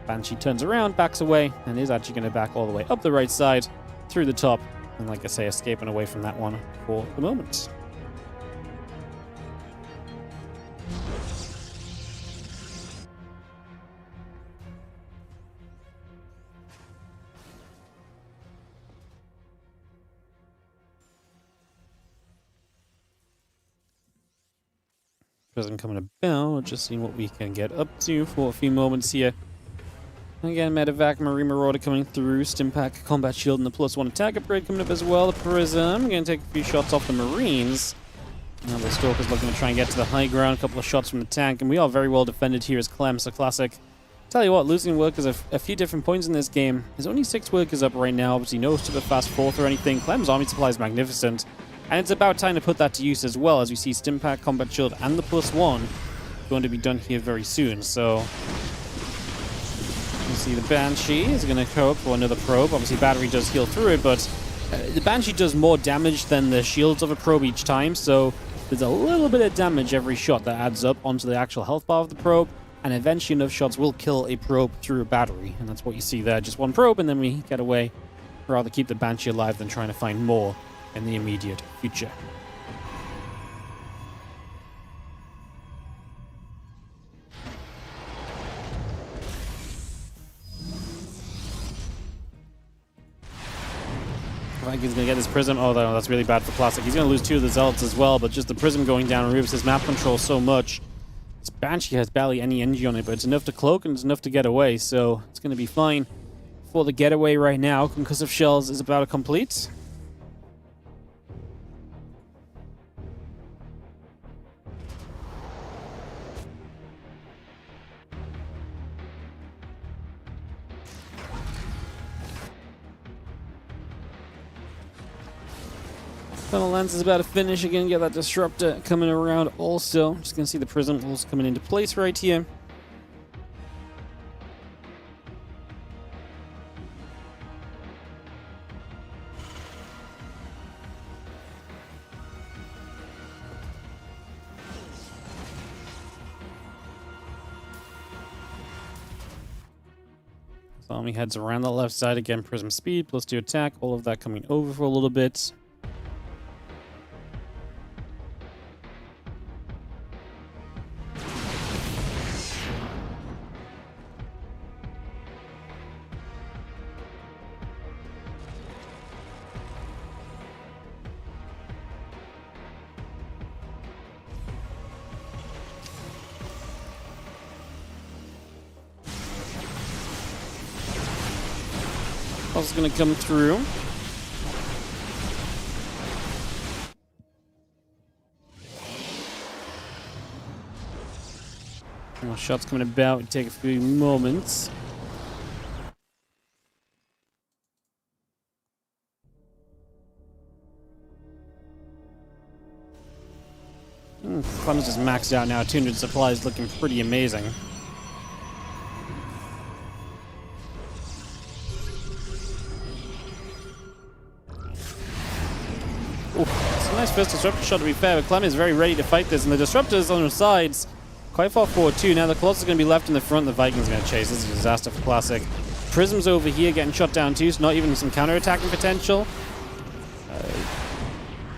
Banshee turns around, backs away, and is actually going to back all the way up the right side, through the top, and like I say, escaping away from that one for the moment. Prism coming about, just seeing what we can get up to for a few moments here. Again, Medevac, Marine Marauder coming through, Stimpack, Combat Shield, and the +1 attack upgrade coming up as well. The Prism, going to take a few shots off the Marines. Now the Stalker's looking to try and get to the high ground, a couple of shots from the tank, and we are very well defended here as Clem, so Classic. Tell you what, losing workers at a few different points in this game. There's only 6 workers up right now, obviously no super fast fourth or anything. Clem's army supply is magnificent. And it's about time to put that to use as well, as we see Stimpack, Combat Shield, and the +1 going to be done here very soon. So you see the Banshee is going to go up for another probe. Obviously, Battery does heal through it, but the Banshee does more damage than the shields of a probe each time, so there's a little bit of damage every shot that adds up onto the actual health bar of the probe, and eventually enough shots will kill a probe through a battery, and that's what you see there. Just one probe, and then we get away. I'd rather keep the Banshee alive than trying to find more in the immediate future. Viking's going to get this Prism. Oh, no, that's really bad for Classic. He's going to lose 2 of the Zealots as well, but just the Prism going down removes his map control so much. This Banshee has barely any energy on it, but it's enough to cloak and it's enough to get away, so it's going to be fine for the getaway right now. Concussive Shells is about to complete. Tunnel Lens is about to finish again, get that Disruptor coming around also. Just going to see the Prism also coming into place right here. Army heads around the left side again, Prism speed, +2 attack, all of that coming over for a little bit. Also going to come through. More shots coming about. It'll take a few moments. Clem's just maxed out now. 200 supplies looking pretty amazing. It's a nice first Disruptor shot, to be fair, but Clem is very ready to fight this, and the Disruptors on the sides quite far forward too. Now the Colossus is going to be left in the front, the Vikings are going to chase. This is a disaster for Classic. Prism's over here getting shot down too, so not even some counter-attacking potential.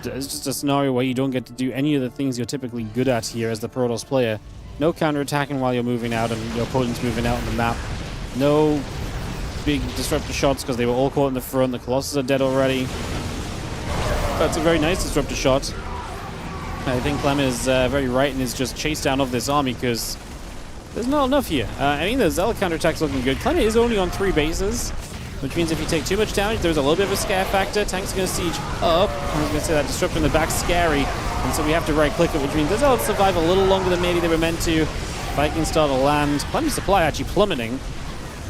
It's just a scenario where you don't get to do any of the things you're typically good at here as the Protoss player. No counter-attacking while you're moving out and your opponent's moving out on the map. No big Disruptor shots because they were all caught in the front. The Colossus are dead already. That's a very nice Disruptor shot. I think Clem is very right and is just chased down of this army because there's not enough here. I mean, the Zealot counterattack's looking good. Clem is only on 3 bases, which means if you take too much damage, there's a little bit of a scare factor. Tank's going to siege up. I was going to say that Disruptor in the back's scary, and so we have to right-click it, which means the Zealots survive a little longer than maybe they were meant to. Vikings start to land. Clem's supply actually plummeting.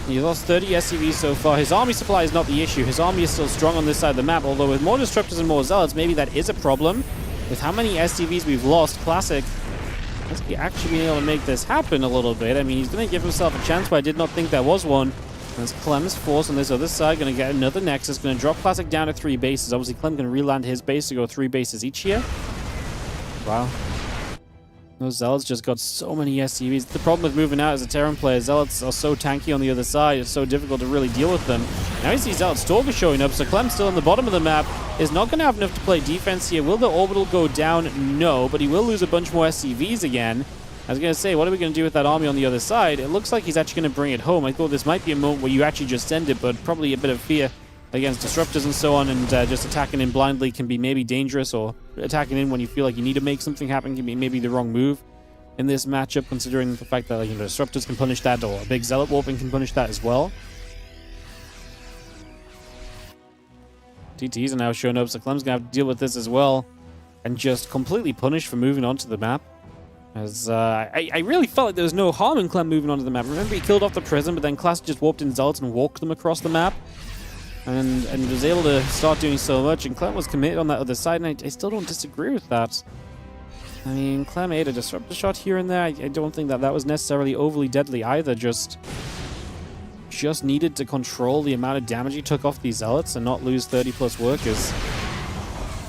He lost 30 SCVs so far. His army supply is not the issue. His army is still strong on this side of the map, although with more Disruptors and more Zealots, maybe that is a problem. With how many SCVs we've lost, Classic has actually been able to make this happen a little bit. I mean, he's going to give himself a chance, but I did not think there was one. As Clem's force on this other side, going to get another Nexus, going to drop Classic down to 3 bases. Obviously, Clem going to re-land his base to go 3 bases each here. Wow. Those Zealots just got so many SCVs. The problem with moving out as a Terran player, Zealots are so tanky on the other side, it's so difficult to really deal with them. Now you see Zealot Stalker showing up, so Clem still on the bottom of the map is not going to have enough to play defense here. Will the Orbital go down? No, but he will lose a bunch more SCVs again. I was going to say, what are we going to do with that army on the other side? It looks like he's actually going to bring it home. I thought this might be a moment where you actually just send it, but probably a bit of fear against Disruptors and so on, and just attacking in blindly can be maybe dangerous, or attacking in when you feel like you need to make something happen can be maybe the wrong move in this matchup, considering the fact that Disruptors can punish that, or a big Zealot Warping can punish that as well. TTs are now showing up, so Clem's going to have to deal with this as well, and just completely punished for moving onto the map. As I really felt like there was no harm in Clem moving onto the map. Remember, he killed off the Prism, but then Classic just warped in Zealots and walked them across the map. and was able to start doing so much, and Clem was committed on that other side, and I still don't disagree with that. I mean, Clem ate a disruptor shot here and there. I don't think that was necessarily overly deadly either, just needed to control the amount of damage he took off these Zealots and not lose 30 plus workers.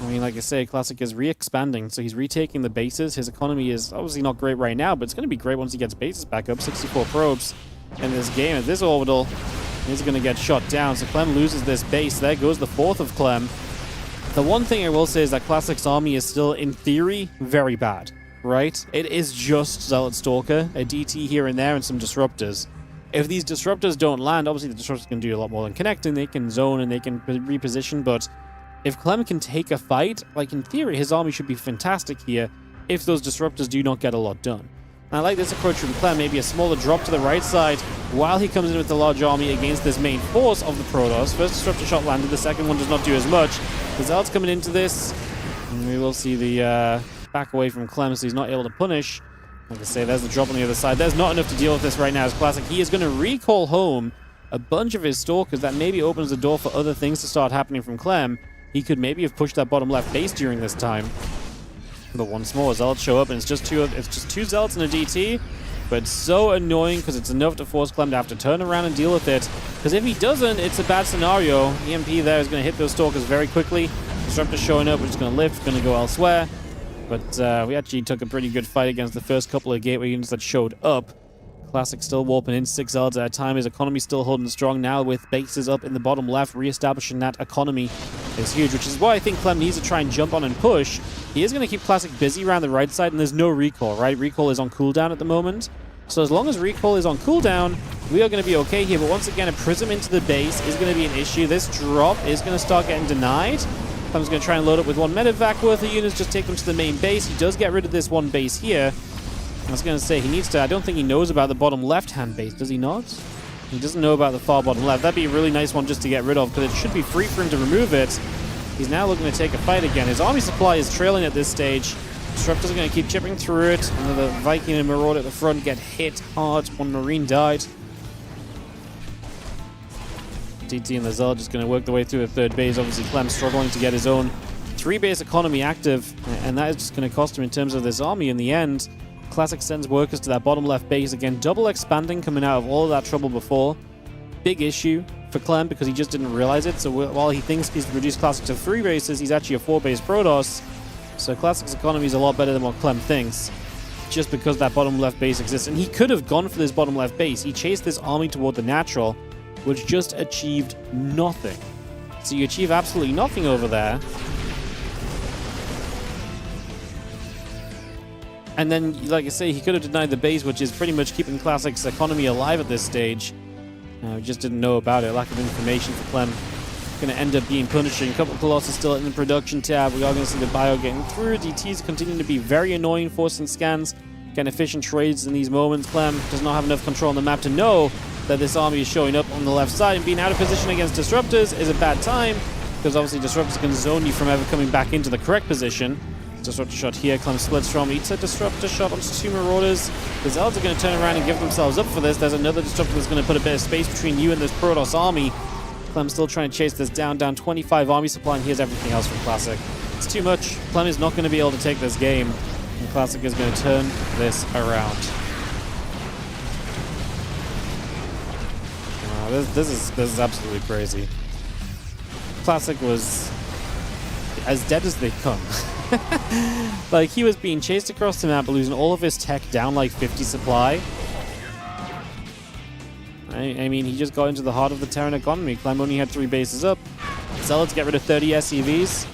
I mean, like I say, Classic is re-expanding, so he's retaking the bases. His economy is obviously not great right now, but it's going to be great once he gets bases back up. 64 probes in this game. At this orbital, he's going to get shot down, so Clem loses this base. There goes the fourth of Clem. The one thing I will say is that Classic's army is still, in theory, very bad, right? It is just Zealot Stalker, a DT here and there, and some disruptors. If these disruptors don't land, obviously the disruptors can do a lot more than connecting. They can zone and they can reposition, but if Clem can take a fight, like in theory, his army should be fantastic here if those disruptors do not get a lot done. And I like this approach from Clem, maybe a smaller drop to the right side while he comes in with the large army against this main force of the Protoss. First disruptor shot landed, the second one does not do as much. The Zealots coming into this, and we will see the back away from Clem, so he's not able to punish. Like I say, there's the drop on the other side. There's not enough to deal with this right now as Classic. He is going to recall home a bunch of his Stalkers. That maybe opens the door for other things to start happening from Clem. He could maybe have pushed that bottom left base during this time. But once more, Zealots show up, and it's just two Zealots and a DT. But it's so annoying because it's enough to force Clem to have to turn around and deal with it. Because if he doesn't, it's a bad scenario. EMP there is going to hit those Stalkers very quickly. Disruptor showing up, we're just going to lift, going to go elsewhere. But we actually took a pretty good fight against the first couple of gateway units that showed up. Classic still warping in 6 Zealots at a time. His economy still holding strong now with bases up in the bottom left. Re-establishing that economy is huge, which is why I think Clem needs to try and jump on and push. He is going to keep Classic busy around the right side, and there's no recall, right? Recall is on cooldown at the moment. So as long as recall is on cooldown, we are going to be okay here. But once again, a prism into the base is going to be an issue. This drop is going to start getting denied. Clem's going to try and load up with one medevac worth of units, just take them to the main base. He does get rid of this one base here. I was going to say, he needs to... I don't think he knows about the bottom left-hand base, does he not? He doesn't know about the far bottom left. That'd be a really nice one just to get rid of, because it should be free for him to remove it. He's now looking to take a fight again. His army supply is trailing at this stage. Disruptors are going to keep chipping through it. Another Viking and Marauder at the front get hit hard. One Marine died. DT and the Zealot just going to work their way through the third base. Obviously, Clem struggling to get his own 3-base economy active, and that is just going to cost him in terms of this army in the end. Classic sends workers to that bottom left base. Again, double expanding coming out of all of that trouble before. Big issue for Clem because he just didn't realize it. So while he thinks he's reduced Classic to 3 bases, he's actually a 4-base Protoss. So Classic's economy is a lot better than what Clem thinks, just because that bottom left base exists. And he could have gone for this bottom left base. He chased this army toward the natural, which just achieved nothing. So you achieve absolutely nothing over there. And then, like I say, he could have denied the base, which is pretty much keeping Classic's economy alive at this stage. We just didn't know about it. Lack of information for Clem. Going to end up being punishing. A couple of Colossus still in the production tab. We are going to see the bio getting through. DTs continuing to be very annoying, forcing scans. Getting efficient trades in these moments. Clem does not have enough control on the map to know that this army is showing up on the left side. And being out of position against Disruptors is a bad time, because obviously Disruptors can zone you from ever coming back into the correct position. Disruptor shot here. Clem splits from. Eats a Disruptor shot onto 2 Marauders. The Zealots are going to turn around and give themselves up for this. There's another Disruptor that's going to put a bit of space between you and this Protoss army. Clem still trying to chase this down 25 army supply, and here's everything else from Classic. It's too much. Clem is not going to be able to take this game, and Classic is going to turn this around. This is absolutely crazy. Classic was as dead as they come. Like, he was being chased across the map, losing all of his tech down like 50 supply. I mean, he just got into the heart of the Terran economy. Clem only had 3 bases up. Zealots get rid of 30 SCVs.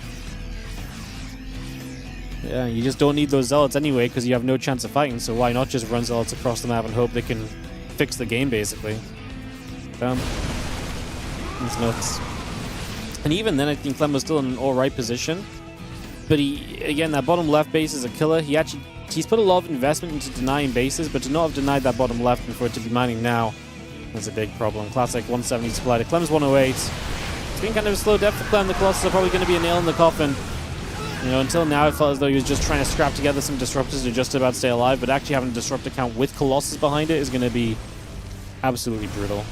Yeah, you just don't need those Zealots anyway because you have no chance of fighting, so why not just run Zealots across the map and hope they can fix the game, basically. It's nuts. And even then, I think Clem was still in an alright position. But again, that bottom left base is a killer. He's put a lot of investment into denying bases, but to not have denied that bottom left and for it to be mining now, that's a big problem. Classic 170 supply to Clem's 108. It's been kind of a slow death for Clem. The Colossus are probably going to be a nail in the coffin. You know, until now it felt as though he was just trying to scrap together some Disruptors to just about stay alive, but actually having a Disruptor count with Colossus behind it is going to be absolutely brutal.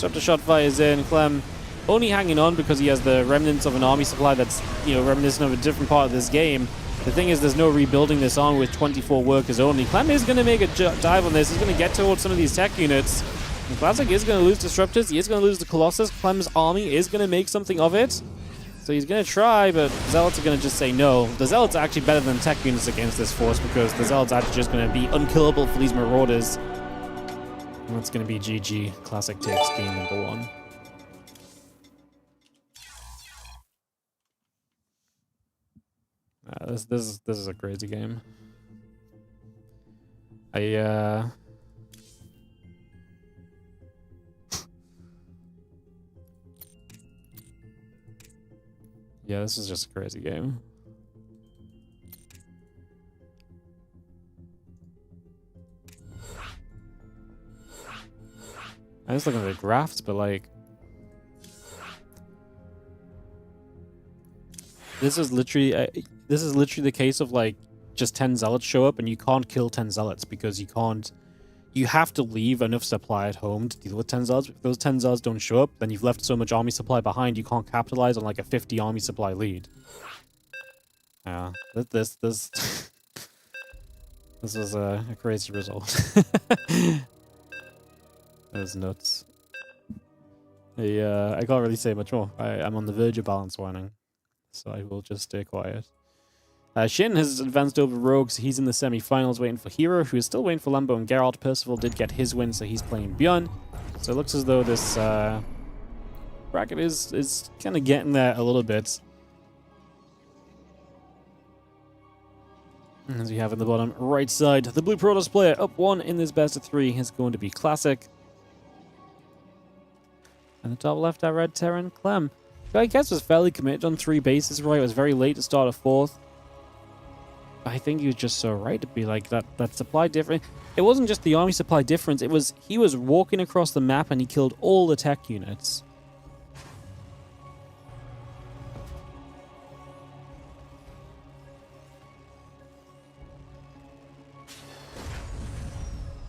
Disruptor shot fires in. Clem only hanging on because he has the remnants of an army supply that's, you know, reminiscent of a different part of this game. The thing is, there's no rebuilding this on with 24 workers only. Clem is going to make a dive on this. He's going to get towards some of these tech units. And Classic is going to lose Disruptors. He is going to lose the Colossus. Clem's army is going to make something of it. So he's going to try, but Zealots are going to just say no. The Zealots are actually better than tech units against this force because the Zealots are actually just going to be unkillable for these Marauders. And that's going to be GG. Classic takes game number 1. This is a crazy game. Yeah, this is just a crazy game. I'm just looking at the graphs, but like, this is literally the case of like just 10 zealots show up and you can't kill 10 zealots because you have to leave enough supply at home to deal with 10 zealots. If those 10 zealots don't show up, then you've left so much army supply behind you can't capitalize on like a 50 army supply lead. Yeah, this was a crazy result. That was nuts. I can't really say much more. I'm on the verge of balance warning, so I will just stay quiet. Shin has advanced over Rogue, so he's in the semi-finals waiting for herO, who is still waiting for Lambo and Geralt. Percival did get his win, so he's playing ByuN. So it looks as though this bracket is kind of getting there a little bit. As we have in the bottom right side, the Blue Protoss player up 1 in this best of 3 is going to be Classic. And the top left, our Red Terran, Clem. Who I guess was fairly committed on 3 bases, right? It was very late to start a 4th. I think he was just so right to be like that supply difference. It wasn't just the army supply difference, it was he was walking across the map and he killed all the tech units.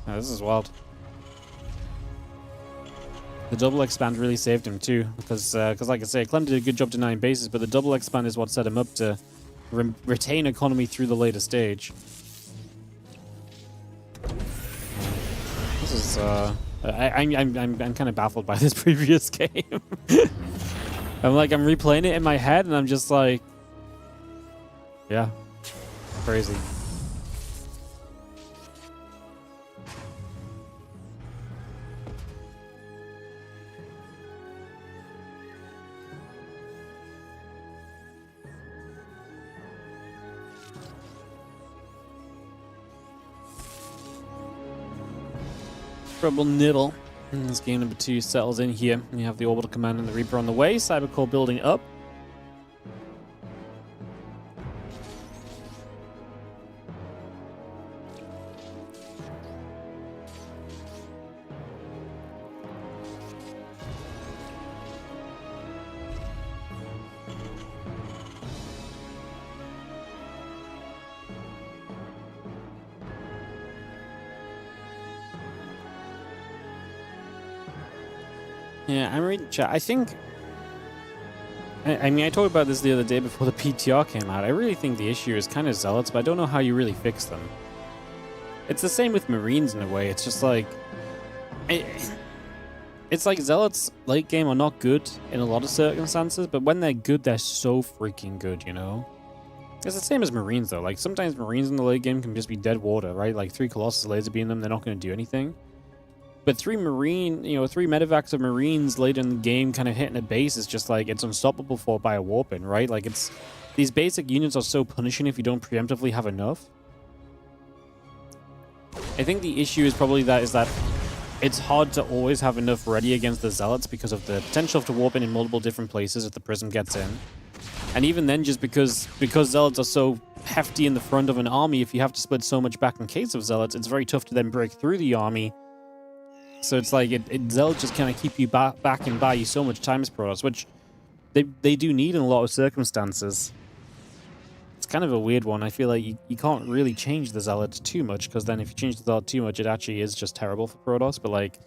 Now, this is wild. The double expand really saved him too, because like I say, Clem did a good job denying bases, but the double expand is what set him up to retain economy through the later stage. This is I'm kind of baffled by this previous game. I'm replaying it in my head, and I'm just like, yeah, crazy. Trouble Niddle. And this game number 2 settles in here. You have the Orbital Command and the Reaper on the way. Cybercore building up. Yeah, I'm reading chat. I think... I mean, I talked about this the other day before the PTR came out. I really think the issue is kind of Zealots, but I don't know how you really fix them. It's the same with Marines in a way. It's just like... It's like Zealots late game are not good in a lot of circumstances, but when they're good, they're so freaking good, you know? It's the same as Marines, though. Like, sometimes Marines in the late game can just be dead water, right? Like, 3 Colossus laser beam them, they're not going to do anything. But 3 medevacs of Marines later in the game kind of hitting a base is just like, it's unstoppable by a warp-in, right? Like, it's... These basic units are so punishing if you don't preemptively have enough. I think the issue is probably that it's hard to always have enough ready against the Zealots because of the potential to warp in multiple different places if the Prism gets in. And even then, just because Zealots are so hefty in the front of an army, if you have to split so much back in case of Zealots, it's very tough to then break through the army. So it's like, Zealots just kind of keep you back and buy you so much time as Protoss, which they do need in a lot of circumstances. It's kind of a weird one. I feel like you can't really change the Zealot too much, because then if you change the Zealot too much, it actually is just terrible for Protoss. But like,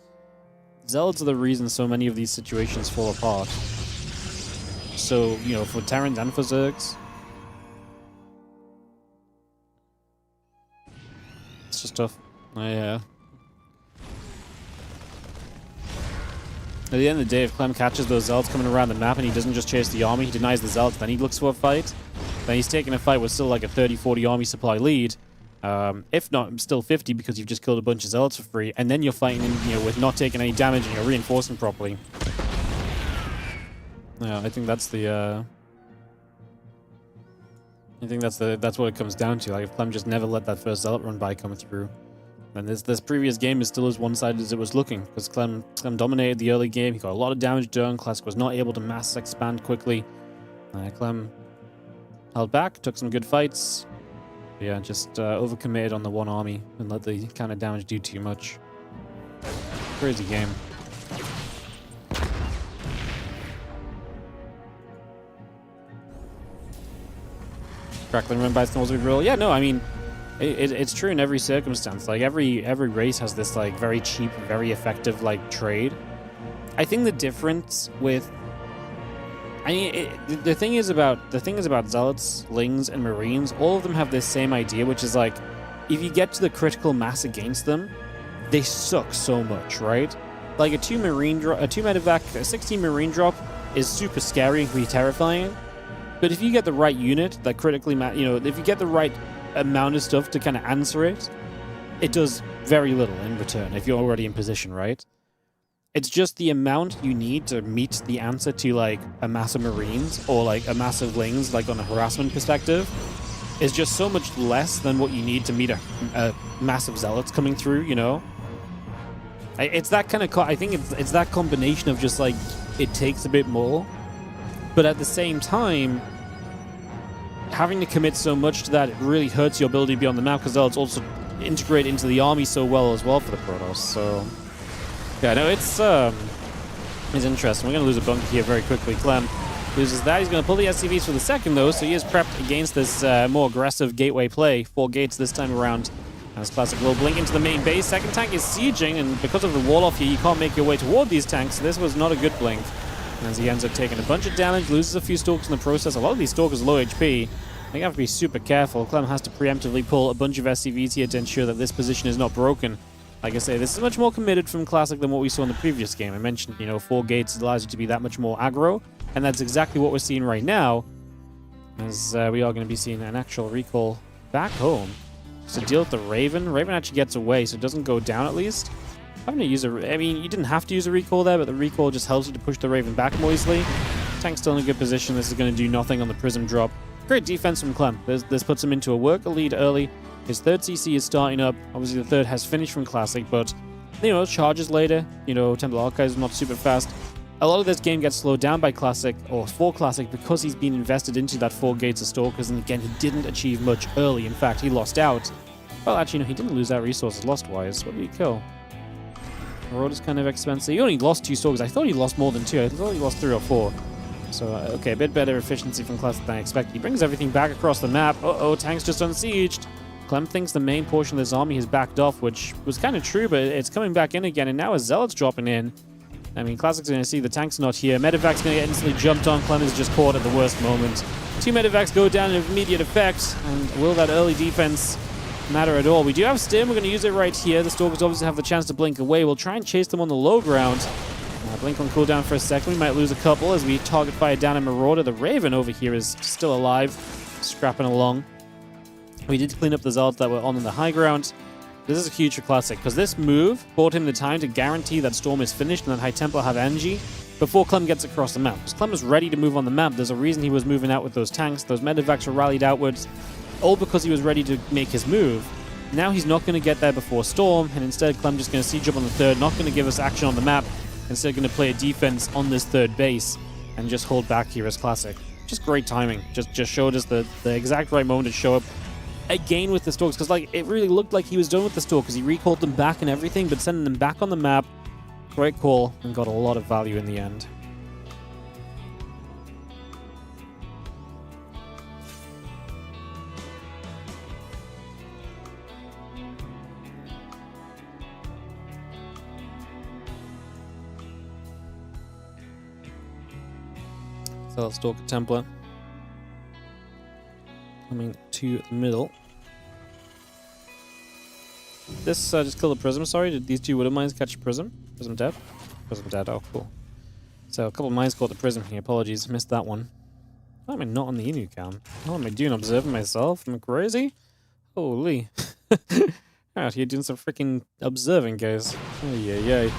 Zealots are the reason so many of these situations fall apart. So, you know, for Terrans and for Zergs, it's just tough. Yeah. At the end of the day, if Clem catches those Zealots coming around the map and he doesn't just chase the army, he denies the Zealots, then he looks for a fight, then he's taking a fight with still like a 30-40 army supply lead. If not, still 50 because you've just killed a bunch of Zealots for free, and then you're fighting, you know, with not taking any damage and you're reinforcing properly. Yeah, I think that's the, that's what it comes down to. Like, if Clem just never let that first Zealot run by come through, then this previous game is still as one-sided as it was looking, because Clem dominated the early game. He got a lot of damage done. Classic was not able to mass expand quickly. Clem held back, took some good fights. Yeah, just overcommitted on the one army and let the kind of damage do too much. Crazy game. Crackling run by Snow's reroll. Yeah, no, I mean, it's true in every circumstance. Like, every race has this, like, very cheap, very effective, like, trade. I think the difference with... I mean, the thing is about Zealots, Lings, and Marines, all of them have this same idea, which is, like, if you get to the critical mass against them, they suck so much, right? Like, a 2 medevac, a 16 Marine drop is super scary and can be terrifying. But if you get the right unit that critically, you know, if you get the right amount of stuff to kind of answer it, it does very little in return if you're already in position, right? It's just the amount you need to meet the answer to, like, a mass of Marines or, like, a mass of Lings, like, on a harassment perspective, is just so much less than what you need to meet a mass of Zealots coming through, you know? It's that kind of... I think it's that combination of just, like, it takes a bit more, but at the same time, having to commit so much to that, it really hurts your ability to be on the map, because Zealots also integrate into the army so well as well for the Protoss, so... Yeah, no, it's interesting. We're going to lose a bunker here very quickly. Clem loses that. He's going to pull the SCVs for the second, though, so he is prepped against this more aggressive gateway play. 4 gates this time around. As Classic will blink into the main base. Second tank is sieging, and because of the wall off here, you can't make your way toward these tanks, so this was not a good blink. As he ends up taking a bunch of damage, loses a few Stalkers in the process. A lot of these Stalkers are low HP. I think you have to be super careful. Clem has to preemptively pull a bunch of SCVs here to ensure that this position is not broken. Like I say, this is much more committed from Classic than what we saw in the previous game. I mentioned, you know, 4 gates allows you to be that much more aggro, and that's exactly what we're seeing right now, as we are going to be seeing an actual recall back home. So deal with the Raven. Raven actually gets away, so it doesn't go down at least. Having to use I mean, you didn't have to use a recall there, but the recall just helps you to push the Raven back more easily. Tank's still in a good position. This is going to do nothing on the Prism drop. Great defense from Clem. This puts him into a worker lead early. His third CC is starting up. Obviously, the third has finished from Classic, but, you know, charges later. You know, Temple Archives is not super fast. A lot of this game gets slowed down by Classic, or for Classic, because he's been invested into that 4 gates of Stalkers, and again, he didn't achieve much early. In fact, he lost out. Well, actually, no, he didn't lose out resources lost-wise. What did he kill? Road is kind of expensive. He only lost 2 Stalkers. I thought he lost more than 2. I thought he lost 3 or 4. So, okay, a bit better efficiency from Classic than I expected. He brings everything back across the map. Uh-oh, tank's just unsieged. Clem thinks the main portion of his army has backed off, which was kind of true, but it's coming back in again, and now a Zealot's dropping in. I mean, Classic's going to see the tank's not here. Medevac's going to get instantly jumped on. Clem is just caught at the worst moment. 2 Medevacs go down in immediate effect, and will that early defense matter at all? We do have Stim. We're going to use it right here. The Stalkers obviously have the chance to blink away. We'll try and chase them on the low ground. Blink on cooldown for a second. We might lose a couple as we target fire down at Marauder. The Raven over here is still alive, scrapping along. We did clean up the Zealots that were on the high ground. This is huge for Classic, because this move bought him the time to guarantee that Storm is finished and that High Templar have energy before Clem gets across the map. Because Clem was ready to move on the map. There's a reason he was moving out with those tanks. Those Medevacs were rallied outwards, all because he was ready to make his move. Now he's not going to get there before Storm, and instead Clem just going to siege up on the third, not going to give us action on the map. Instead going to play a defense on this third base and just hold back here as Classic. Just great timing. Just showed us the exact right moment to show up again with the Stalkers, because like it really looked like he was done with the Stalkers. He recalled them back and everything, but sending them back on the map, great call, and got a lot of value in the end. Zealot Stalker Templar. Coming to the middle. This just killed a Prism, sorry. Did these two Widow Mines catch a Prism? Prism dead? Prism dead, oh cool. So a couple of mines caught the Prism here, apologies, missed that one. Why am I not on the Inu cam? What am I doing, observing myself? Am I crazy? Holy. Out here doing some freaking observing, guys. Oh yeah.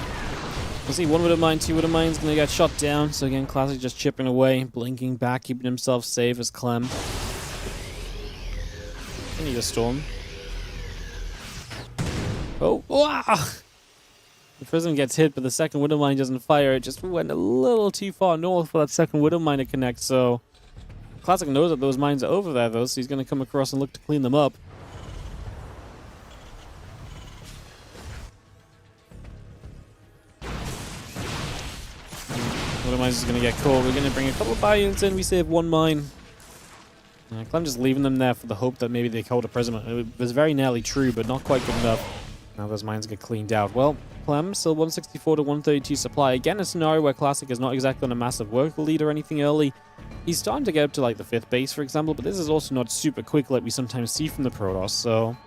We'll see, one Widow Mine, two Widow Mines, gonna get shot down. So again, Classic just chipping away, blinking back, keeping himself safe as Clem. I need a storm. Oh, wow! The Prism gets hit, but the second Widow Mine doesn't fire. It just went a little too far north for that second Widow Mine to connect, so... Classic knows that those mines are over there, though, so he's going to come across and look to clean them up. Widow Mines is going to get caught. We're going to bring a couple of ByuNs in. We save one mine. Clem just leaving them there for the hope that maybe they hold a Prism. It was very nearly true, but not quite good enough. Now those mines get cleaned out. Well, Clem still 164 to 132 supply. Again, a scenario where Classic is not exactly on a massive work lead or anything early. He's starting to get up to like the 5th base, for example, but this is also not super quick like we sometimes see from the Protoss, so...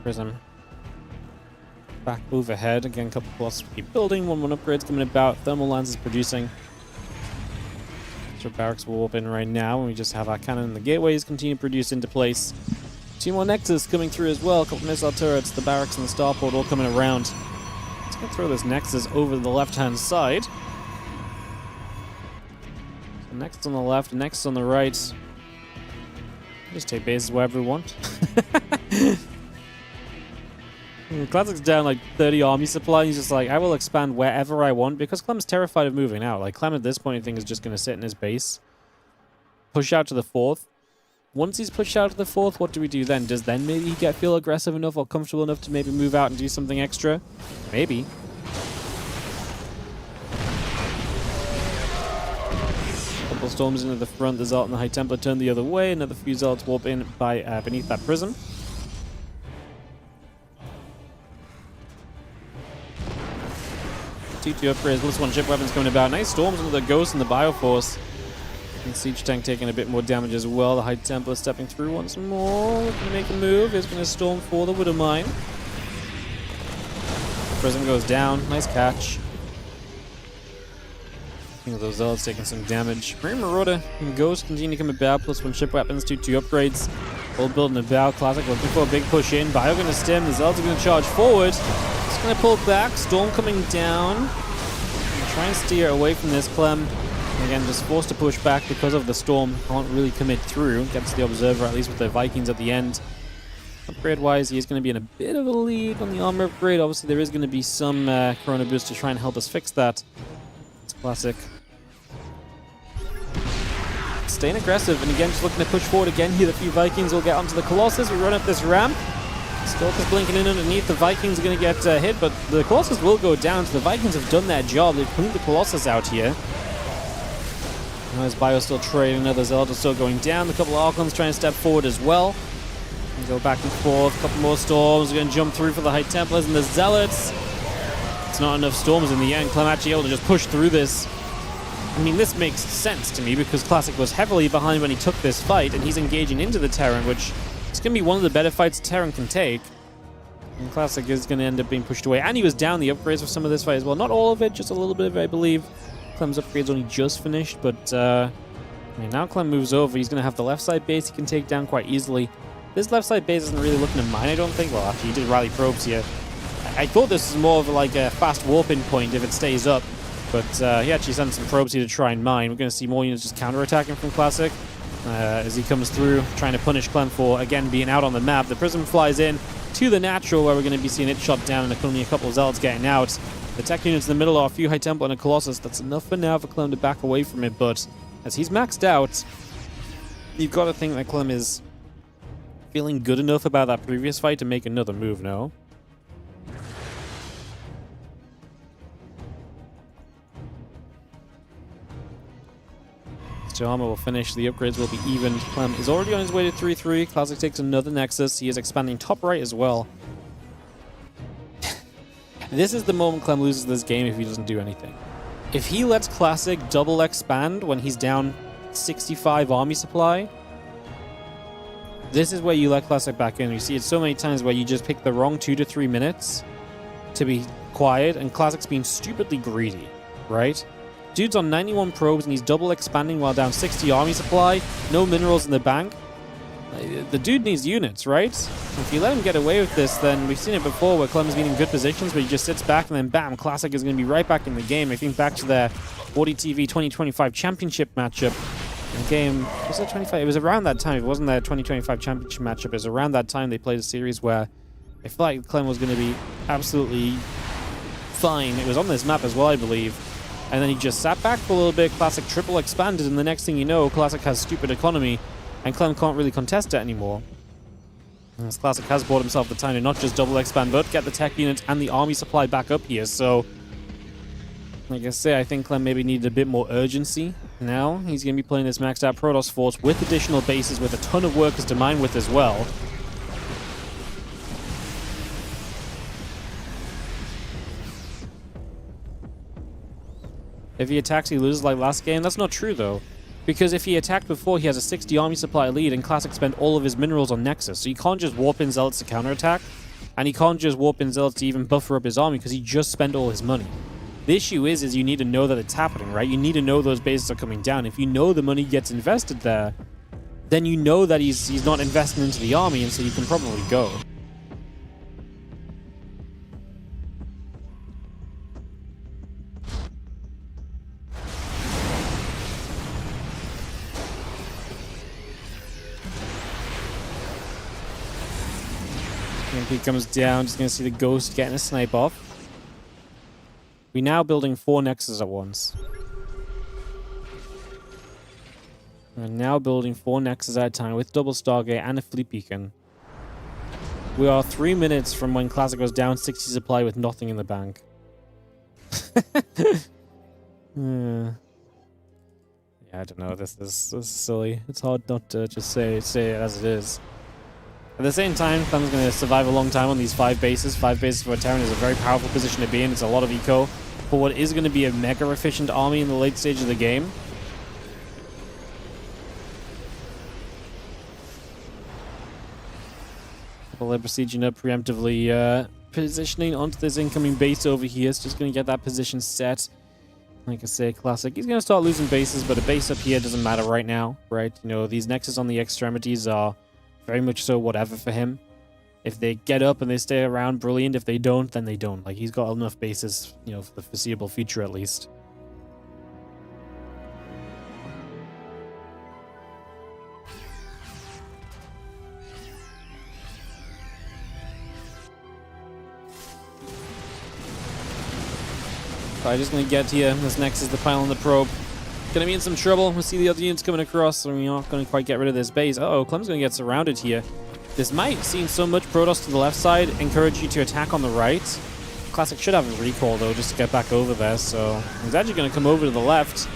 Prism. Back overhead. Again, a couple plus keep building. 1-1 upgrades coming about. Thermal Lance is producing. So barracks will warp in right now, and we just have our cannon and the gateways continue to produce into place. 2 more Nexus coming through as well. A couple missile turrets, the barracks and the starport all coming around. Let's go throw this Nexus over the left-hand side. So Nexus on the left, Nexus on the right. Just take bases wherever we want. Classic's down like 30 army supply. He's just like, I will expand wherever I want because Clem's terrified of moving out. Like, Clem at this point, I think, is just going to sit in his base. Push out to the 4th. Once he's pushed out to the 4th, what do we do then? Does then maybe he feel aggressive enough or comfortable enough to maybe move out and do something extra? Maybe. Couple storms into the front. The Zealot and the High Templar turn the other way. Another few Zealots warp in by beneath that Prism. T2 upgrades, plus 1 ship weapons coming about. Nice storms into the Ghost and the Bioforce. And Siege Tank taking a bit more damage as well. The High Templar stepping through once more. Looking to make a move. He's going to storm for the Widow Mine. Prism goes down. Nice catch. I think those Zealots taking some damage. Marine Marauder and Ghost continue to come about. Plus 1 ship weapons, 2 upgrades. All building about. Classic looking for a big push in. Bio going to stem. The Zealots are going to charge forward. Just going to pull back. Storm coming down. Try and steer away from this Clem. Again, just forced to push back because of the storm. Can't really commit through. Gets the Observer, at least with the Vikings at the end. Upgrade-wise, he's going to be in a bit of a lead on the armor upgrade. Obviously, there is going to be some Corona boost to try and help us fix that. It's Classic. Staying aggressive, and again, just looking to push forward again here. The few Vikings will get onto the Colossus. We run up this ramp. Stalker's blinking in underneath. The Vikings are going to get hit, but the Colossus will go down. So the Vikings have done their job. They've cleaned the Colossus out here. Now his Bio still trading. Another Zealot is still going down. A couple of Archons trying to step forward as well. And go back and forth. A couple more storms. We're going to jump through for the High Templars and the Zealots. It's not enough storms in the end. Clem actually able to just push through this. I mean, this makes sense to me because Classic was heavily behind when he took this fight, and he's engaging into the Terran, which is going to be one of the better fights Terran can take. And Classic is going to end up being pushed away. And he was down the upgrades for some of this fight as well. Not all of it, just a little bit of it, I believe. Clem's upgrade's only just finished, but I mean, now Clem moves over. He's going to have the left side base he can take down quite easily. This left side base isn't really looking to mine, I don't think. Well, actually, he did rally probes here. I thought this was more of like a fast warp-in point if it stays up, but he actually sent some probes here to try and mine. We're going to see more units just counter-attacking from Classic as he comes through, trying to punish Clem for, again, being out on the map. The Prism flies in to the Natural, where we're going to be seeing it shot down, and only a couple of Zealots getting out. The tech units in the middle are a few High Templar and a Colossus. That's enough for now for Clem to back away from it, but as he's maxed out, you've got to think that Clem is feeling good enough about that previous fight to make another move, no? So armor will finish. The upgrades will be evened. Clem is already on his way to 3-3. Classic takes another Nexus. He is expanding top right as well. This is the moment Clem loses this game if he doesn't do anything. If he lets Classic double expand when he's down 65 army supply, this is where you let Classic back in. You see it so many times where you just pick the wrong 2 to 3 minutes to be quiet, and Classic's being stupidly greedy, right? Dude's on 91 probes and he's double expanding while down 60 army supply, no minerals in the bank. The dude needs units, right? If you let him get away with this, then we've seen it before where Clem's been in good positions, but he just sits back and then bam, Classic is going to be right back in the game. I think back to their WardiTV 2025 championship matchup. The game, was it 25? It was around that time. It wasn't their 2025 championship matchup. It was around that time they played a series where I felt like Clem was going to be absolutely fine. It was on this map as well, I believe. And then he just sat back for a little bit. Classic triple expanded, and the next thing you know, Classic has stupid economy, and Clem can't really contest it anymore. As Classic has bought himself the time to not just double expand, but get the tech units and the army supply back up here. So, like I say, I think Clem maybe needed a bit more urgency. Now, he's going to be playing this maxed out Protoss Force with additional bases, with a ton of workers to mine with as well. If he attacks, he loses like last game. That's not true, though. Because if he attacked before, he has a 60 army supply lead, and Classic spent all of his minerals on Nexus. So you can't just warp in Zealots to counterattack, and he can't just warp in Zealots to even buffer up his army, because he just spent all his money. The issue is you need to know that it's happening, right? You need to know those bases are coming down. If you know the money gets invested there, then you know that he's not investing into the army, and so you can probably go. He comes down, just going to see the Ghost getting a snipe off. We're now building 4 Nexus at once. We're now building 4 Nexus at a time with double Stargate and a fleet beacon. We are 3 minutes from when Classic goes down 60 supply with nothing in the bank. Yeah, I don't know. This is silly. It's hard not to just say it as it is. At the same time, Clem's going to survive a long time on these 5 bases. 5 bases for a Terran is a very powerful position to be in. It's a lot of eco for what is going to be a mega efficient army in the late stage of the game. Well, they're besieging up preemptively, positioning onto this incoming base over here. It's just going to get that position set. Like I say, Classic, he's going to start losing bases, but a base up here doesn't matter right now, right? You know, these Nexus on the extremities are very much so whatever for him. If they get up and they stay around, brilliant. If they don't, then they don't. Like, he's got enough bases, you know, for the foreseeable future at least. Probably just going to get here. This next is the pile on the probe. Going to be in some trouble. We'll see the other units coming across, so we're not going to quite get rid of this base. Uh-oh, Clem's going to get surrounded here. This might, seeing so much Protoss to the left side, encourage you to attack on the right. Classic should have a recall, though, just to get back over there, so he's actually going to come over to the left.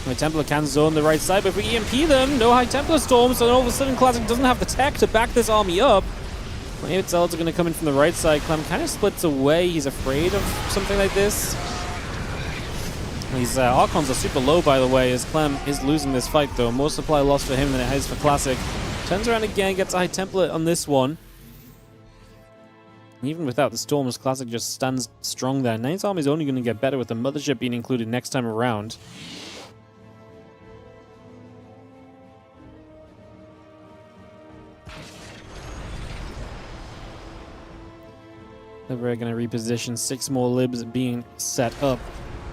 High Templar can zone the right side, but if we EMP them, no High Templar storms, so all of a sudden Classic doesn't have the tech to back this army up. Maybe Zealots are going to come in from the right side. Clem kind of splits away. He's afraid of something like this. These Archons are super low, by the way, as Clem is losing this fight, though. More supply lost for him than it is for Classic. Turns around again, gets a High Templar on this one. Even without the storms, Classic just stands strong there. Nate's army is only going to get better with the Mothership being included next time around. We're going to reposition 6 more libs being set up.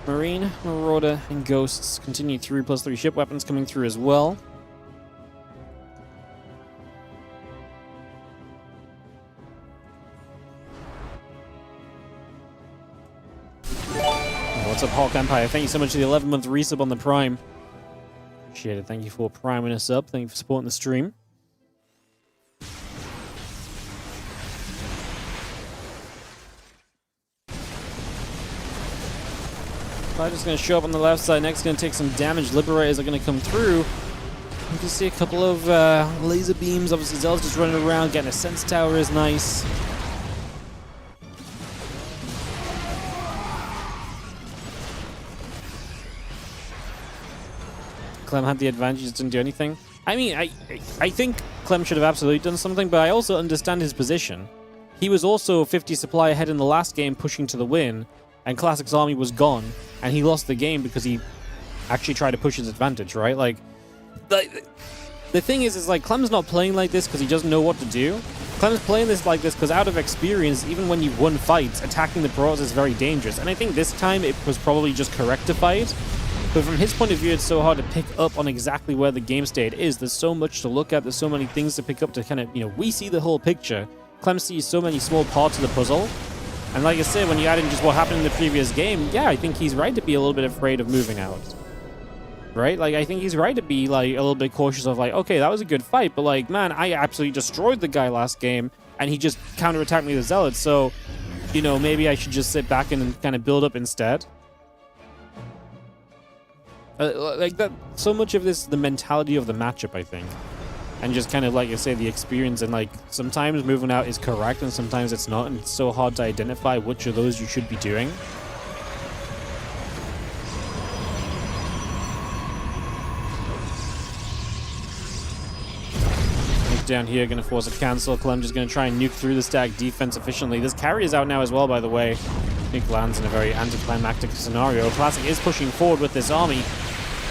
Marine, Marauder, and Ghosts continue through, plus 3 ship weapons coming through as well. What's up, Hawk Empire? Thank you so much for the 11-month resub on the Prime. Appreciate it. Thank you for priming us up. Thank you for supporting the stream. Just going to show up on the left side. Next, going to take some damage. Liberators are going to come through. You can see a couple of laser beams. Obviously, Zell's just running around. Getting a sense tower is nice. Clem had the advantage, just didn't do anything. I mean, I think Clem should have absolutely done something, but I also understand his position. He was also 50 supply ahead in the last game, pushing to the win, and Classic's army was gone, and he lost the game because he actually tried to push his advantage, right? Like, the thing is like, Clem's not playing like this because he doesn't know what to do. Clem's playing this like this because out of experience, even when you've won fights, attacking the pros is very dangerous. And I think this time it was probably just correct to fight. But from his point of view, it's so hard to pick up on exactly where the game state is. There's so much to look at. There's so many things to pick up to kind of, you know, we see the whole picture. Clem sees so many small parts of the puzzle. And like I said, when you add in just what happened in the previous game, yeah, I think he's right to be a little bit afraid of moving out. Right? Like, I think he's right to be, like, a little bit cautious of, like, okay, that was a good fight, but, like, man, I absolutely destroyed the guy last game, and he just counterattacked me with Zealots, so, you know, maybe I should just sit back and kind of build up instead. Like, that, so much of this is the mentality of the matchup, I think. And just kind of, like you say, the experience, and, like, sometimes moving out is correct, and sometimes it's not, and it's so hard to identify which of those you should be doing. Down here, going to force a cancel. Clem just going to try and nuke through the stack defense efficiently. This carry is out now as well, by the way. Nuke lands in a very anticlimactic scenario. Classic is pushing forward with this army,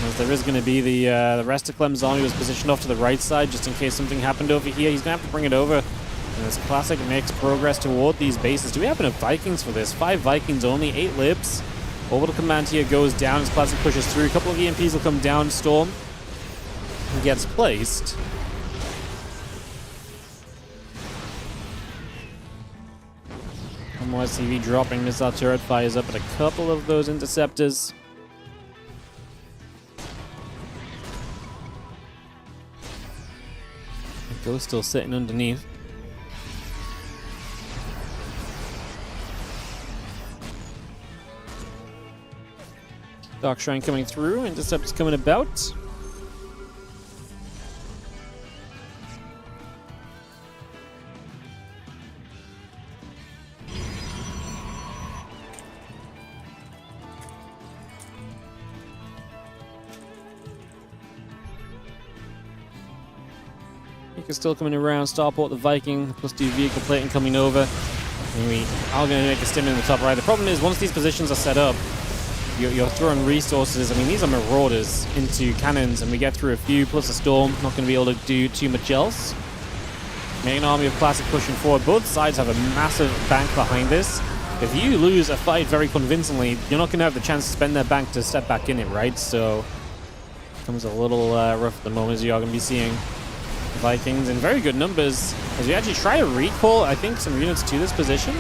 as there is going to be the rest of Clem's army was positioned off to the right side, just in case something happened over here. He's going to have to bring it over. And this Classic makes progress toward these bases. Do we have enough Vikings for this? 5 Vikings only, 8 Libs. Orbital command here goes down as Classic pushes through. A couple of EMPs will come down. Storm gets placed. More CV dropping. Missile turret fires up at a couple of those interceptors. Ghost still sitting underneath. Dark Shrine coming through. Interceptors coming about. Is still coming around. Starport the Viking, +2 vehicle plating coming over. And we are going to make a stim in the top right. The problem is, once these positions are set up, you're throwing resources. I mean, these are marauders into cannons, and we get through a few, plus a storm. Not going to be able to do too much else. Main army of Classic pushing forward. Both sides have a massive bank behind this. If you lose a fight very convincingly, you're not going to have the chance to spend that bank to step back in it, right? So, it becomes a little rough at the moment, as you are going to be seeing. Vikings in very good numbers as we actually try to recall, I think, some units to this position.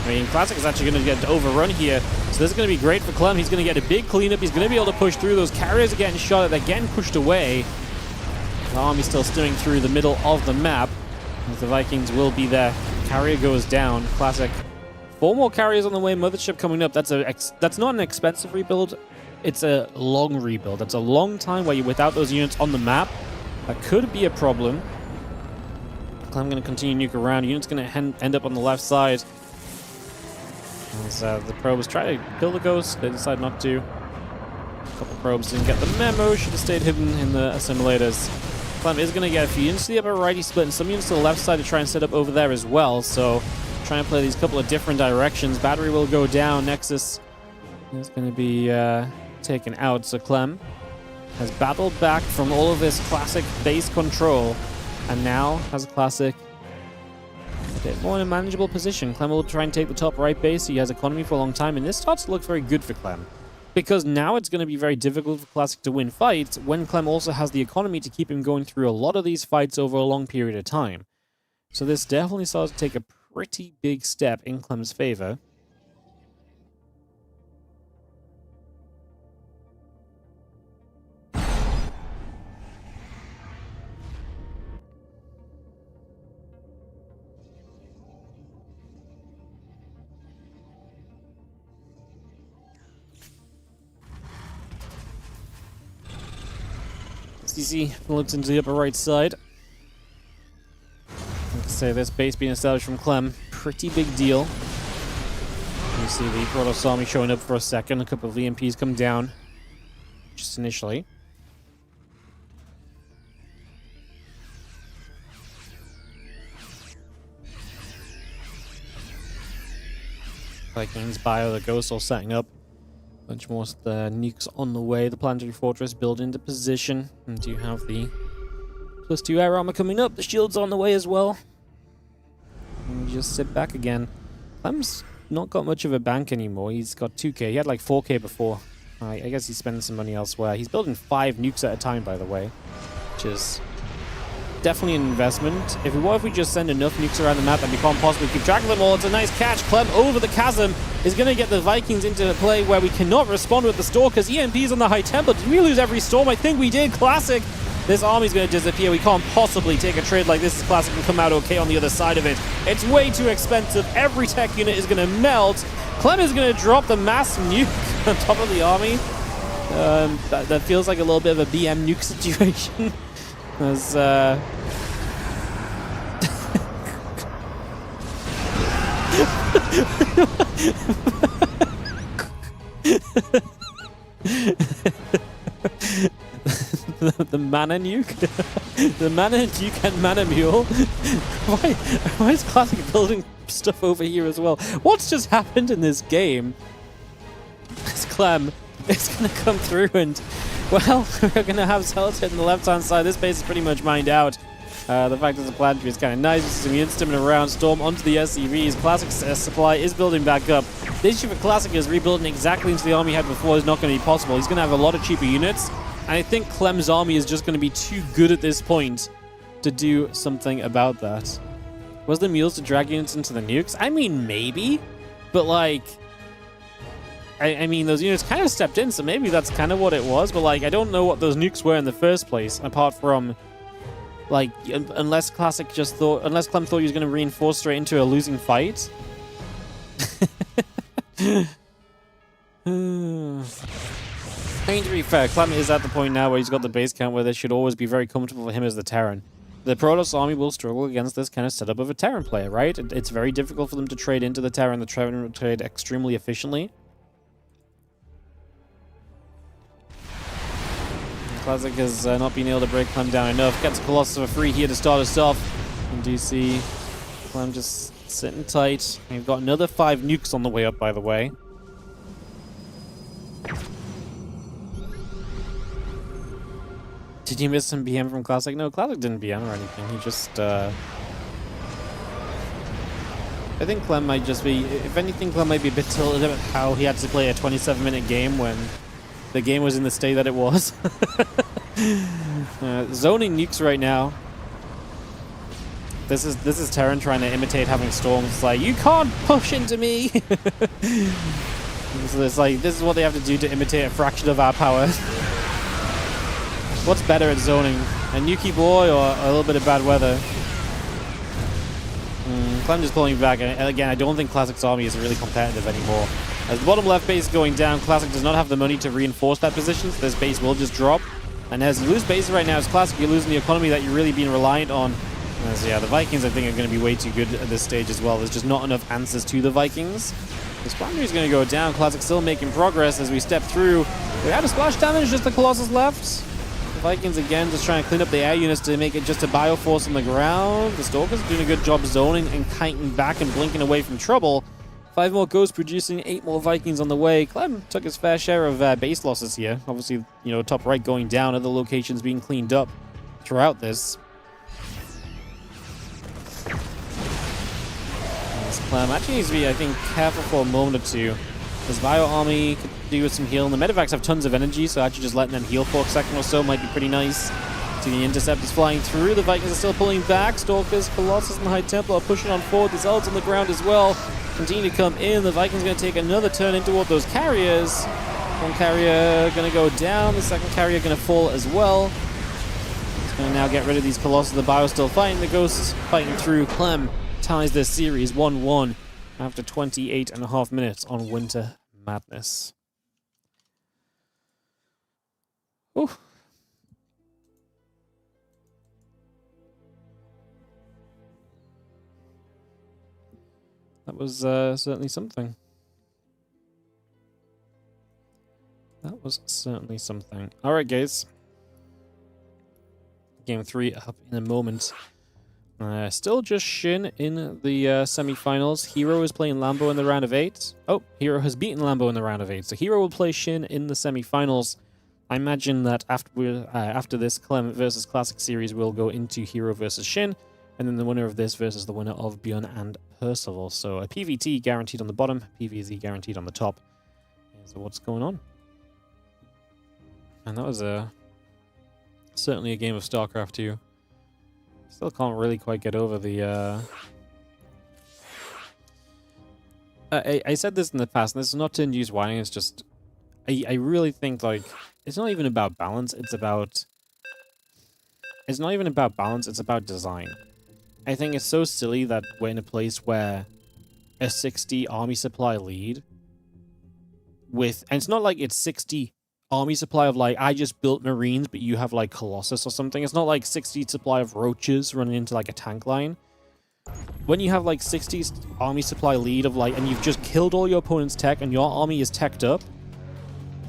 I mean, Classic is actually going to get overrun here, so this is going to be great for Clem. He's going to get a big cleanup. He's going to be able to push through. Those carriers are getting shot at. They're getting pushed away. The army's still stewing through the middle of the map, as the Vikings will be there. Carrier goes down. Classic. 4 more carriers on the way. Mothership coming up. That's not an expensive rebuild. It's a long rebuild. That's a long time where you're without those units on the map. That could be a problem. Clem going to continue to nuke around. Unit's going to end up on the left side. As the probes try to kill the ghost, they decide not to. A couple probes didn't get the memo. Should have stayed hidden in the assimilators. Clem is going to get a few units to the upper right. He's splitting some units to the left side to try and set up over there as well. So trying to play these couple of different directions. Battery will go down. Nexus is going to be taken out. So Clem has battled back from all of this Classic base control, and now has a Classic a bit more in a manageable position. Clem will try and take the top right base. He has economy for a long time, and this starts to look very good for Clem, because now it's going to be very difficult for Classic to win fights when Clem also has the economy to keep him going through a lot of these fights over a long period of time. So this definitely starts to take a pretty big step in Clem's favor. CC looks into the upper right side. Like I say, this base being established from Clem, pretty big deal. You see the Protoss army showing up for a second. A couple of EMPs come down, just initially. Vikings, Bio, the Ghost all setting up. Bunch more nukes on the way. The planetary fortress built into position. And you have the +2 air armor coming up. The shield's on the way as well. And you just sit back again. Clem's not got much of a bank anymore. He's got 2k. He had like 4k before. I guess he's spending some money elsewhere. He's building 5 nukes at a time, by the way, which is definitely an investment. What if we just send enough nukes around the map that we can't possibly keep track of them all? It's a nice catch. Clem over the chasm is going to get the Vikings into a play where we cannot respond with the Stalkers. EMP's on the High Temple. Did we lose every storm? I think we did. Classic. This army's going to disappear. We can't possibly take a trade like this. Classic and come out okay on the other side of it. It's way too expensive. Every tech unit is going to melt. Clem is going to drop the mass nuke on top of the army. That feels like a little bit of a BM nuke situation. As the mana nuke? The mana nuke and mana mule? Why is Classic building stuff over here as well? What's just happened in this game? This Clem is going to come through and, well, we're going to have Celtic on the left-hand side. This base is pretty much mined out. The fact that the planetary is kind of nice. This is immune stamina around. Storm onto the SCVs. Classic's supply is building back up. The issue for Classic is rebuilding exactly into the army he had before is not going to be possible. He's going to have a lot of cheaper units. And I think Clem's army is just going to be too good at this point to do something about that. Was the mules to drag units into the nukes? I mean, maybe. But, like, I mean, those units kind of stepped in, so maybe that's kind of what it was. But, like, I don't know what those nukes were in the first place, apart from, like, unless Clem thought he was going to reinforce straight into a losing fight. I mean, to be fair, Clem is at the point now where he's got the base count where this should always be very comfortable for him as the Terran. The Protoss army will struggle against this kind of setup of a Terran player, right? It's very difficult for them to trade into the Terran. The Terran will trade extremely efficiently. Classic has not been able to break Clem down enough. Gets Colossus for free here to start us off. And do you see Clem just sitting tight? We've got another 5 nukes on the way up, by the way. Did you miss some BM from Classic? No, Classic didn't BM or anything. He just, I think Clem might just be, if anything, Clem might be a bit tilted about how he had to play a 27-minute game when the game was in the state that it was. Zoning nukes right now. This is Terran trying to imitate having storms. It's like, you can't push into me! So it's like, this is what they have to do to imitate a fraction of our power. What's better at zoning? A nuky boy or a little bit of bad weather? Clem just pulling back. And again, I don't think Classic's army is really competitive anymore. As the bottom left base is going down, Classic does not have the money to reinforce that position, so this base will just drop. And as you lose bases right now as Classic, you're losing the economy that you're really being reliant on. As, yeah, the Vikings, I think, are going to be way too good at this stage as well. There's just not enough answers to the Vikings. This primary is going to go down. Classic still making progress as we step through. We had a splash damage, just the Colossus left. Vikings again just trying to clean up the air units to make it just a bioforce on the ground. The Stalkers are doing a good job zoning and kiting back and blinking away from trouble. 5 more ghosts producing 8 more Vikings on the way. Clem took his fair share of base losses here. Obviously, you know, top right going down, other locations being cleaned up throughout this. As Clem actually needs to be, I think, careful for a moment or two. His Bio army could do with some healing. The Medivacs have tons of energy, so actually just letting them heal for a second or so might be pretty nice. See the Interceptors flying through. The Vikings are still pulling back. Stalkers, Colossus, and the High Temple are pushing on forward. The Zealots on the ground as well continue to come in. The Vikings are going to take another turn in toward those carriers. One carrier going to go down. The second carrier going to fall as well. It's going to now get rid of these Colossus. The Bio still fighting. The Ghosts fighting through. Clem ties this series 1-1 after 28.5 minutes on Winter Madness. Ooh. That was certainly something. That was certainly something. Alright, guys. Game 3 up in a moment. Still just Shin in the semi-finals. herO is playing Lambo in the round of 8. Oh, herO has beaten Lambo in the round of 8. So herO will play Shin in the semi-finals. I imagine that after this Clem versus Classic series, we'll go into herO versus Shin, and then the winner of this versus the winner of ByuN and Percival. So a PVT guaranteed on the bottom, PVZ guaranteed on the top. Here's what's going on. And that was certainly a game of StarCraft 2. Still can't really quite get over the... I said this in the past, and this is not to induce whining, it's just... I really think, like, it's not even about balance, it's about... It's not even about balance, it's about design. I think it's so silly that we're in a place where a 60 army supply lead with... And it's not like it's 60 army supply of, like, I just built Marines, but you have, like, Colossus or something. It's not like 60 supply of Roaches running into, like, a tank line. When you have, like, 60 army supply lead of, like, and you've just killed all your opponent's tech and your army is teched up,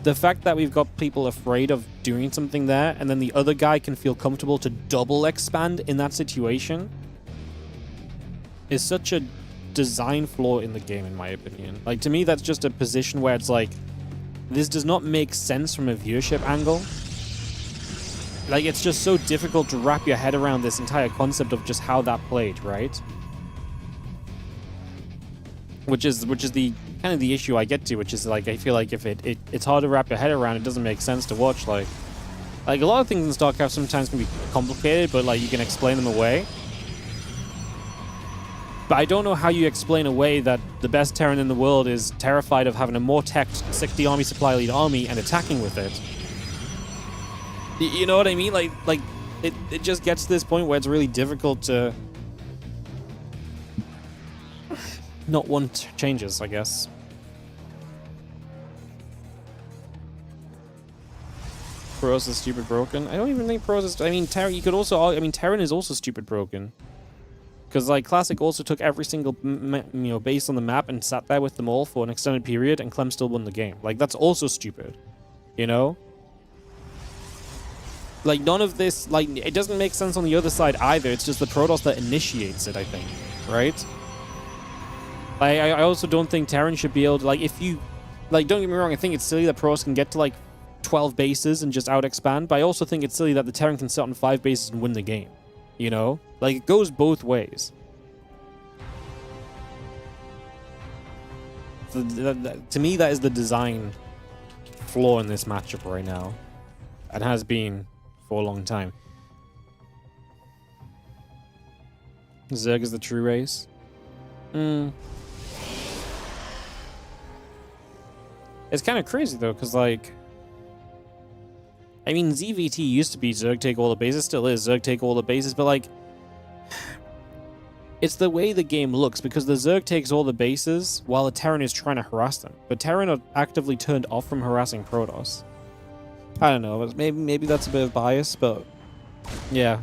the fact that we've got people afraid of doing something there, and then the other guy can feel comfortable to double expand in that situation, is such a design flaw in the game, in my opinion. Like, to me, that's just a position where it's like, this does not make sense from a viewership angle. Like, it's just so difficult to wrap your head around this entire concept of just how that played, right? Which is the kind of the issue I get to, which is like, I feel like if it's hard to wrap your head around, it doesn't make sense to watch. Like a lot of things in StarCraft sometimes can be complicated, but like you can explain them away. But I don't know how you explain away that the best Terran in the world is terrified of having a more teched 60 army supply lead army and attacking with it. You know what I mean? Like it just gets to this point where it's really difficult to not want changes, I guess. Pros is stupid broken. I don't even think Pros is... I mean, Terran, you could also... I mean, Terran is also stupid broken. Because, like, Classic also took every single, base on the map and sat there with them all for an extended period, and Clem still won the game. Like, that's also stupid. You know? Like, none of this... Like, it doesn't make sense on the other side either. It's just the Protoss that initiates it, I think. Right? Like, I also don't think Terran should be able to... Like, if you... Like, don't get me wrong, I think it's silly that Protoss can get to, like, 12 bases and just out-expand, but I also think it's silly that the Terran can sit on 5 bases and win the game. You know? Like, it goes both ways. So to me, that is the design flaw in this matchup right now. And has been for a long time. Zerg is the true race. It's kind of crazy, though, because, like... I mean, ZVT used to be Zerg take all the bases, still is Zerg take all the bases, but, like... It's the way the game looks, because the Zerg takes all the bases while the Terran is trying to harass them. But Terran are actively turned off from harassing Protoss. I don't know, maybe that's a bit of bias, but... Yeah,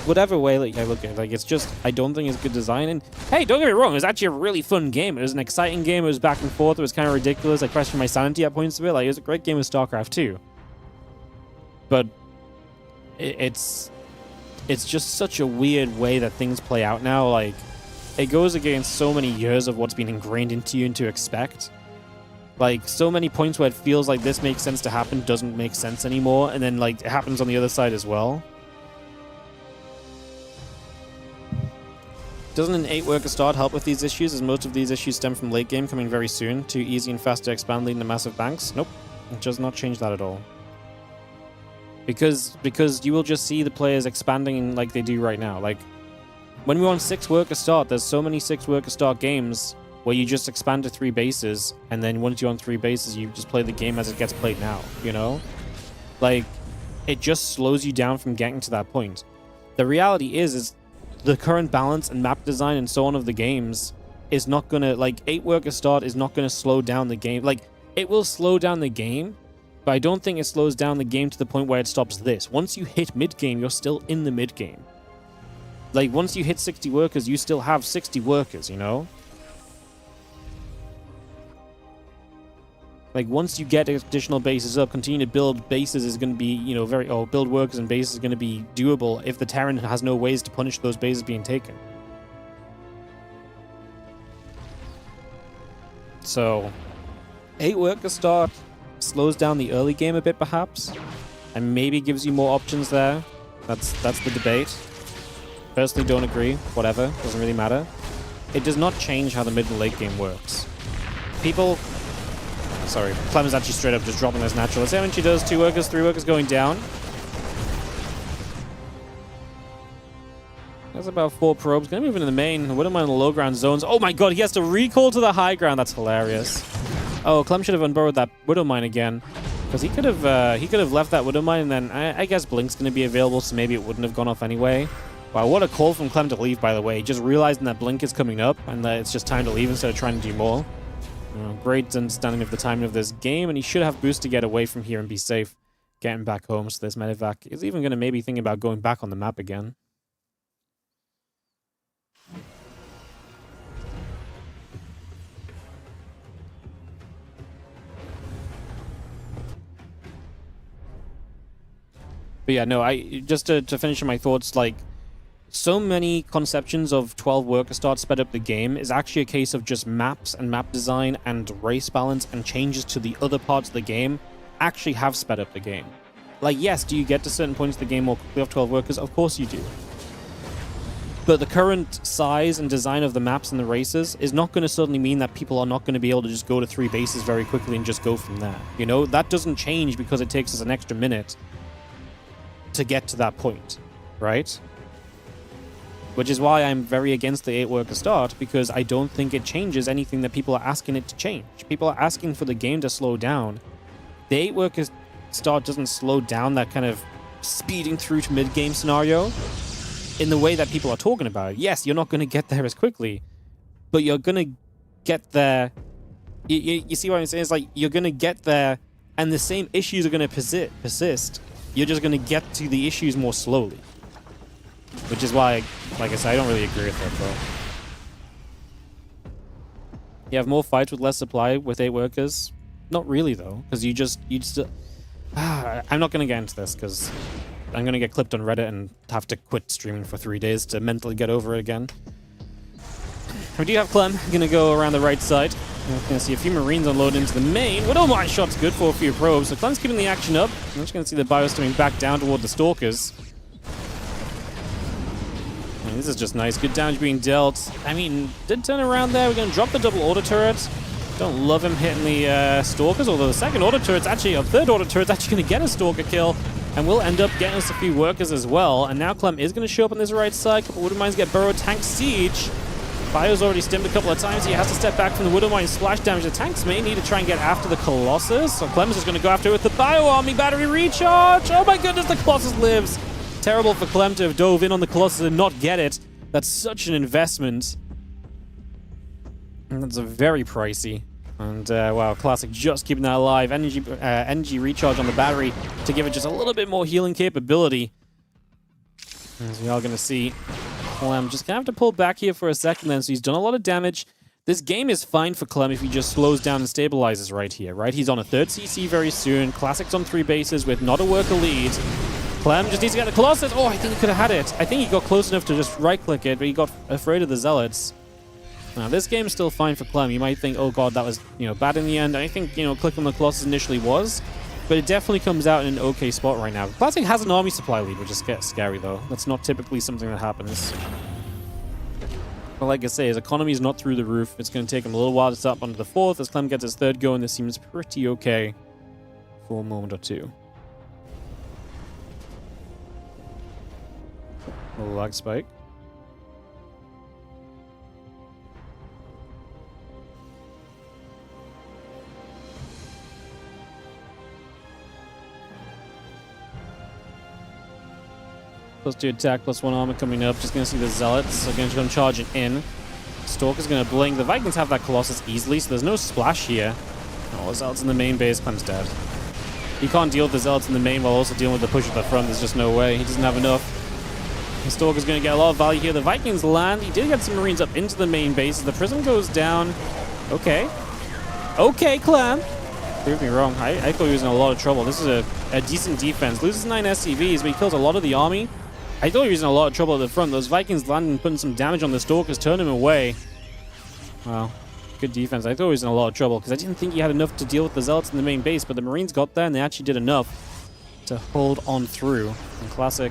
whatever way like, I look at it, like, it's just, I don't think it's good design. And hey, don't get me wrong, it was actually a really fun game. It was an exciting game, it was back and forth, it was kind of ridiculous. I questioned my sanity at points of it. Like, it was a great game of StarCraft 2. But it's just such a weird way that things play out now. Like, it goes against so many years of what's been ingrained into you and to expect. Like, so many points where it feels like this makes sense to happen doesn't make sense anymore, and then, like, it happens on the other side as well. Doesn't an 8-worker start help with these issues, as most of these issues stem from late game coming very soon? Too easy and fast to expand, leading to massive banks? Nope. It does not change that at all. Because you will just see the players expanding like they do right now. Like, when we're on 6-worker start, there's so many 6-worker start games where you just expand to 3 bases, and then once you're on 3 bases, you just play the game as it gets played now, you know? Like, it just slows you down from getting to that point. The reality is the current balance and map design and so on of the games is not gonna, like, 8-worker start is not gonna slow down the game. Like, it will slow down the game, but I don't think it slows down the game to the point where it stops this. Once you hit mid-game, you're still in the mid-game. Like, once you hit 60 workers, you still have 60 workers, you know? Like, once you get additional bases up, continue to build bases is going to be, you know, build workers and bases is going to be doable if the Terran has no ways to punish those bases being taken. So, 8 worker start slows down the early game a bit, perhaps, and maybe gives you more options there. That's the debate. Personally, don't agree. Whatever, doesn't really matter. It does not change how the mid and late game works. People... Sorry, Clem is actually straight up just dropping this natural. Let's see how many she does. 2 workers, 3 workers going down. That's about 4 probes. Gonna move into the main. Wouldn't mind the low ground zones. Oh my god, he has to recall to the high ground. That's hilarious. Oh, Clem should have unburrowed that Widow Mine again. Because he could have left that Widow Mine, and then I guess Blink's gonna be available, so maybe it wouldn't have gone off anyway. Wow, what a call from Clem to leave, by the way. Just realizing that Blink is coming up and that it's just time to leave instead of trying to do more. Great understanding of the timing of this game, and he should have boost to get away from here and be safe getting back home. So this medevac is even going to maybe think about going back on the map again. But yeah, no, just to finish my thoughts, like, so many conceptions of 12 worker start sped up the game is actually a case of just maps and map design and race balance and changes to the other parts of the game actually have sped up the game. Like, yes, do you get to certain points of the game more quickly off 12 workers? Of course you do. But the current size and design of the maps and the races is not going to suddenly mean that people are not going to be able to just go to 3 bases very quickly and just go from there. You know, that doesn't change because it takes us an extra minute to get to that point, right? Which is why I'm very against the 8 worker start, because I don't think it changes anything that people are asking it to change. People are asking for the game to slow down. The 8 worker start doesn't slow down that kind of speeding through to mid-game scenario in the way that people are talking about it. Yes, you're not going to get there as quickly, but you're going to get there. You see what I'm saying? It's like you're going to get there, and the same issues are going to persist. You're just going to get to the issues more slowly. Which is why, like I said, I don't really agree with that, though. You have more fights with less supply with 8 workers? Not really, though, because you just I'm not going to get into this, because I'm going to get clipped on Reddit and have to quit streaming for 3 days to mentally get over it again. We do have Clem going to go around the right side. We're going to see a few Marines unload into the main. Widow Mine shot's good for a few probes, so Clem's keeping the action up. I'm just going to see the ByuN coming back down toward the Stalkers. This is just nice. Good damage being dealt. I mean, did turn around there. We're going to drop the double auto turret. Don't love him hitting the Stalkers, although the second auto turret's actually, or third auto turret's actually going to get a Stalker kill, and we'll end up getting us a few workers as well. And now Clem is going to show up on this right side. A couple Widow Mines get burrowed. Tank siege. ByuN's already stimmed a couple of times. He has to step back from the Widow Mine splash damage. The tanks may need to try and get after the Colossus. So Clem's just going to go after it with the ByuN Army battery recharge. Oh my goodness, the Colossus lives. Terrible for Clem to have dove in on the Colossus and not get it. That's such an investment. And that's a very pricey. And wow, Classic just keeping that alive. Energy recharge on the battery to give it just a little bit more healing capability. As we are going to see, Clem just going to have to pull back here for a second then. So he's done a lot of damage. This game is fine for Clem if he just slows down and stabilizes right here, right? He's on a 3rd CC very soon. Classic's on 3 bases with not a worker lead. Clem just needs to get the Colossus. Oh, I think he could have had it. I think he got close enough to just right-click it, but he got afraid of the Zealots. Now, this game's still fine for Clem. You might think, oh god, that was, bad in the end. I think, clicking on the Colossus initially was, but it definitely comes out in an okay spot right now. Classic has an army supply lead, which is scary, though. That's not typically something that happens. But like I say, his economy is not through the roof. It's going to take him a little while to start onto the 4th. As Clem gets his 3rd go, and this seems pretty okay for a moment or two. A little lag spike. +2 attack, +1 armor coming up. Just going to see the Zealots are going to come charging in. Stalker's going to blink. The Vikings have that Colossus easily, so there's no splash here. Oh, Zealots in the main base. Clem's dead. He can't deal with the Zealots in the main while also dealing with the push at the front. There's just no way. He doesn't have enough. The Stalker's going to get a lot of value here. The Vikings land. He did get some Marines up into the main base. The Prism goes down. Okay. Okay, Clem. Prove me wrong. I thought he was in a lot of trouble. This is a decent defense. Loses 9 SCVs, but he kills a lot of the army. I thought he was in a lot of trouble at the front. Those Vikings landing, putting some damage on the Stalkers, turn him away. Wow. Good defense. I thought he was in a lot of trouble because I didn't think he had enough to deal with the Zealots in the main base, but the Marines got there and they actually did enough to hold on through. And Classic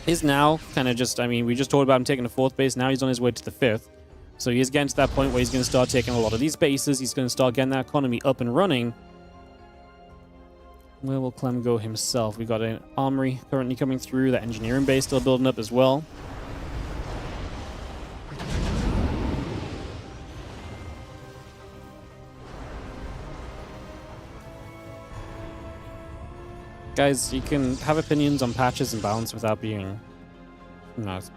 is now kind of just, I mean, we just talked about him taking the 4th base. Now he's on his way to the 5th. So he is getting to that point where he's going to start taking a lot of these bases. He's going to start getting that economy up and running. Where will Clem go himself? We got an armory currently coming through. That engineering base still building up as well. Guys, you can have opinions on patches and balance without being,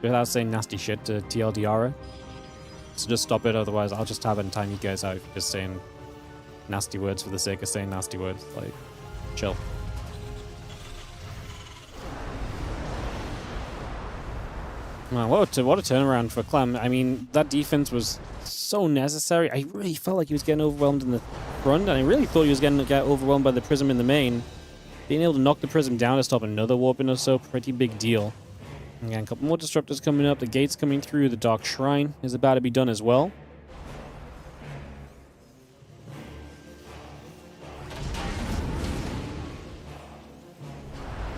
without saying nasty shit to TLDR. So just stop it, otherwise I'll just have it and time you guys out if you're just saying nasty words for the sake of saying nasty words. Like, chill. Man, what a turnaround for Clem. I mean, that defense was so necessary. I really felt like he was getting overwhelmed in the front, and I really thought he was going to get overwhelmed by the Prism in the main. Being able to knock the Prism down to stop another warping or so, pretty big deal. Again, a couple more Disruptors coming up. The gates coming through. The Dark Shrine is about to be done as well.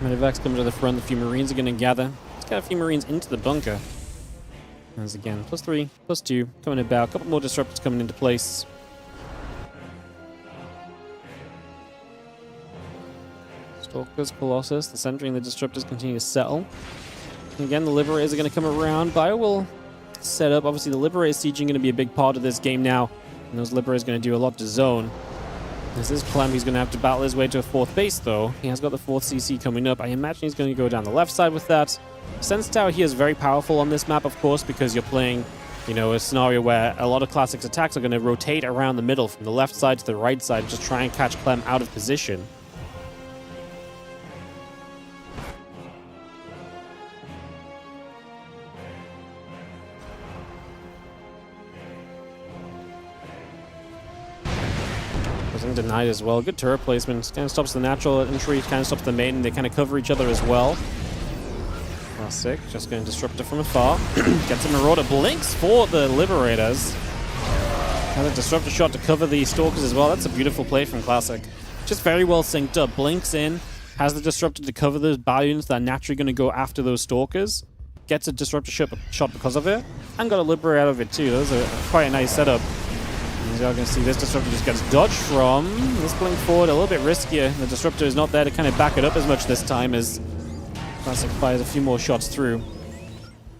Medivacs coming to the front. A few Marines are going to gather. Let's get a few Marines into the bunker. As again, +3, +2 coming about. A couple more Disruptors coming into place. Stalkers, Colossus, the Sentry and the Disruptors continue to settle. Again, the Liberators are going to come around. ByuN will set up. Obviously, the Liberator sieging going to be a big part of this game now. And those Liberators are going to do a lot to zone. This is Clem. He's going to have to battle his way to a 4th base, though. He has got the 4th CC coming up. I imagine he's going to go down the left side with that. Sense Tower here is very powerful on this map, of course, because you're playing, you know, a scenario where a lot of Classic's attacks are going to rotate around the middle from the left side to the right side, just try and catch Clem out of position. Denied as well. Good turret placement. Kind of stops the natural entry, kind of stops the main, and they kind of cover each other as well. Classic. Just going to disrupt it from afar. Gets a Marauder. Blinks for the Liberators. Has a Disruptor shot to cover the Stalkers as well. That's a beautiful play from Classic. Just very well synced up. Blinks in. Has the Disruptor to cover those ByuNs that are naturally going to go after those Stalkers. Gets a Disruptor shot because of it. And got a Liberator out of it too. That was quite a nice setup. As you all can see, this Disruptor just gets dodged from. This blink forward, a little bit riskier. The Disruptor is not there to kind of back it up as much this time as Classic fires a few more shots through.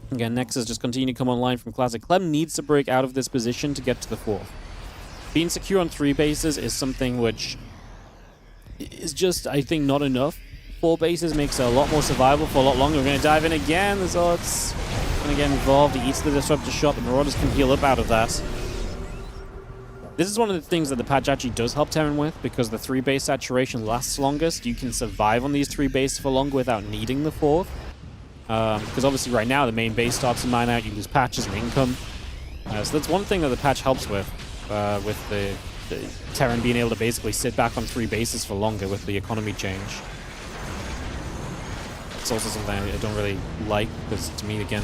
Again, Nexus just continue to come online from Classic. Clem needs to break out of this position to get to the 4th. Being secure on 3 bases is something which is just, I think, not enough. 4 bases makes it a lot more survivable for a lot longer. We're going to dive in again. The Zealots going to get involved. He eats the Disruptor shot. The Marauders can heal up out of that. This is one of the things that the patch actually does help Terran with, because the 3-base saturation lasts longest. You can survive on these 3 bases for longer without needing the 4th. Because obviously right now the main base starts to mine out, you lose patches and income. So that's one thing that the patch helps with the Terran being able to basically sit back on 3 bases for longer with the economy change. It's also something I don't really like, because to me, again,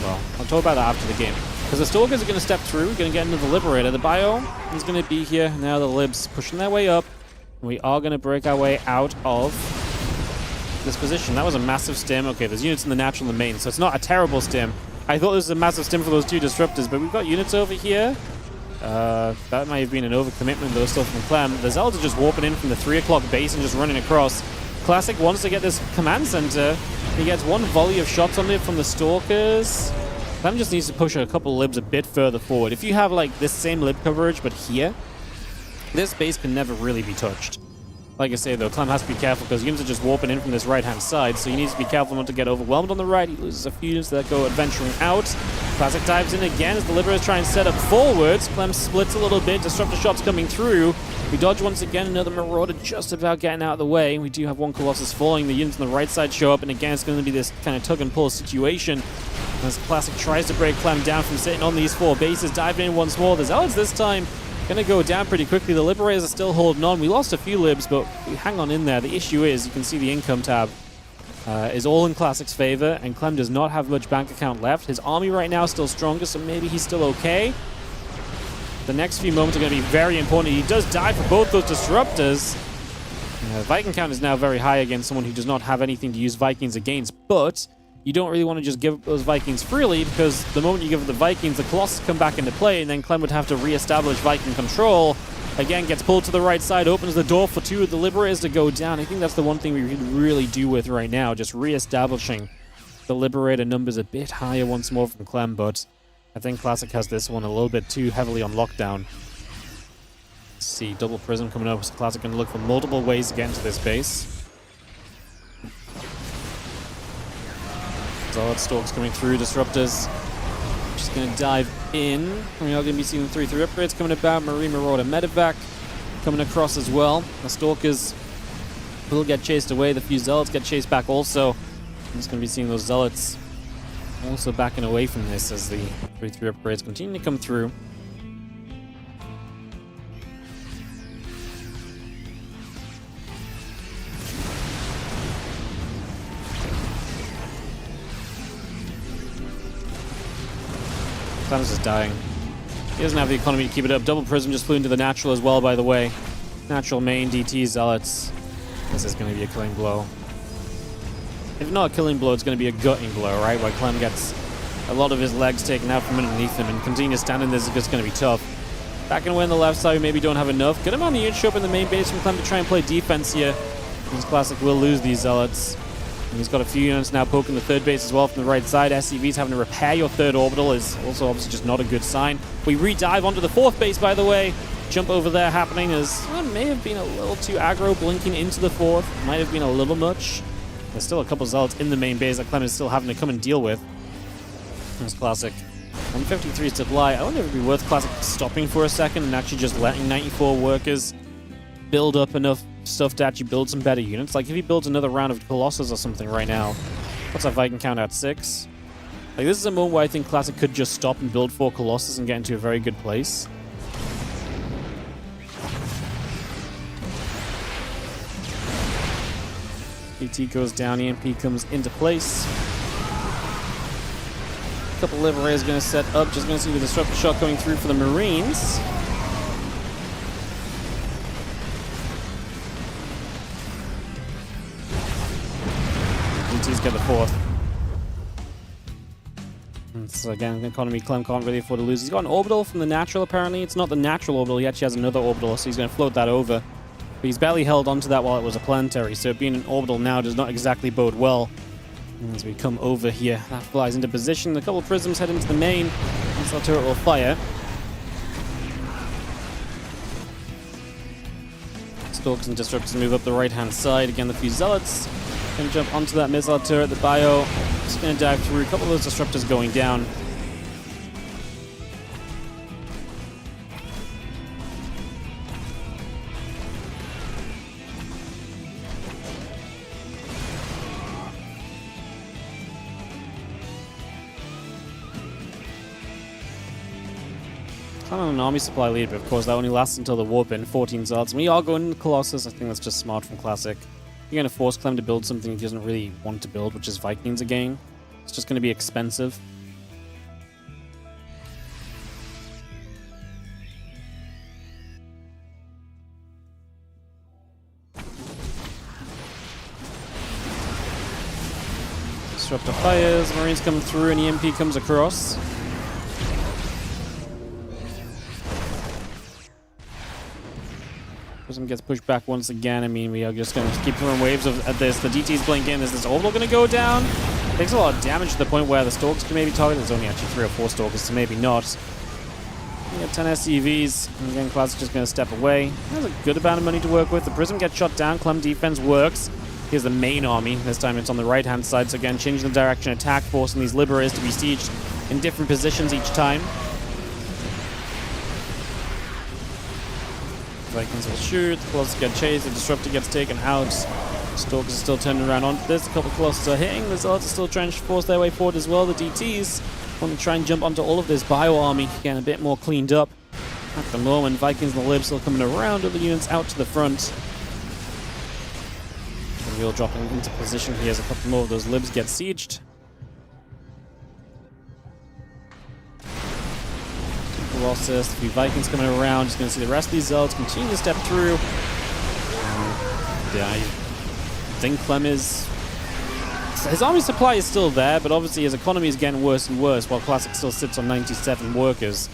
well, I'll talk about that after the game. Because the Stalkers are going to step through, going to get into the Liberator. The ByuN is going to be here. Now the Libs pushing their way up. We are going to break our way out of this position. That was a massive stim. Okay, there's units in the natural and the main, so it's not a terrible stim. I thought this was a massive stim for those 2 Disruptors, but we've got units over here. That might have been an overcommitment, though, still from Clem. The Zealots are just warping in from the 3 o'clock base and just running across. Classic wants to get this command center. He gets one volley of shots on it from the Stalkers. Clem just needs to push a couple libs a bit further forward. If you have like this same lib coverage, but here, this base can never really be touched. Like I say though, Clem has to be careful because units are just warping in from this right-hand side, so he needs to be careful not to get overwhelmed on the right. He loses a few units that go adventuring out. Classic dives in again as the Liberators try and set up forwards. Clem splits a little bit, Disruptor shots coming through. We dodge once again, another Marauder just about getting out of the way. We do have one Colossus falling, the units on the right side show up, and again it's going to be this kind of tug and pull situation. As Classic tries to break Clem down from sitting on these 4 bases, diving in once more. The Zealots this time Gonna go down pretty quickly. The Liberators are still holding on. We lost a few libs, but we hang on in there. The issue is, you can see the income tab is all in Classic's favor, and Clem does not have much bank account left. His army right now is still stronger, so maybe he's still okay. The next few moments are going to be very important. He does die for both those disruptors. Viking count is now very high against someone who does not have anything to use Vikings against, but you don't really want to just give those Vikings freely, because the moment you give the Vikings, the Colossus come back into play, and then Clem would have to re-establish Viking control. Again, gets pulled to the right side, opens the door for two of the Liberators to go down. I think that's the one thing we can really do with right now, just re-establishing the Liberator numbers a bit higher once more from Clem, but I think Classic has this one a little bit too heavily on lockdown. Let's see, double Prism coming up, so Classic can look for multiple ways to get into this base. Solid Stalks coming through, Disruptors just going to dive in. We're not going to be seeing the 3-3 upgrades coming about. Marine Marauder Medevac coming across as well. The Stalkers will get chased away. The few Zealots get chased back also. I'm just going to be seeing those Zealots also backing away from this as the 3-3 upgrades continue to come through. Clem's just dying. He doesn't have the economy to keep it up. Double Prism just flew into the natural as well, by the way. Natural main, DT, Zealots. This is going to be a killing blow. If not a killing blow, it's going to be a gutting blow, right? Where Clem gets a lot of his legs taken out from underneath him, and continue to stand in this is just going to be tough. Backing away on the left side, we maybe don't have enough. Good amount of units show up in the main base from Clem to try and play defense here. This Classic will lose these Zealots. And he's got a few units now poking the third base as well from the right side. SCV's having to repair your third orbital is also obviously just not a good sign. We re-dive onto the fourth base, by the way. Jump over there happening as may have been a little too aggro, blinking into the fourth. Might have been a little much. There's still a couple Zealots in the main base that Clem is still having to come and deal with. This Classic 153 supply. I wonder if it would be worth Classic stopping for a second and actually just letting 94 workers build up enough stuff to actually build some better units. Like if he builds another round of Colossus or something right now. What's our Viking count at? 6? Like this is a moment where I think Classic could just stop and build 4 Colossus and get into a very good place. PT goes down, EMP comes into place. A couple Liberators going to set up, just going to see the Disruptor Shot going through for the Marines. DT's got the fourth. And so again, economy Clem can't really afford to lose. He's got an orbital from the natural apparently. It's not the natural orbital, he actually has another orbital, so he's going to float that over. But he's barely held onto that while it was a planetary, so being an orbital now does not exactly bode well. And as we come over here, that flies into position. A couple of prisms head into the main. Missile turret will fire. Stalkers and Disruptors move up the right-hand side. Again, the few Zealots can jump onto that missile turret. The Bio is going to dive through. A couple of those Disruptors going down. On an army supply lead, but of course that only lasts until the warp in 14 Zealots. We are going to Colossus. I think that's just smart from Classic. You're going to force Clem to build something he doesn't really want to build, which is Vikings again. It's just going to be expensive. Disruptor fires, Marines come through, and EMP comes across. Prism gets pushed back once again. I mean, we are just going to keep throwing waves at this. The DT's blinking. Is this orbital going to go down? It takes a lot of damage to the point where the Stalkers can maybe target. There's only actually 3 or 4 Stalkers, so maybe not. We got 10 SCVs. And again, Classic just going to step away. Has a good amount of money to work with. The Prism gets shot down. Clem defense works. Here's the main army. This time it's on the right-hand side. So again, changing the direction attack, forcing these Liberators to be sieged in different positions each time. Vikings will shoot, the Colossus get chased, the Disruptor gets taken out. Stalkers are still turning around onto this, a couple of Colossus are hitting, the Zealots are still trying to force their way forward as well. The DTs want to try and jump onto all of this Bio army, getting a bit more cleaned up. At the moment, Vikings and the Libs still coming around other units out to the front. And we'll dropping into position here as a couple more of those Libs get sieged. Colossus, a few Vikings coming around. Just going to see the rest of these Zealots continue to step through. Yeah, I think Clem is... His army supply is still there, but obviously his economy is getting worse and worse, while Classic still sits on 97 workers.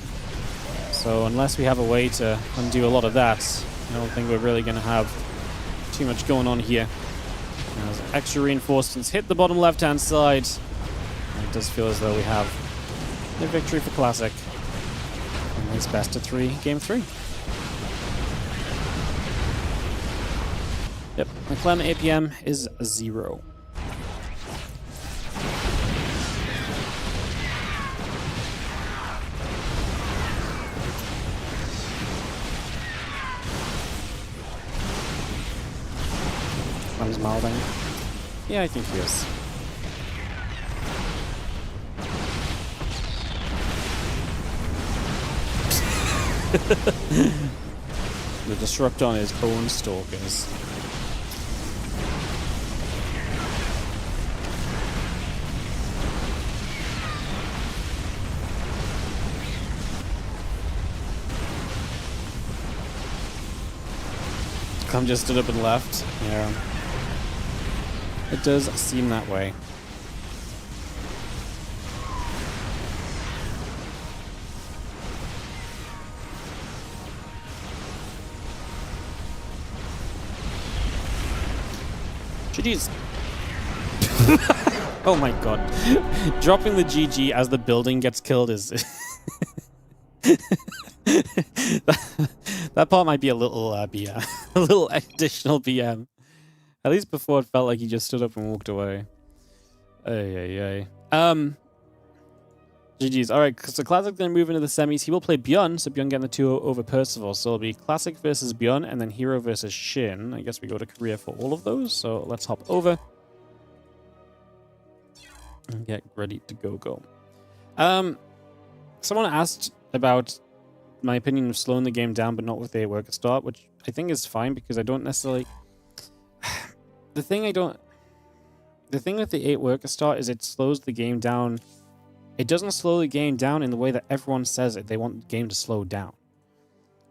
So unless we have a way to undo a lot of that, I don't think we're really going to have too much going on here. As extra reinforcements hit the bottom left-hand side, it does feel as though we have a victory for Classic. And it's best of 3, game 3. Yep, the Clem APM is 0. Clem's mouthing. Yeah, I think he is. The disrupt on his own stalkers. Clem just stood up and left. Yeah. It does seem that way. GG's. Oh my god. Dropping the GG as the building gets killed is... that part might be a little BM. A little additional BM. At least before it felt like he just stood up and walked away. Ay. GG's. Alright, so Classic's going to move into the semis. He will play ByuN, so ByuN getting the 2 over Percival. So it'll be Classic versus ByuN, and then herO versus Shin. I guess we go to Korea for all of those, so let's hop over. And get ready to go. Someone asked about my opinion of slowing the game down, but not with the 8 worker start, which I think is fine, because I don't necessarily... The thing with the 8 worker start is it slows the game down. It doesn't slow the game down in the way that everyone says it. They want the game to slow down.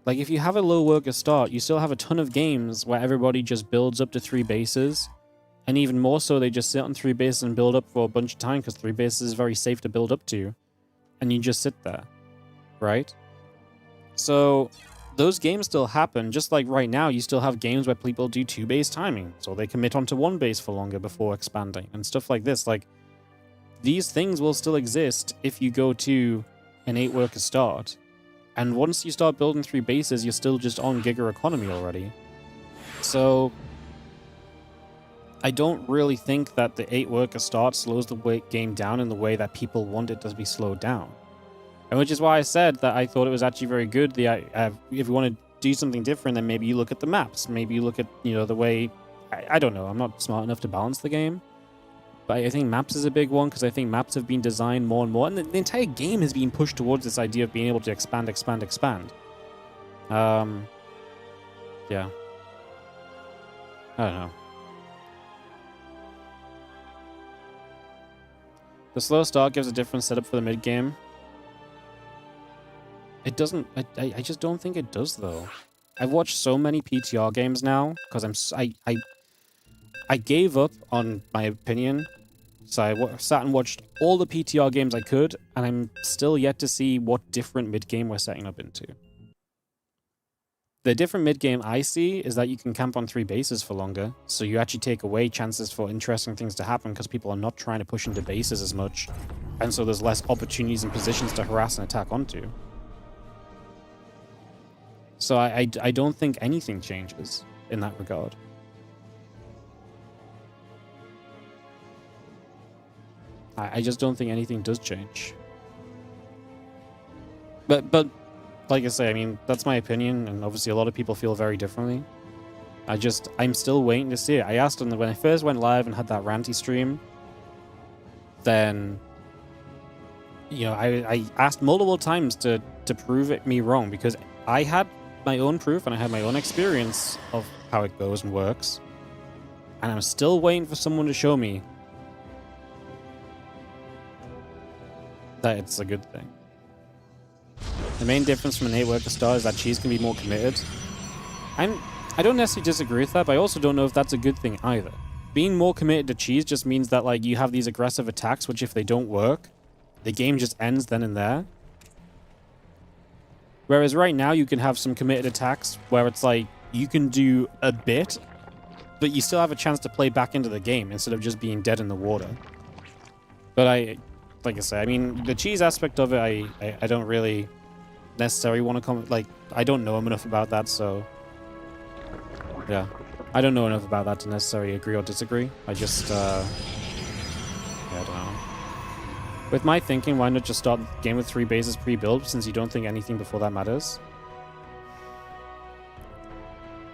Like, if you have a low worker start, you still have a ton of games where everybody just builds up to 3 bases. And even more so, they just sit on 3 bases and build up for a bunch of time, because 3 bases is very safe to build up to. And you just sit there. Right? So... those games still happen, just like right now you still have games where people do 2 base timing, so they commit onto 1 base for longer before expanding, and stuff like this. Like, these things will still exist if you go to an 8 worker start, and once you start building 3 bases, you're still just on Giga economy already. So, I don't really think that the 8 worker start slows the game down in the way that people want it to be slowed down. And which is why I said that I thought it was actually very good. If you want to do something different, then maybe you look at the maps. Maybe you look at, the way... I don't know. I'm not smart enough to balance the game. But I think maps is a big one, because I think maps have been designed more and more. And the entire game has been pushed towards this idea of being able to expand. Yeah. I don't know. The slow start gives a different setup for the mid-game. It doesn't... I just don't think it does, though. I've watched so many PTR games now, because I gave up on my opinion. So I sat and watched all the PTR games I could, and I'm still yet to see what different mid-game we're setting up into. The different mid-game I see is that you can camp on 3 bases for longer, so you actually take away chances for interesting things to happen, because people are not trying to push into bases as much, and so there's less opportunities and positions to harass and attack onto. So I don't think anything changes in that regard. I just don't think anything does change. But like I say, I mean, that's my opinion, and obviously a lot of people feel very differently. I'm still waiting to see it. I asked them when I first went live and had that ranty stream, then, I asked multiple times to prove me wrong, because I had my own proof and I had my own experience of how it goes and works. And I'm still waiting for someone to show me that it's a good thing. The main difference from an 8-worker star is that cheese can be more committed. I don't necessarily disagree with that, but I also don't know if that's a good thing either. Being more committed to cheese just means that like you have these aggressive attacks, which if they don't work, the game just ends then and there. Whereas right now you can have some committed attacks where it's like you can do a bit, but you still have a chance to play back into the game instead of just being dead in the water. But like I say, I mean, the cheese aspect of it, I don't really necessarily want to comment. Like, I don't know enough about that, so yeah. I don't know enough about that to necessarily agree or disagree. I just, yeah, I don't know. With my thinking, why not just start the game with 3 bases pre-built, since you don't think anything before that matters?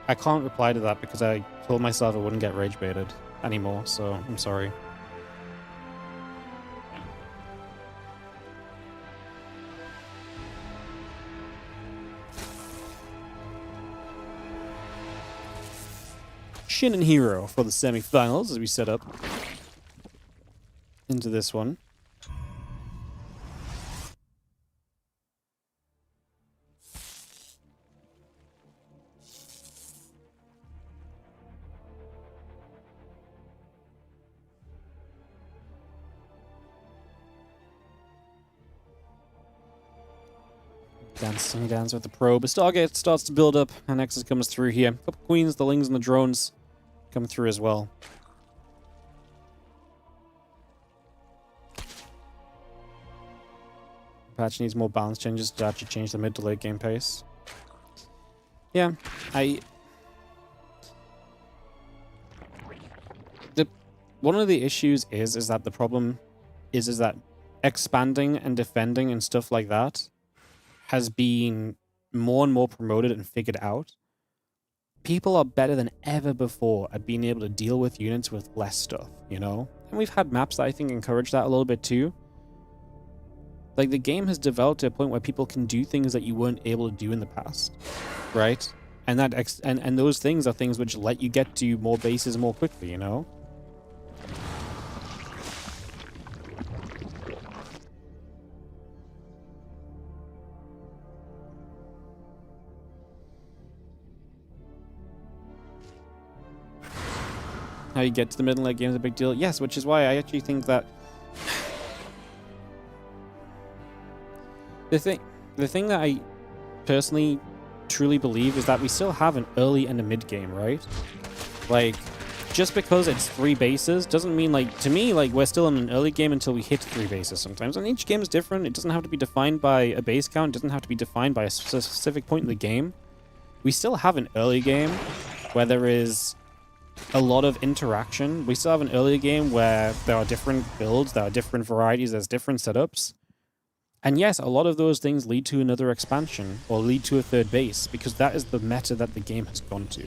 I can't reply to that because I told myself I wouldn't get rage baited anymore, so I'm sorry. Shin and herO for the semi-finals as we set up into this one. Dancing dance with the probe. A Stargate starts to build up, and Nexus comes through here. A couple queens, the lings, and the drones come through as well. Patch needs more balance changes to actually change the mid to late game pace. Yeah, one of the issues is that the problem is that expanding and defending and stuff like that has been more and more promoted and figured out. People are better than ever before at being able to deal with units with less stuff, you know? And we've had maps that I think encourage that a little bit too. Like, the game has developed to a point where people can do things that you weren't able to do in the past, right? And that and those things are things which let you get to more bases more quickly, you know? How you get to the middle late game is a big deal. Yes, which is why I actually think that the thing that I personally truly believe is that we still have an early and a mid game, right? Like, just because it's 3 bases doesn't mean, like, to me, like, we're still in an early game until we hit 3 bases sometimes. And each game is different. It doesn't have to be defined by a base count. It doesn't have to be defined by a specific point in the game. We still have an early game where there is a lot of interaction. We still have an early game where there are different builds, there are different varieties, there's different setups. And yes, a lot of those things lead to another expansion or lead to a 3rd base, because that is the meta that the game has gone to,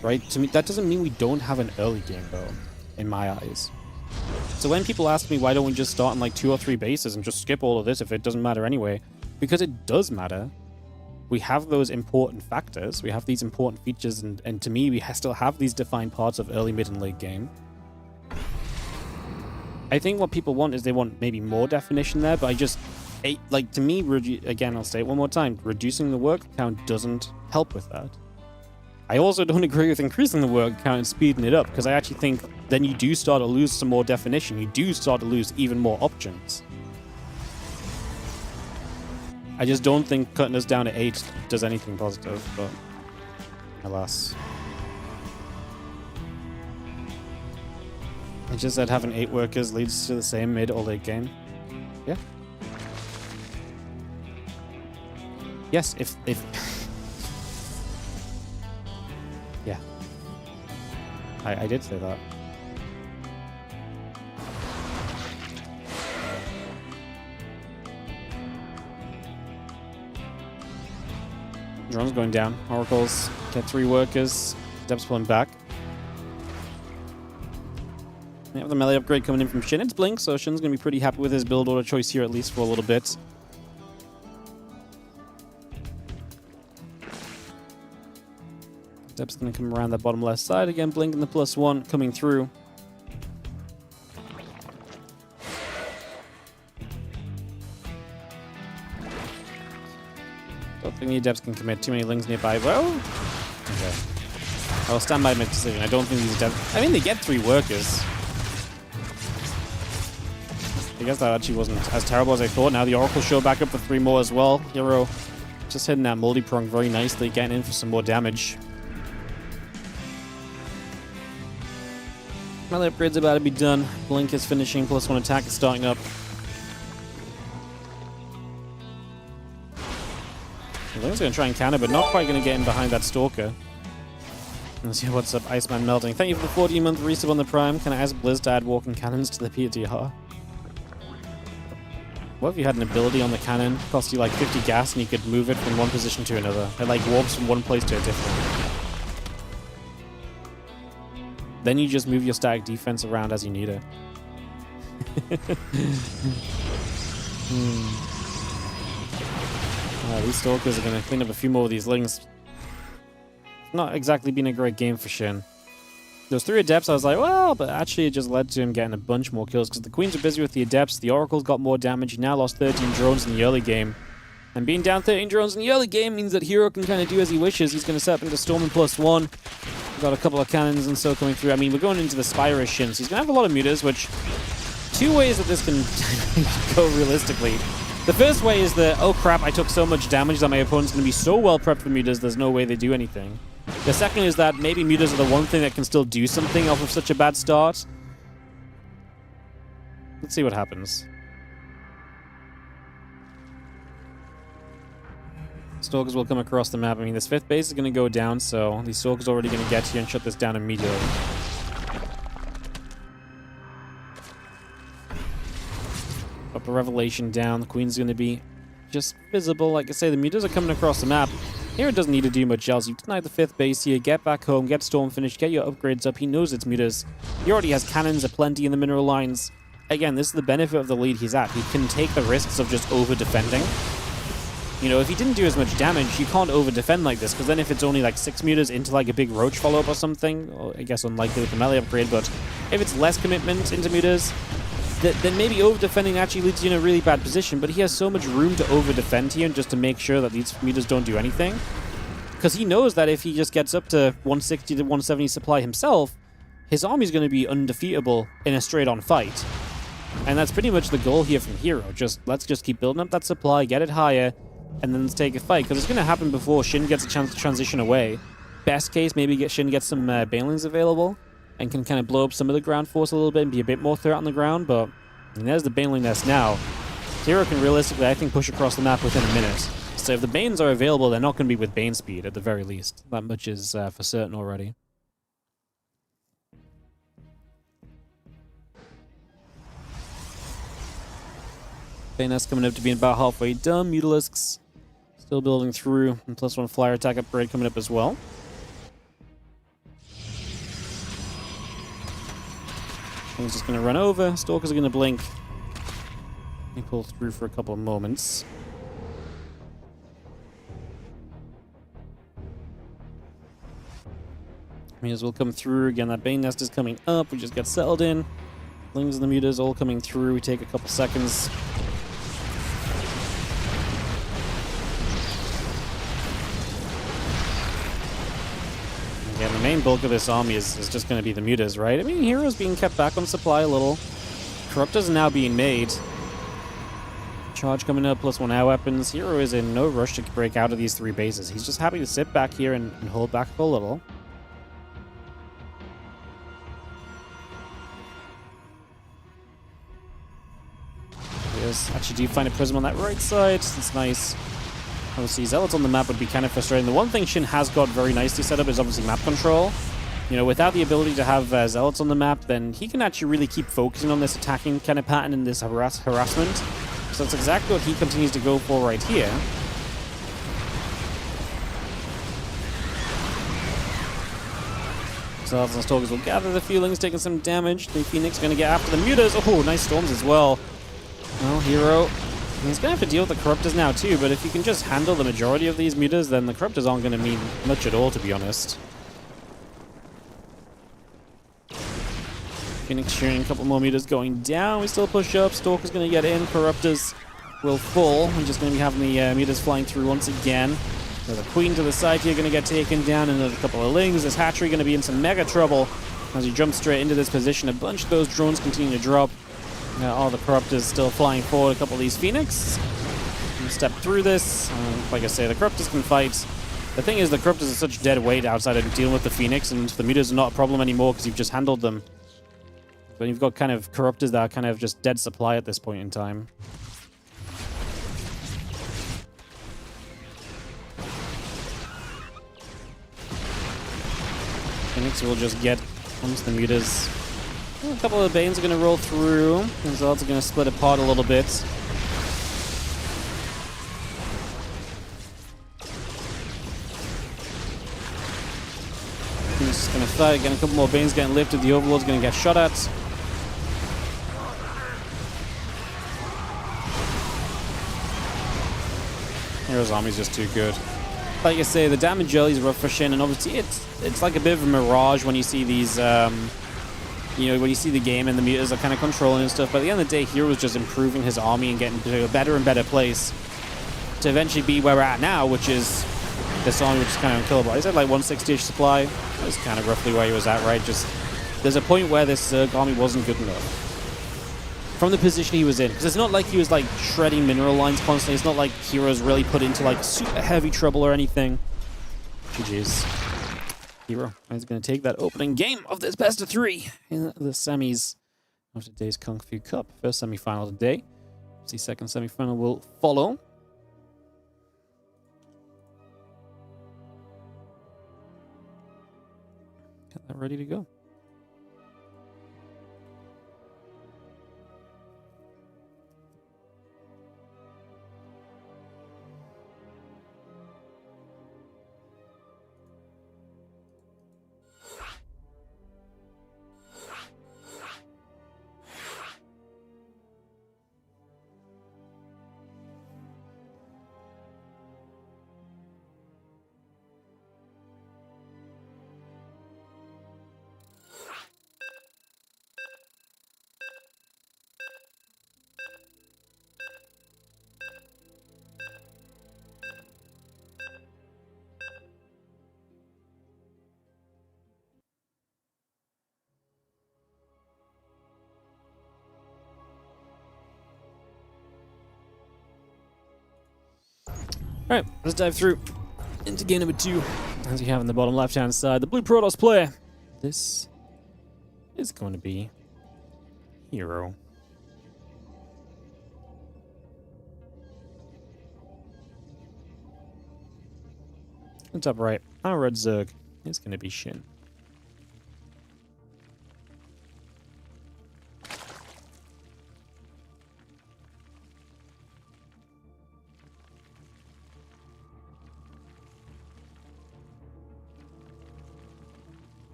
right? To me, that doesn't mean we don't have an early game, though, in my eyes. So when people ask me, why don't we just start on like 2 or 3 bases and just skip all of this if it doesn't matter anyway? Because it does matter. We have those important factors. We have these important features, and to me, we still have these defined parts of early, mid, and late game. I think what people want is they want maybe more definition there, but like, to me, again, I'll say it one more time, reducing the work count doesn't help with that. I also don't agree with increasing the work count and speeding it up, because I actually think then you do start to lose some more definition. You do start to lose even more options. I just don't think cutting us down to 8 does anything positive, but alas. It's just that having 8 workers leads to the same mid or late game. Yeah. Yes, if yeah. I did say that. Drone's going down. Oracles get 3 workers. Dep's pulling back. We have the melee upgrade coming in from Shin. It's Blink, so Shin's going to be pretty happy with his build order choice here, at least for a little bit. Dep's going to come around that bottom left side again, blinking the +1 coming through. Don't think the Adepts can commit too many Lings nearby. Well, okay. I'll stand by my decision. I don't think these Adepts... I mean, they get 3 workers. I guess that actually wasn't as terrible as I thought. Now the Oracle show back up for 3 more as well. herO just hitting that multi-prong very nicely, getting in for some more damage. Well, the upgrade's about to be done. Blink is finishing, +1 attack is starting up. Link's going to try and counter, but not quite going to get in behind that Stalker. Let's see what's up, Iceman Melting. Thank you for the 14-month resub on the Prime. Can I ask Blizz to add walking cannons to the PTR? What if you had an ability on the cannon, cost you like 50 gas, and you could move it from one position to another? It like warps from one place to a different. Then you just move your static defense around as you need it. These Stalkers are going to clean up a few more of these Lings. Not exactly been a great game for Shin. Those 3 Adepts, I was like, well, but actually it just led to him getting a bunch more kills because the Queens are busy with the Adepts, the Oracle's got more damage, he now lost 13 drones in the early game. And being down 13 drones in the early game means that herO can kind of do as he wishes. He's going to set up into Storm and +1. Got a couple of cannons and so coming through. I mean, we're going into the Spyro Shin, so he's going to have a lot of mutas, which... 2 ways that this can go realistically. The first way is that, oh crap, I took so much damage that my opponent's going to be so well prepped for mutas, there's no way they do anything. The second is that maybe mutas are the one thing that can still do something off of such a bad start. Let's see what happens. Stalkers will come across the map. I mean, this 5th base is going to go down, so these Stalkers are already going to get here and shut this down immediately. Up a Revelation down. The Queen's going to be just visible. Like I say, the mutas are coming across the map. Here it doesn't need to do much else. You deny the 5th base here, get back home, get Storm finished, get your upgrades up. He knows it's mutas. He already has cannons aplenty in the mineral lines. Again, this is the benefit of the lead he's at. He can take the risks of just over-defending. You know, if he didn't do as much damage, you can't over-defend like this, because then if it's only like 6 mutas into like a big Roach follow-up or something, or I guess unlikely with the melee upgrade, but if it's less commitment into mutas, then maybe over-defending actually leads you in a really bad position, but he has so much room to over-defend here and just to make sure that these mutas don't do anything. Because he knows that if he just gets up to 160 to 170 supply himself, his army's going to be undefeatable in a straight-on fight. And that's pretty much the goal here from herO. Let's just keep building up that supply, get it higher, and then let's take a fight. Because it's going to happen before Shin gets a chance to transition away. Best case, maybe Shin gets some Banelings available and can kind of blow up some of the ground force a little bit and be a bit more threat on the ground, but I mean, there's the Baneling nest now. herO can realistically, I think, push across the map within a minute. So if the Banes are available, they're not going to be with Bane speed, at the very least. That much is for certain already. Bane nest coming up to being about halfway done. Mutalisks still building through, and +1 flyer attack upgrade coming up as well. He's just going to run over. Stalkers are going to blink. He pull through for a couple of moments. Mutas will come through. Again, that Bane nest is coming up. We just get settled in. Lings and the mutas all coming through. We take a couple seconds. Again, the main bulk of this army is just going to be the mutas, right? I mean, herO's being kept back on supply a little. Corruptors are now being made. Charge coming up, +1 air weapons. herO is in no rush to break out of these 3 bases. He's just happy to sit back here and hold back for a little. Actually, do you find a prism on that right side? That's nice. Obviously, Zealots on the map would be kind of frustrating. The one thing Shin has got very nicely set up is obviously map control. You know, without the ability to have Zealots on the map, then he can actually really keep focusing on this attacking kind of pattern and this harassment. So that's exactly what he continues to go for right here. Zealots and Stalkers will gather the feelings, taking some damage. The Phoenix going to get after the mutas. Oh, nice storms as well. Well, herO, he's going to have to deal with the Corruptors now too, but if you can just handle the majority of these mutas, then the Corruptors aren't going to mean much at all, to be honest. Phoenix shooting a couple more meters going down. We still push up. Stalker's going to get in. Corruptors will fall. We're just going to be having the meters flying through once again. There's a Queen to the side here going to get taken down. And there's a couple of Lings. This Hatchery going to be in some mega trouble as he jumps straight into this position. A bunch of those drones continue to drop. All the Corruptors still flying forward. A couple of these Phoenix. Step through this. Like I say, the Corruptors can fight. The thing is, the Corruptors are such dead weight outside of dealing with the Phoenix, and the meters are not a problem anymore because you've just handled them. But you've got kind of Corruptors that are kind of just dead supply at this point in time. Phoenix will just get onto the meters. A couple of Banes are going to roll through. The Zealots are going to split apart a little bit. He's going to fight. Again, a couple more Banes getting lifted. The Overlord's going to get shot at. hero's army's just too good. Like I say, the damage early is rough for Shin, and obviously it's like a bit of a mirage when you see these, you know, when you see the game and the meters are kind of controlling and stuff. But at the end of the day, hero's just improving his army and getting to a better and better place to eventually be where we're at now, which is this army, which is kind of unkillable. He's at like 160-ish supply. That's kind of roughly where he was at, right? Just there's a point where this army wasn't good enough from the position he was in, because it's not like he was like shredding mineral lines constantly. It's not like hero's really put into like super heavy trouble or anything. GG's. Hero is going to take that opening game of this best of 3 in the semis of today's Kung Fu Cup. First semi-final today. The second semi-final will follow. Got that ready to go. Alright, let's dive through into game number 2. As you have in the bottom left-hand side, the blue Protoss player. This is going to be herO. On top right, our red Zerg is going to be Shin.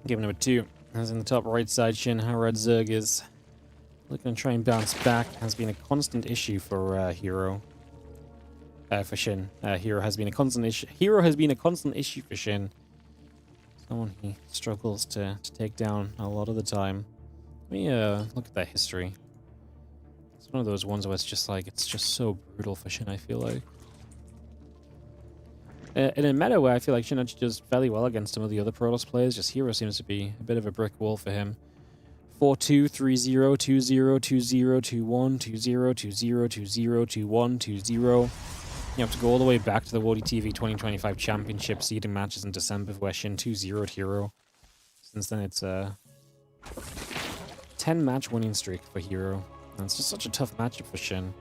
Game number 2, as in the top right side, Shin, how red Zerg is looking to try and bounce back. Has been a constant issue for herO. For Shin, herO has been a constant issue. herO has been a constant issue for Shin. Someone he struggles to take down a lot of the time. Let me look at that history. It's one of those ones where it's just like it's just so brutal for Shin. I feel like. In a meta where I feel like Shin actually does fairly well against some of the other Protoss players, just herO seems to be a bit of a brick wall for him. 4-2, 3-0, 2-0, 2-0, 2-1, 2-0, 2-0, 2-0, 2-1, 2-0. You have to go all the way back to the WardiTV 2025 Championship seeding matches in December where Shin 2-0'd herO. Since then it's a 10-match winning streak for herO. And it's just such a tough matchup for Shin.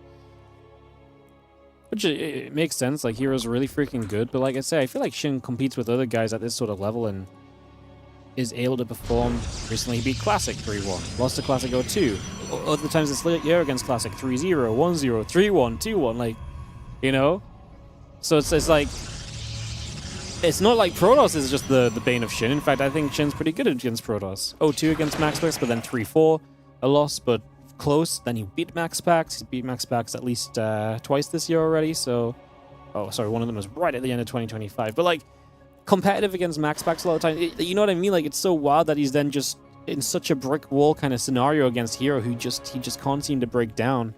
Which it makes sense, like herO's really freaking good, but like I say, I feel like Shin competes with other guys at this sort of level and is able to perform. Recently he beat Classic 3-1, lost to Classic 0-2. Other times this year against Classic 3-0, 1-0, 3-1, 2-1, like, you know? So it's like, it's not like Protoss is just the bane of Shin. In fact, I think Shin's pretty good against Protoss. 0-2 against Maxless, but then 3-4, a loss, but close. Then he beat Max Packs. He's beat Max Packs at least twice this year already. So, oh, sorry, one of them was right at the end of 2025. But like, competitive against Max Packs a lot of times. You know what I mean? Like, it's so wild that he's then just in such a brick wall kind of scenario against herO, who he just can't seem to break down.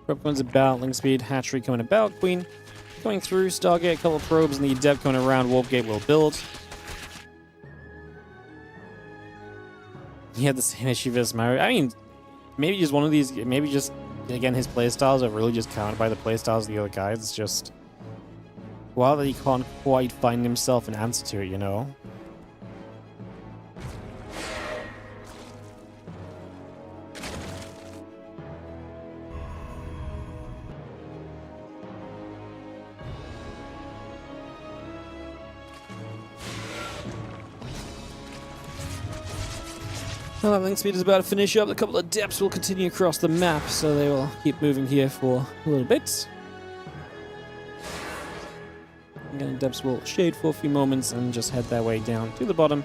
Probe comes about, Link Speed, Hatchery coming about, Queen going through, Stargate, a couple of probes, and the Adept coming around, Warp Gate will build. He had the same issue as Mario. I mean, maybe just one of these, maybe just, again, his playstyles are really just countered by the playstyles of the other guys. It's just, wild that he can't quite find himself an answer to it, you know? Well, Link Speed is about to finish up. A couple of depths will continue across the map, so they will keep moving here for a little bit. Again, depths will shade for a few moments and just head their way down to the bottom.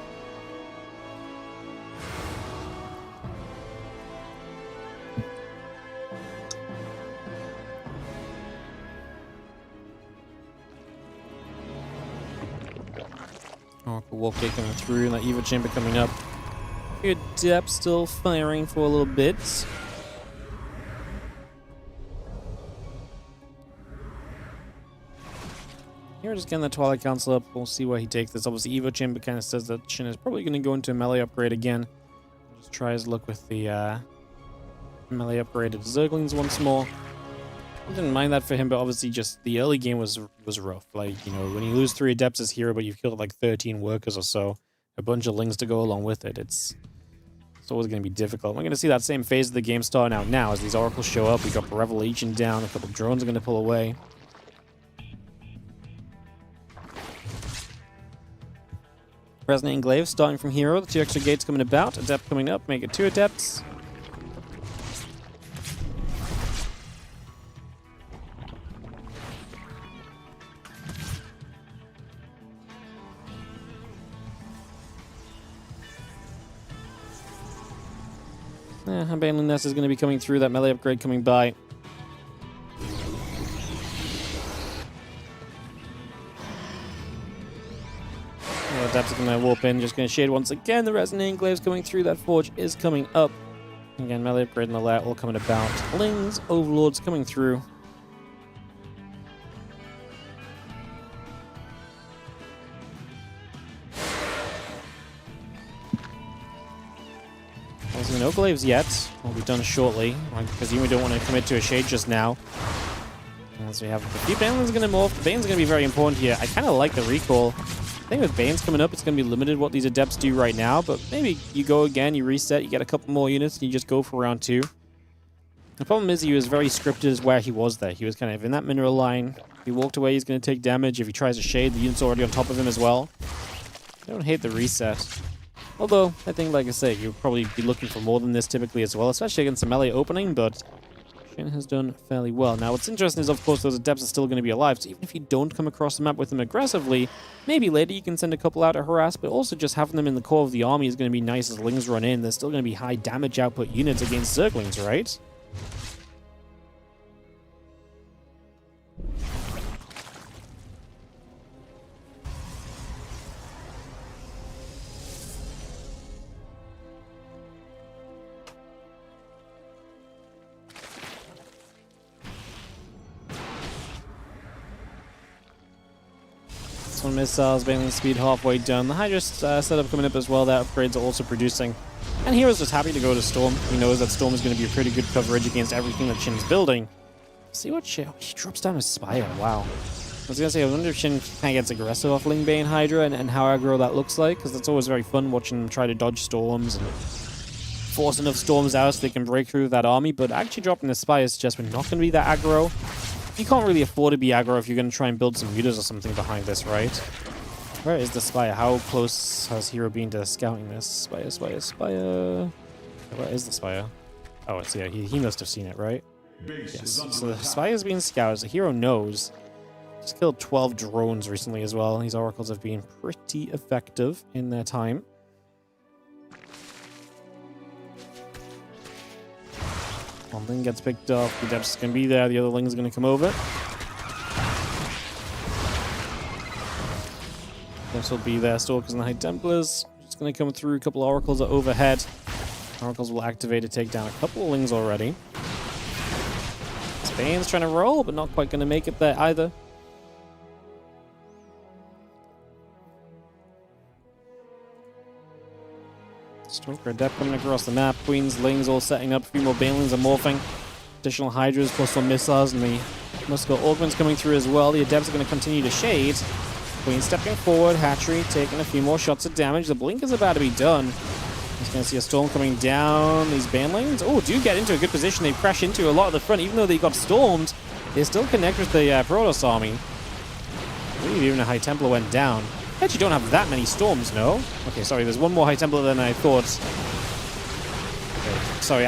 Oracle Warp Gate coming through, and that Evo Chamber coming up. Good depth, still firing for a little bit. Here, just getting the Twilight Council up. We'll see where he takes this. Obviously, Evo Chamber kind of says that Shin is probably going to go into a melee upgrade again. Just try his luck with the melee upgraded Zerglings once more. I didn't mind that for him, but obviously just the early game was rough. Like, you know, when you lose 3 Adepts as herO, but you've killed like 13 workers or so, a bunch of Lings to go along with it, it's always going to be difficult. We're going to see that same phase of the game starting out now as these Oracles show up. We got Revelation down, a couple of drones are going to pull away. Resonating Glaive starting from herO, the 2 extra gates coming about, Adept coming up, make it 2 Adepts. Abandoned Nest is going to be coming through, that melee upgrade coming by. Adapt's going to warp in, just going to shade once again. The Resonating Glaive's coming through, that Forge is coming up. Again, melee upgrade and the layout all coming about. Lings, Overlords coming through. No glaives yet. Will be done shortly, because we don't want to commit to a shade just now. As we have the few Bane's going to morph. The Bane's going to be very important here. I kind of like the recall. I think with Bane's coming up, it's going to be limited what these Adepts do right now, but maybe you go again, you reset, you get a couple more units, and you just go for round 2. The problem is he was very scripted as where he was there. He was kind of in that mineral line. If he walked away, he's going to take damage. If he tries to shade, the unit's already on top of him as well. I don't hate the reset. Although, I think, like I say, you'll probably be looking for more than this typically as well, especially against a melee opening, but Shin has done fairly well. Now, what's interesting is, of course, those Adepts are still going to be alive, so even if you don't come across the map with them aggressively, maybe later you can send a couple out to harass, but also just having them in the core of the army is going to be nice as Lings run in. There's still going to be high damage output units against Zerglings, right? One missiles, Baneling speed halfway done. The Hydra setup coming up as well. That upgrades are also producing. And hero's just happy to go to Storm. He knows that Storm is going to be a pretty good coverage against everything that Shin's building. See what he drops down a Spire. Wow. I was going to say, I wonder if Shin kind of gets aggressive off Ling Bane Hydra and how aggro that looks like, because that's always very fun watching them try to dodge storms and force enough storms out so they can break through that army. But actually dropping the Spire suggests we're not going to be that aggro. You can't really afford to be aggro if you're going to try and build some mutas or something behind this, right? Where is the Spire? How close has herO been to scouting this? Spire. Where is the Spire? Oh, it's yeah. He must have seen it, right? Yes. So the Spire's being scouted. So herO knows. He's killed 12 drones recently as well. These oracles have been pretty effective in their time. One Ling gets picked up. The Depth's going to be there. The other Ling's going to come over. This will be there. Stalkers and the High Templars. Just going to come through. A couple of Oracles are overhead. Oracles will activate to take down a couple of Lings already. Spain's trying to roll, but not quite going to make it there either. Stalker Adept coming across the map. Queens, Lings all setting up. A few more Banelings are morphing. Additional Hydras plus some missiles, and the Muscle Augments coming through as well. The Adepts are going to continue to shade. Queen stepping forward. Hatchery taking a few more shots of damage. The blink is about to be done. He's going to see a storm coming down. These Banelings, oh, do get into a good position. They crash into a lot of the front. Even though they got stormed, they still connect with the Protoss army. I believe even a High Templar went down. Actually don't have that many storms, no? Okay, sorry, there's one more High Templar than I thought. Okay, sorry,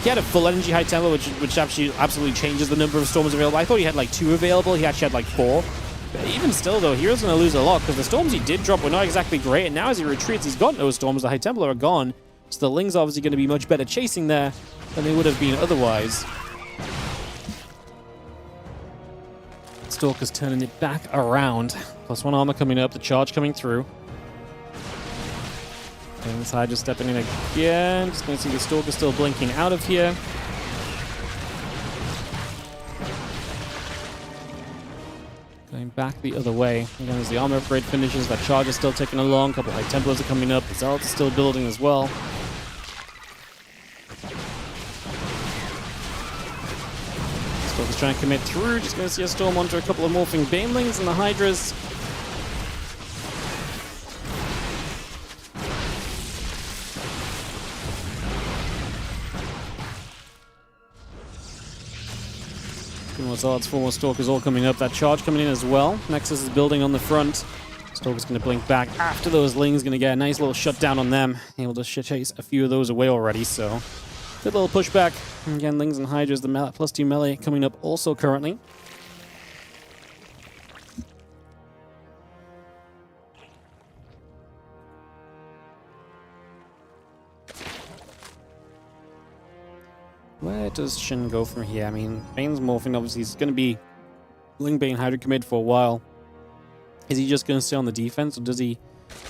he had a full energy High Templar, which actually absolutely changes the number of storms available. I thought he had like 2 available, he actually had like 4. But even still though, hero's going to lose a lot, because the storms he did drop were not exactly great, and now as he retreats, he's got no storms, the High Templar are gone. So the Ling's obviously going to be much better chasing there than they would have been otherwise. Stalker's turning it back around. Plus 1 armor coming up, the charge coming through. Inside just stepping in again. Just going to see the Stalker still blinking out of here. Going back the other way. Again, as the armor upgrade finishes, that charge is still ticking along. A couple of High Templars are coming up. The Zealots are still building as well. Stalker's trying to commit through. Just going to see a storm onto a couple of morphing Banelings and the Hydras. Zealots, 4 more Stalkers all coming up. That charge coming in as well. Nexus is building on the front. Stalker's going to blink back after those Lings. Going to get a nice little shutdown on them. Able to chase a few of those away already, so good little pushback. And again, Lings and Hydras, the +2 melee coming up also currently. Where does Shin go from here? I mean, Bane's morphing, obviously, he's going to be Ling Bane Hydra commit for a while. Is he just going to stay on the defense, or does he...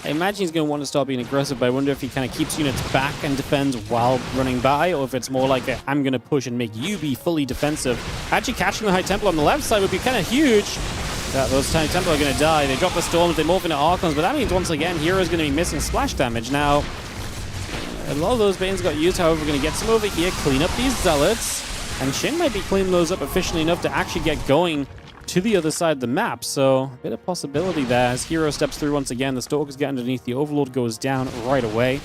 I imagine he's going to want to start being aggressive, but I wonder if he kind of keeps units back and defends while running by, or if it's more like a, I'm going to push and make you be fully defensive. Actually, catching the High Templar on the left side would be kind of huge. Those High Templar are going to die. They drop the Storms, they morph into Archons, but that means, once again, hero's going to be missing splash damage. Now, a lot of those Banes got used, however, we're going to get some over here, clean up these Zealots, and Shin might be cleaning those up efficiently enough to actually get going to the other side of the map, so a bit of possibility there. As herO steps through once again, the Stalkers get underneath, the Overlord goes down right away.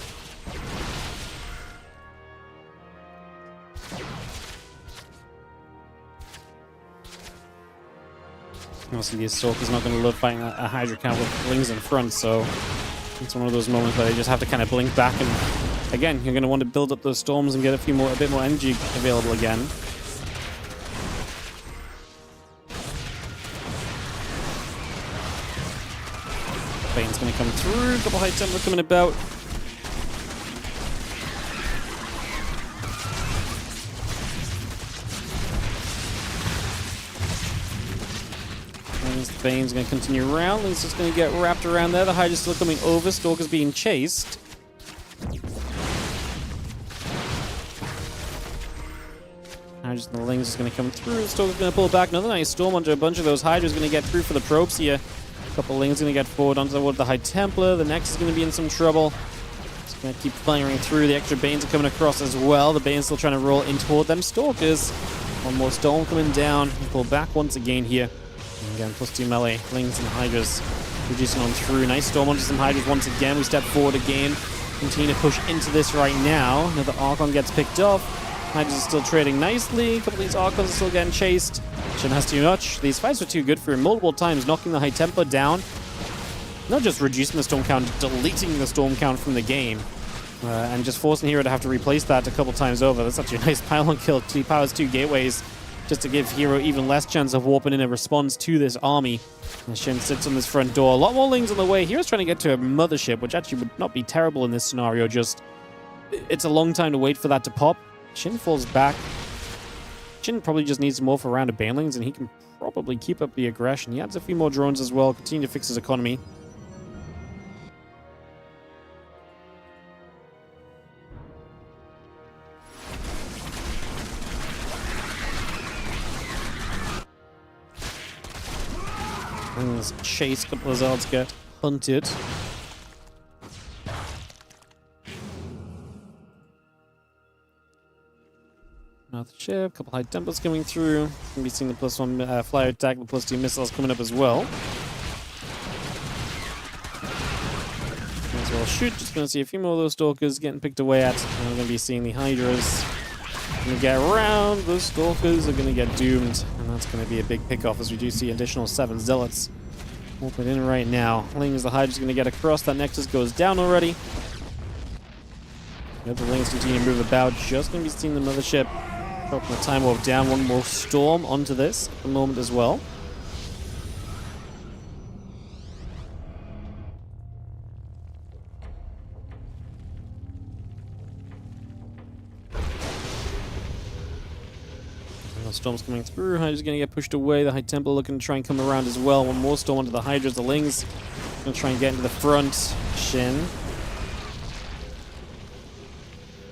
Obviously, the Stalker's not going to love fighting a Hydra count with Lings in front, so it's one of those moments where they just have to kind of blink back, and again, you're going to want to build up those storms and get a bit more energy available again. Bane's going to come through, a couple High Templar coming about. Bane's going to continue around. He's just going to get wrapped around there. The Hydra's still coming over. Stalker's being chased. Hydras and the Lings is going to come through. Stalker's going to pull back. Another nice storm onto a bunch of those Hydras. Going to get through for the probes here. A couple of Lings going to get forward onto the High Templar. The Nexus is going to be in some trouble. It's going to keep firing through. The extra Banes are coming across as well. The Bane's still trying to roll in toward them Stalkers. One more storm coming down. Pull back once again here. And again, +2 melee, Lings and Hydras reducing on through. Nice storm onto some Hydras once again. We step forward again. Continue to push into this right now. Another Archon gets picked off. Hydras are still trading nicely. A couple of these Archons are still getting chased. Shin has too much. These fights were too good for him multiple times, knocking the High Templar down. Not just reducing the Storm count, deleting the Storm count from the game. And just forcing herO to have to replace that a couple times over. That's actually a nice pylon kill. He powers 2 gateways just to give herO even less chance of warping in a response to this army. And Shin sits on this front door. A lot more Lings on the way. herO's trying to get to a mothership, which actually would not be terrible in this scenario. Just, it's a long time to wait for that to pop. Shin falls back. Shin probably just needs more for a round of Banelings, and he can probably keep up the aggression. He adds a few more drones as well, continue to fix his economy. Things chase, a couple of Zards get hunted. Another ship, a couple High Templars coming through. Gonna be seeing the +1 flyer attack, the +2 missiles coming up as well. May as well shoot. Just gonna see a few more of those Stalkers getting picked away at. And we're gonna be seeing the Hydras. Gonna get around. Those Stalkers are gonna get doomed. And that's gonna be a big pick-off as we do see additional 7 Zealots. We'll put in right now. Lings, the Hydra's gonna get across. That Nexus goes down already. The other Lings continue to move about. Just gonna be seeing the Mothership. Dropping the Time Warp down. One more Storm onto this at the moment as well. Storm's coming through. Hydra's going to get pushed away. The High Templar looking to try and come around as well. One more Storm onto the Hydras. The Lings going to try and get into the front. Shin.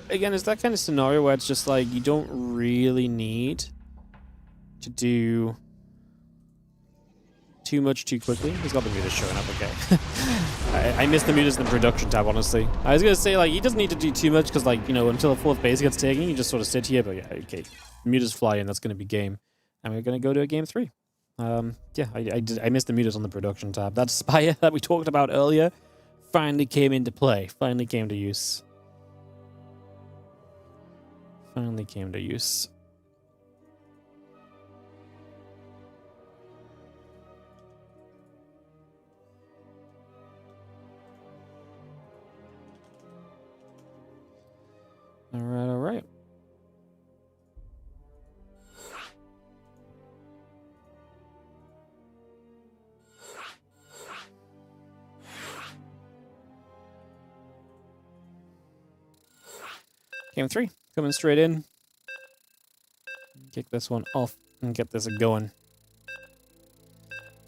Again, it's that kind of scenario where it's just like you don't really need to do too much too quickly. He's got the mutas showing up, okay. I missed the mutas in the production tab, honestly. I was going to say, like, he doesn't need to do too much because, like, you know, until the 4th base gets taken, you just sort of sit here, but yeah, okay. Mutas fly in, that's going to be game. And we're going to go to a game 3. Yeah, I missed the mutas on the production tab. That Spire that we talked about earlier finally came into play. Finally came to use. Finally came to use. Alright, alright. Game 3, coming straight in. Kick this one off and get this going.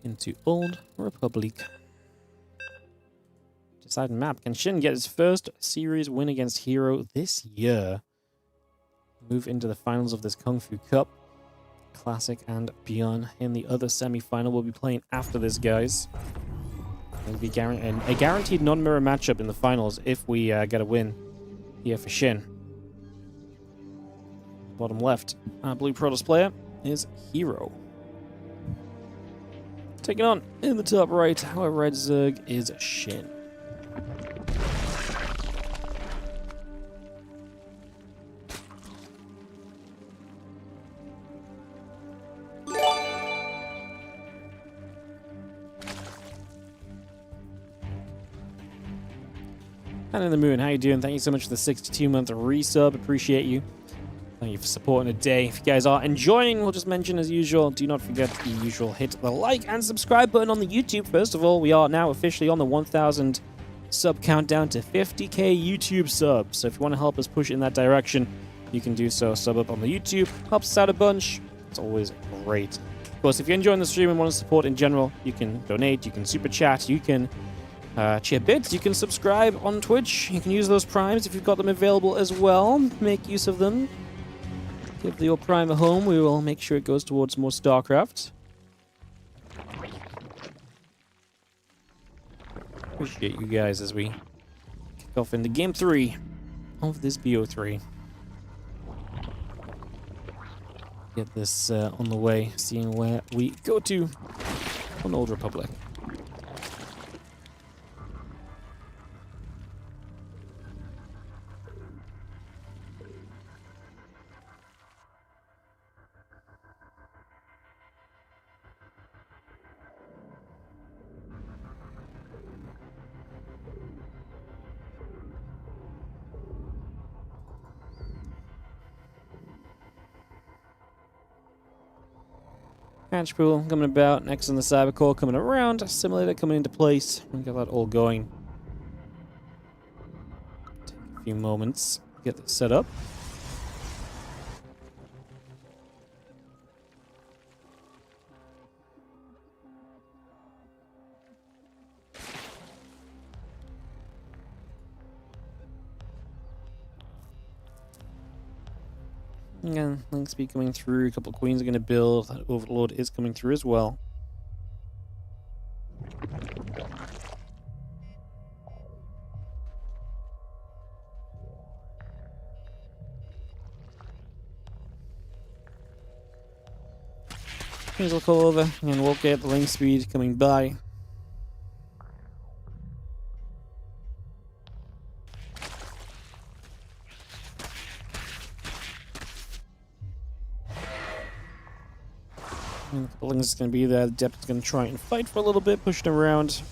Into Old Republic. Deciding map. Can Shin get his first series win against herO this year? Move into the finals of this Kung Fu Cup. Classic and ByuN in the other semi-final. We'll be playing after this, guys. It'll be a guaranteed non-mirror matchup in the finals if we get a win here for Shin. Bottom left, blue Protoss player is herO. Taking on in the top right, our red Zerg is Shin. And in the moon, how you doing? Thank you so much for the 62-month resub. Appreciate you. Thank you for supporting a day. If you guys are enjoying, we'll just mention as usual, do not forget the usual, hit the like and subscribe button on the YouTube. First of all, we are now officially on the 1,000 sub countdown to 50k YouTube subs. So if you want to help us push in that direction, you can do so. Sub up on the YouTube. Helps us out a bunch. It's always great. Of course, if you're enjoying the stream and want to support in general, you can donate, you can super chat, you can cheer bits, you can subscribe on Twitch. You can use those primes if you've got them available as well. Make use of them. Give your prime a home. We will make sure it goes towards more StarCraft. Appreciate you guys as we kick off into Game 3 of this BO3. Get this on the way, seeing where we go to on Old Republic. Hatch pool coming about. Next on the cyber core coming around. Simulator coming into place. We got that all going. Take a few moments to get this set up. Yeah, link speed coming through. A couple of queens are going to build. That overlord is coming through as well. Queens will call over and we'll get the link speed coming by. And the link is going to be there. The depth is going to try and fight for a little bit, push it around.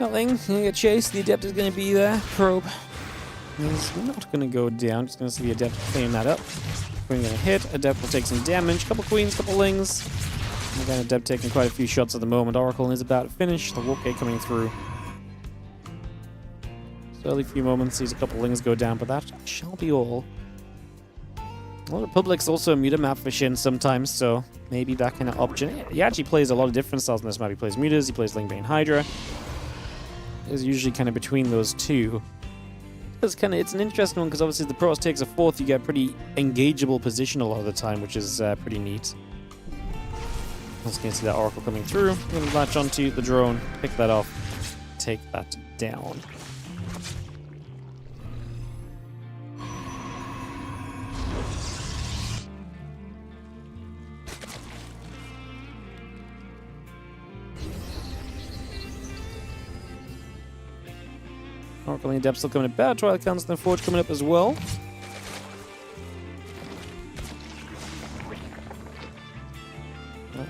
Nothing. Going to get chased. The Adept is going to be there. Probe is not going to go down. Just going to see the Adept clean that up. Queen going to hit. Adept will take some damage. Couple queens, couple lings. Again, Adept taking quite a few shots at the moment. Oracle is about to finish. The Warp Gate coming through. So early few moments, sees a couple lings go down, but that shall be all. Well, Republic's also a muter map for Shin sometimes, so maybe that kind of option. He actually plays a lot of different styles in this map. He plays muters, he plays Lingbane Hydra. Is usually kind of between those two. It's an interesting one because obviously the Protoss takes a fourth, you get pretty engageable position a lot of the time, which is pretty neat. Let's get see that Oracle coming through. I'm going to latch onto the drone, pick that off, take that down. Oracle and the Adept still coming about. Twilight Council and Forge coming up as well.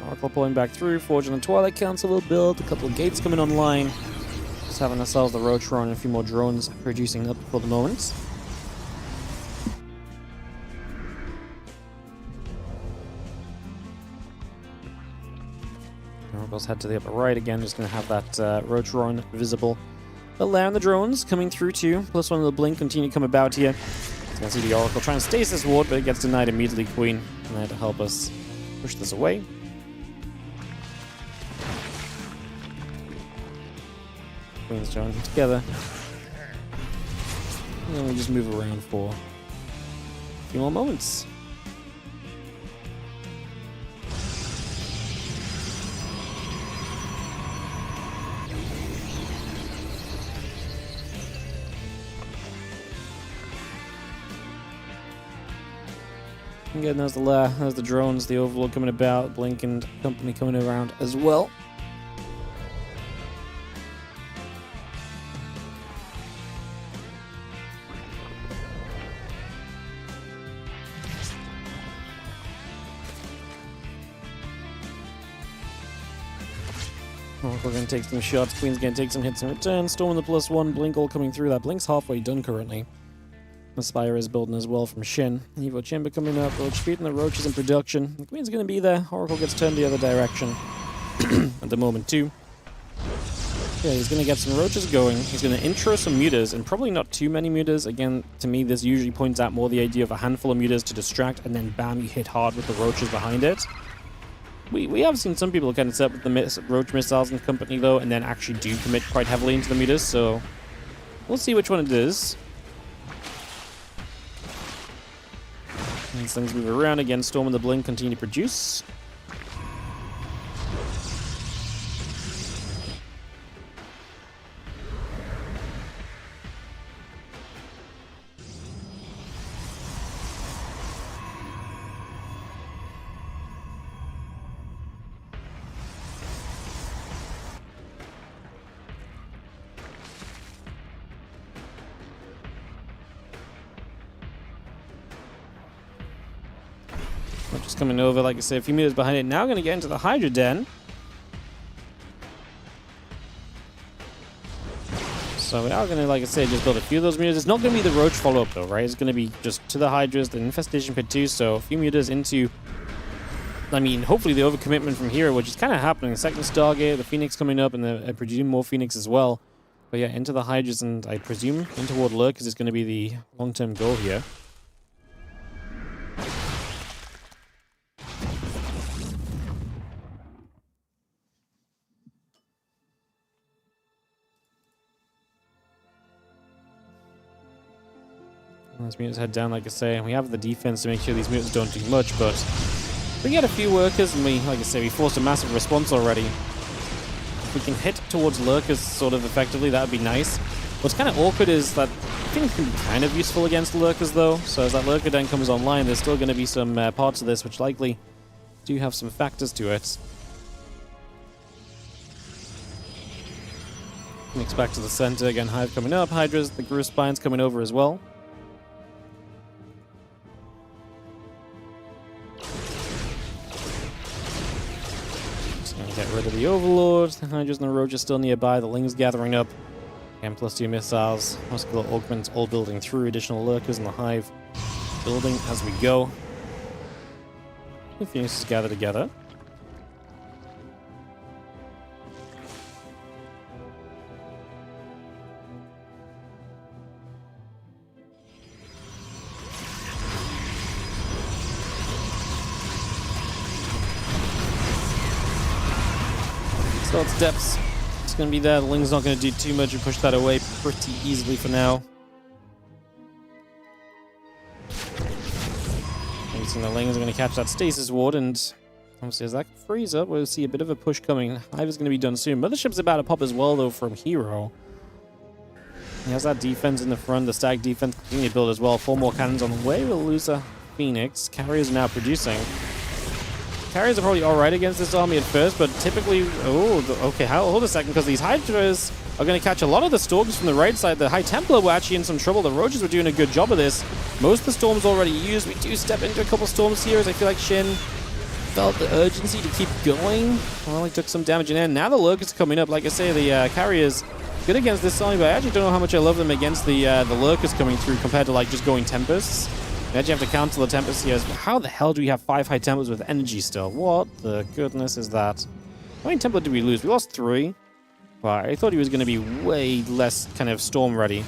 Oracle pulling back through. Forge and the Twilight Council will build. A couple of gates coming online. Just having ourselves the Roachron and a few more drones producing up for the moment. Oracle's head to the upper right again. Just going to have that Roachron visible. The Lair and the drones coming through too. +1 of the blink continue to come about here. It's going to see the Oracle trying to stasis ward, but it gets denied immediately. Queen there to help us push this away. Queens joining together. And then we just move around for a few more moments. Again, there's the drones, the Overlord coming about, Blink and company coming around as well. Oracle going to take some shots, Queen's going to take some hits in return, Storm the +1, Blink all coming through. That Blink's halfway done currently. The Spire is building as well from Shin. Evo Chamber coming up, Roach feeding the Roaches in production. The Queen's going to be there. Oracle gets turned the other direction at the moment too. Yeah, he's going to get some Roaches going. He's going to intro some muters, and probably not too many muters. Again, to me, this usually points out more the idea of a handful of muters to distract, and then bam, you hit hard with the Roaches behind it. We have seen some people kind of set up with the Roach missiles and company, though, and then actually do commit quite heavily into the muters, so we'll see which one it is. As things move around again, Storm and the Blink continue to produce. Just coming over, like I said, a few meters behind it. Now going to get into the Hydra Den. So we are going to, like I said, just build a few of those mutas. It's not going to be the Roach follow-up, though, right? It's going to be just to the Hydras, the Infestation Pit too, so a few mutas into... I mean, hopefully the overcommitment from here, which is kind of happening. The second Stargate, the Phoenix coming up, and I presume more Phoenix as well. But yeah, into the Hydras, and I presume into toward Lurkers is going to be the long-term goal here. These mutants head down, like I say, and we have the defense to make sure these mutants don't do much, but we get a few workers, and we, like I say, we forced a massive response already. If we can hit towards Lurkers sort of effectively, that would be nice. What's kind of awkward is that Phoenix can be kind of useful against Lurkers, though, so as that Lurker den comes online, there's still going to be some parts of this which likely do have some factors to it. Phoenix back to the center, again, Hive coming up, Hydras, the Guru Spines coming over as well. Get rid of the Overlord. The Hydras and the Roach are still nearby. The Ling's gathering up. And plus 2 missiles. Muscular augments all building through. Additional Lurkers in the Hive building as we go. The Phoenixes gather together. Its depths. It's going to be there. The Ling's not going to do too much and push that away pretty easily for now. The Ling's going to catch that Stasis Ward, and obviously as that frees up, we'll see a bit of a push coming. Hive is going to be done soon. Mothership's about to pop as well, though, from herO. He has that defense in the front. The Stag defense continue to build as well. 4 more cannons on the way. We'll lose a Phoenix. Carriers now producing. Carriers are probably alright against this army at first, but typically... Oh, okay, hold a second, because these Hydras are going to catch a lot of the Storms from the right side. The High Templar were actually in some trouble. The Roaches were doing a good job of this. Most of the Storms already used. We do step into a couple Storms here, as I feel like Shin felt the urgency to keep going. Well, he took some damage in there. Now the Lurkers coming up. Like I say, the Carriers good against this army, but I actually don't know how much I love them against the Lurkers coming through compared to like just going Tempests. You actually have to cancel the Tempest here. How the hell do we have 5 High Templars with energy still? What the goodness is that? How many Templar did we lose? We lost 3. Wow, I thought he was going to be way less kind of storm ready.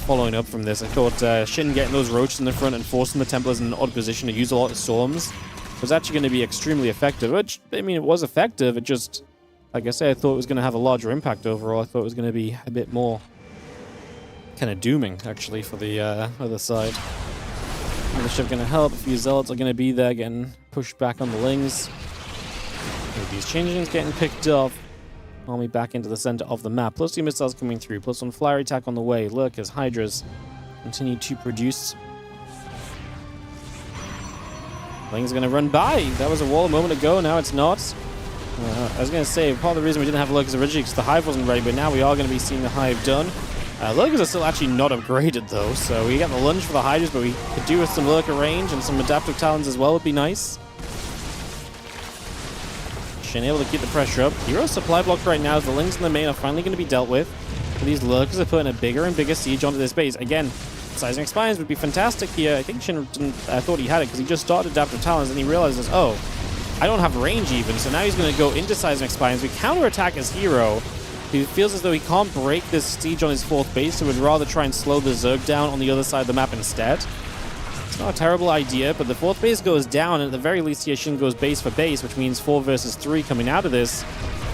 Following up from this, I thought Shin getting those Roaches in the front and forcing the Templars in an odd position to use a lot of storms was actually going to be extremely effective. Which, I mean, it was effective. It just, like I say, I thought it was going to have a larger impact overall. I thought it was going to be a bit more kind of dooming, actually, for the other side. Mothership going to help. A few Zealots are going to be there, getting pushed back on the Lings. With these changelings getting picked up. Army back into the center of the map. Plus 2 missiles coming through. Plus 1 flyer attack on the way. Lurkers, Hydras continue to produce. Ling's going to run by. That was a wall a moment ago. Now it's not. I was going to say, part of the reason we didn't have Lurkers originally because the Hive wasn't ready, but now we are going to be seeing the Hive done. Lurkers are still actually not upgraded, though, so we got the lunge for the Hydras, but we could do with some Lurker range and some adaptive talons as well would be nice. Shin able to keep the pressure up. herO's supply block right now as the Lings in the main are finally going to be dealt with. But these Lurkers are putting a bigger and bigger siege onto this base. Again, Seismic Spines would be fantastic here. I think Shin thought he had it because he just started adaptive talons and he realizes, oh, I don't have range even, so now he's going to go into Seismic Spines. We counterattack as herO. He feels as though he can't break this siege on his 4th base, so would rather try and slow the Zerg down on the other side of the map instead. It's not a terrible idea, but the 4th base goes down, and at the very least here Shin goes base for base, which means 4 versus 3 coming out of this.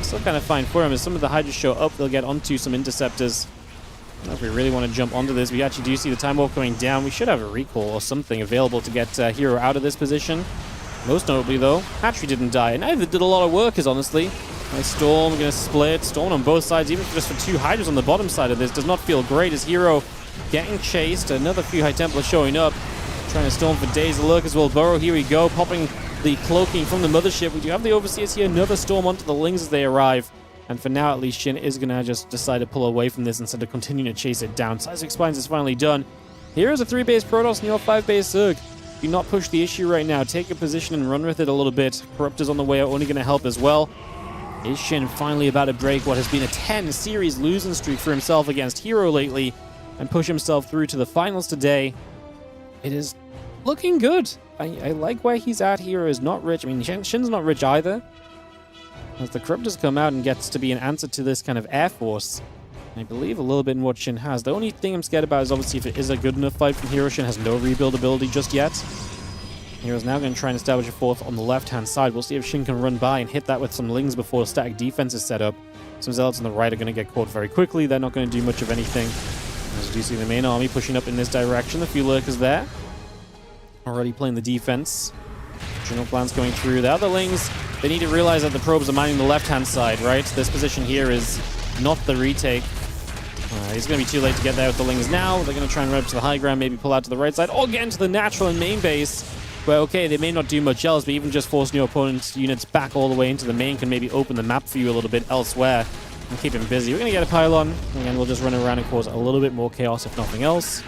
Still kind of fine for him. As some of the Hydras show up, they'll get onto some interceptors. I don't know if we really want to jump onto this. We actually do see the Time Warp coming down. We should have a recall or something available to get herO out of this position. Most notably, though, Hatchery didn't die, and neither did a lot of workers, honestly. Nice Storm, going to split. Storm on both sides, even just for 2 Hydras on the bottom side of this. Does not feel great as herO getting chased. Another few High Templars showing up. Trying to Storm for days. The Lurkers will burrow. Here we go, popping the cloaking from the Mothership. We do have the Overseers here. Another Storm onto the Lings as they arrive. And for now, at least, Shin is going to just decide to pull away from this instead of continuing to chase it down. Seismic Spines is finally done. Here's a 3-base Protoss and your 5-base Zerg. Do not push the issue right now. Take a position and run with it a little bit. Corruptors on the way are only going to help as well. Is Shin finally about to break what has been a 10-series losing streak for himself against herO lately and push himself through to the finals today? It is looking good. I like where he's at. herO is not rich. I mean, Shin's not rich either. As the Corruptors come out and gets to be an answer to this kind of Air Force, I believe a little bit in what Shin has. The only thing I'm scared about is obviously if it is a good enough fight from herO. Shin has no rebuild ability just yet. herO's now going to try and establish a fourth on the left-hand side. We'll see if Shin can run by and hit that with some Lings before static defense is set up. Some Zealots on the right are going to get caught very quickly. They're not going to do much of anything. As you do see the main army pushing up in this direction. A few Lurkers there. Already playing the defense. General plans going through. The other Lings, they need to realize that the probes are mining the left-hand side, right? This position here is not the retake. It's going to be too late to get there with the Lings now. They're going to try and run up to the high ground, maybe pull out to the right side, or get into the natural and main base. Where, okay, they may not do much else, but even just forcing your opponent's units back all the way into the main can maybe open the map for you a little bit elsewhere and keep him busy. We're going to get a pylon, and then we'll just run around and cause a little bit more chaos, if nothing else.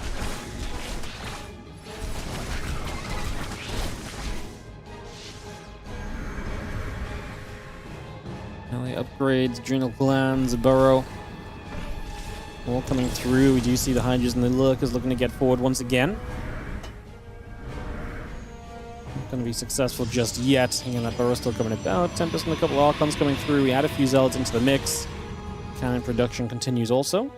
LA upgrades, adrenal glands, burrow. All coming through. We do see the Hydras and the Lurkers looking to get forward once again. Not going to be successful just yet. Again, that burrow still coming about. Tempest and a couple of Archons coming through. We add a few Zealots into the mix. Cannon production continues also.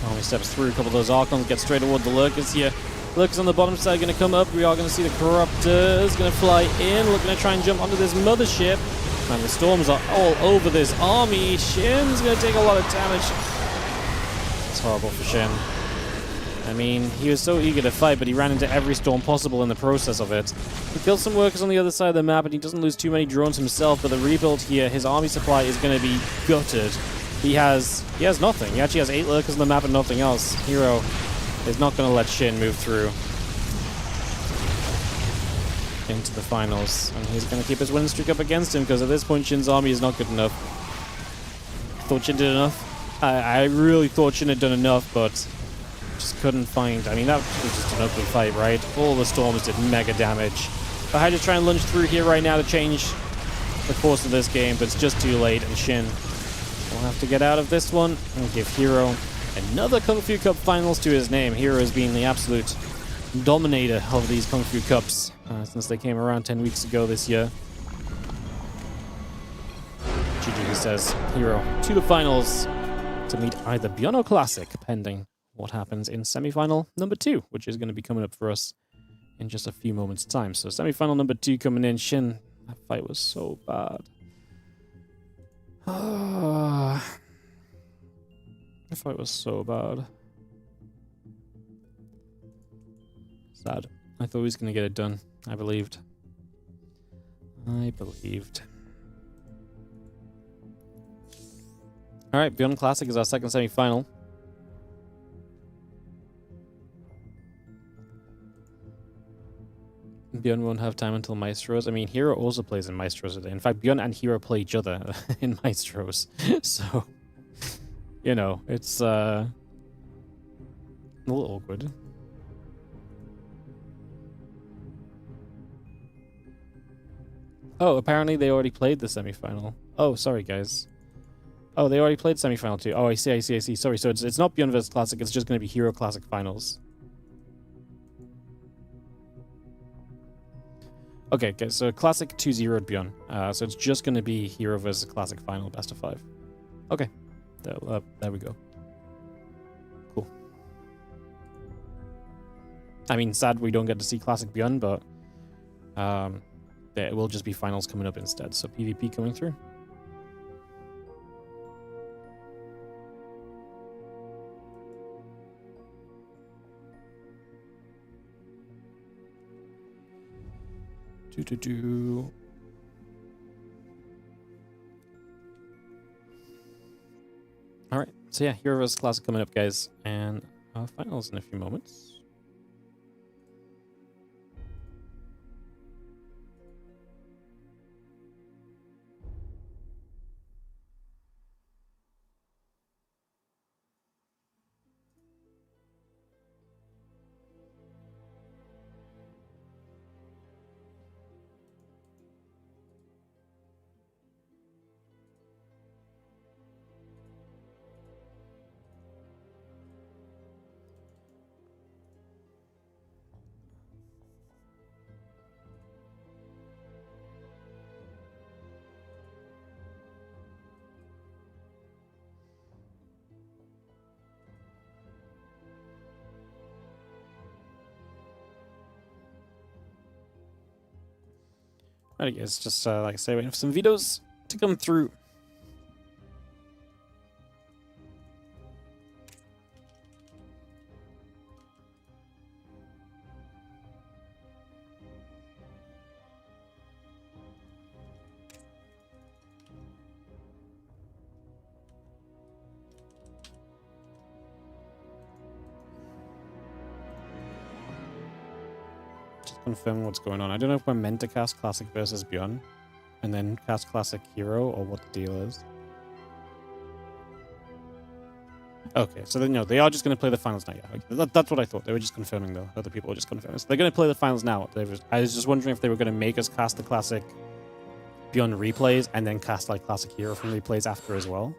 Army steps through. A couple of those Archons get straight toward the Lurkers here. Lurkers on the bottom side going to come up. We are going to see the Corruptors going to fly in, looking to try and jump onto this mothership. And the Storms are all over this army. Shin's going to take a lot of damage. It's horrible for Shin. I mean, he was so eager to fight, but he ran into every storm possible in the process of it. He killed some workers on the other side of the map, and he doesn't lose too many drones himself, but the rebuild here, his army supply is going to be gutted. He has nothing. He actually has 8 Lurkers on the map and nothing else. herO is not going to let Shin move through into the finals. And he's going to keep his winning streak up against him, because at this point, Shin's army is not good enough. Thought Shin did enough. I really thought Shin had done enough, but just couldn't find... I mean, that was just an ugly fight, right? All the Storms did mega damage. But I just try and lunge through here right now to change the course of this game, but it's just too late, and Shin will have to get out of this one and give herO another Kung Fu Cup finals to his name. herO has been the absolute dominator of these Kung Fu Cups since they came around 10 weeks ago this year. GG, he says. herO to the finals to meet either ByuN or Classic, pending what happens in semifinal number 2, which is going to be coming up for us in just a few moments' time. So semifinal number 2 coming in. Shin, that fight was so bad. That fight was so bad. Sad. I thought he was going to get it done. I believed. Alright, ByuN Classic is our second semi-final. ByuN won't have time until Maestros. I mean, herO also plays in Maestros today. In fact, ByuN and herO play each other in Maestros. So, you know, it's a little awkward. Oh, apparently they already played the semi-final. Oh, sorry, guys. Oh, they already played semi-final too. Oh, I see. Sorry, so it's not ByuN vs Classic. It's just going to be herO Classic finals. Okay, so Classic 2-0'd ByuN. So it's just going to be herO vs Classic final, best of 5. Okay, there we go. Cool. I mean, sad we don't get to see Classic ByuN, but it will just be finals coming up instead. So PvP coming through. Alright, so yeah, herO vs Classic coming up, guys, and finals in a few moments. Alright guys, just like I say, waiting for some videos to come through. Confirming what's going on. I don't know if we're meant to cast Classic versus ByuN and then cast Classic herO or what the deal is. Okay, so then, no, they are just going to play the finals now. Yeah, okay. That's what I thought. They were just confirming, though. Other people were just confirming. So they're going to play the finals now. I was just wondering if they were going to make us cast the Classic ByuN replays and then cast like Classic herO from replays after as well.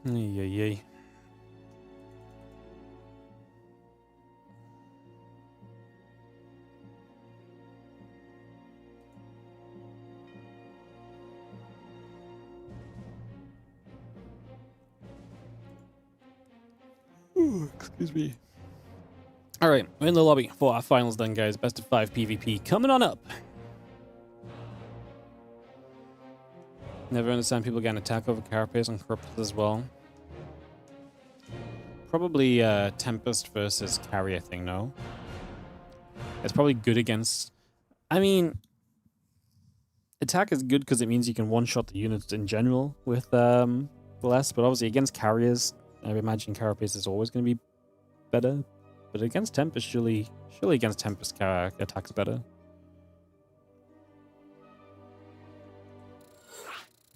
Yay. Excuse me. Alright, we're in the lobby for our finals then, guys. Best of 5 PvP coming on up. Never understand people getting attack over carapace and corruptors as well. Probably Tempest versus carrier thing, no? It's probably good against... I mean... Attack is good because it means you can one-shot the units in general with less, but obviously against carriers... I imagine carapace is always going to be better, but against Tempest, surely against Tempest, attack's better.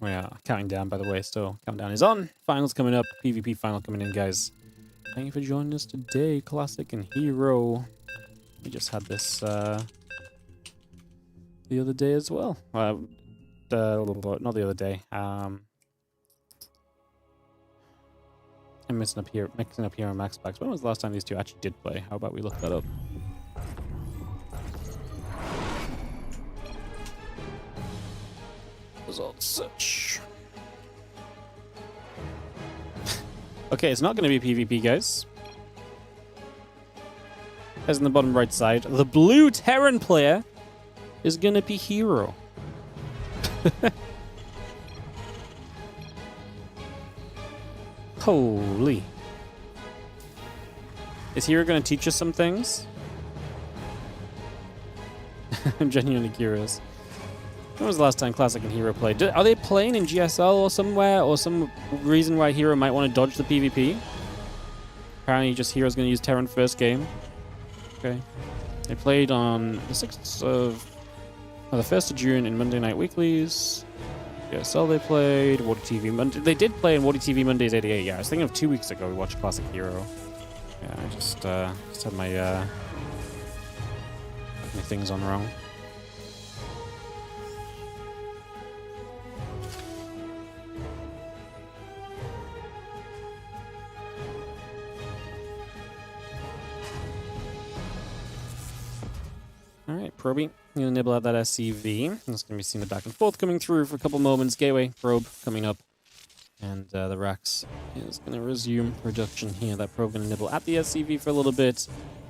Oh yeah, counting down, by the way, still. Countdown is on. Finals coming up. PvP final coming in, guys. Thank you for joining us today, Classic and herO. We just had this the other day as well. Not the other day. I'm mixing up here on Max Packs. When was the last time these two actually did play? How about we look that up? Results search. Okay, it's not going to be PvP, guys. As in the bottom right side, the blue Terran player is going to be herO. Holy. Is herO going to teach us some things? I'm genuinely curious. When was the last time Classic and herO played? Are they playing in GSL or somewhere? Or some reason why herO might want to dodge the PvP? Apparently just herO's going to use Terran first game. Okay. They played on the 6th of... Oh, the 1st of June in Monday Night Weeklies. GSL they played, WardiTV Monday. They did play in WardiTV Mondays 88, yeah. I was thinking of 2 weeks ago we watched Classic herO. Yeah, I just had my things on wrong. Alright, Proby. I'm going to nibble at that SCV. It's going to be seeing the back and forth coming through for a couple moments. Gateway, probe coming up. And the Rax is going to resume production here. That probe going to nibble at the SCV for a little bit.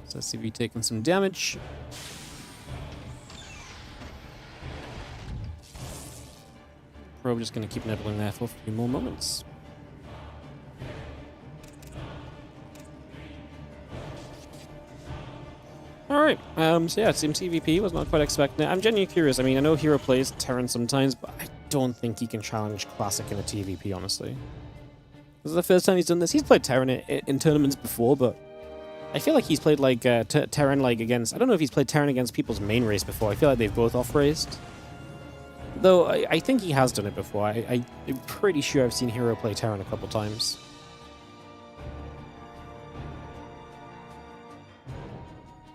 So SCV taking some damage. Probe just going to keep nibbling there for a few more moments. Alright, so yeah, Sim TVP was not quite expecting it. I'm genuinely curious. I mean, I know herO plays Terran sometimes, but I don't think he can challenge Classic in a TVP, honestly. This is the first time he's done this. He's played Terran in tournaments before, but I feel like he's played like Terran like against... I don't know if he's played Terran against people's main race before. I feel like they've both off-raced. Though, I think he has done it before. I'm pretty sure I've seen herO play Terran a couple times.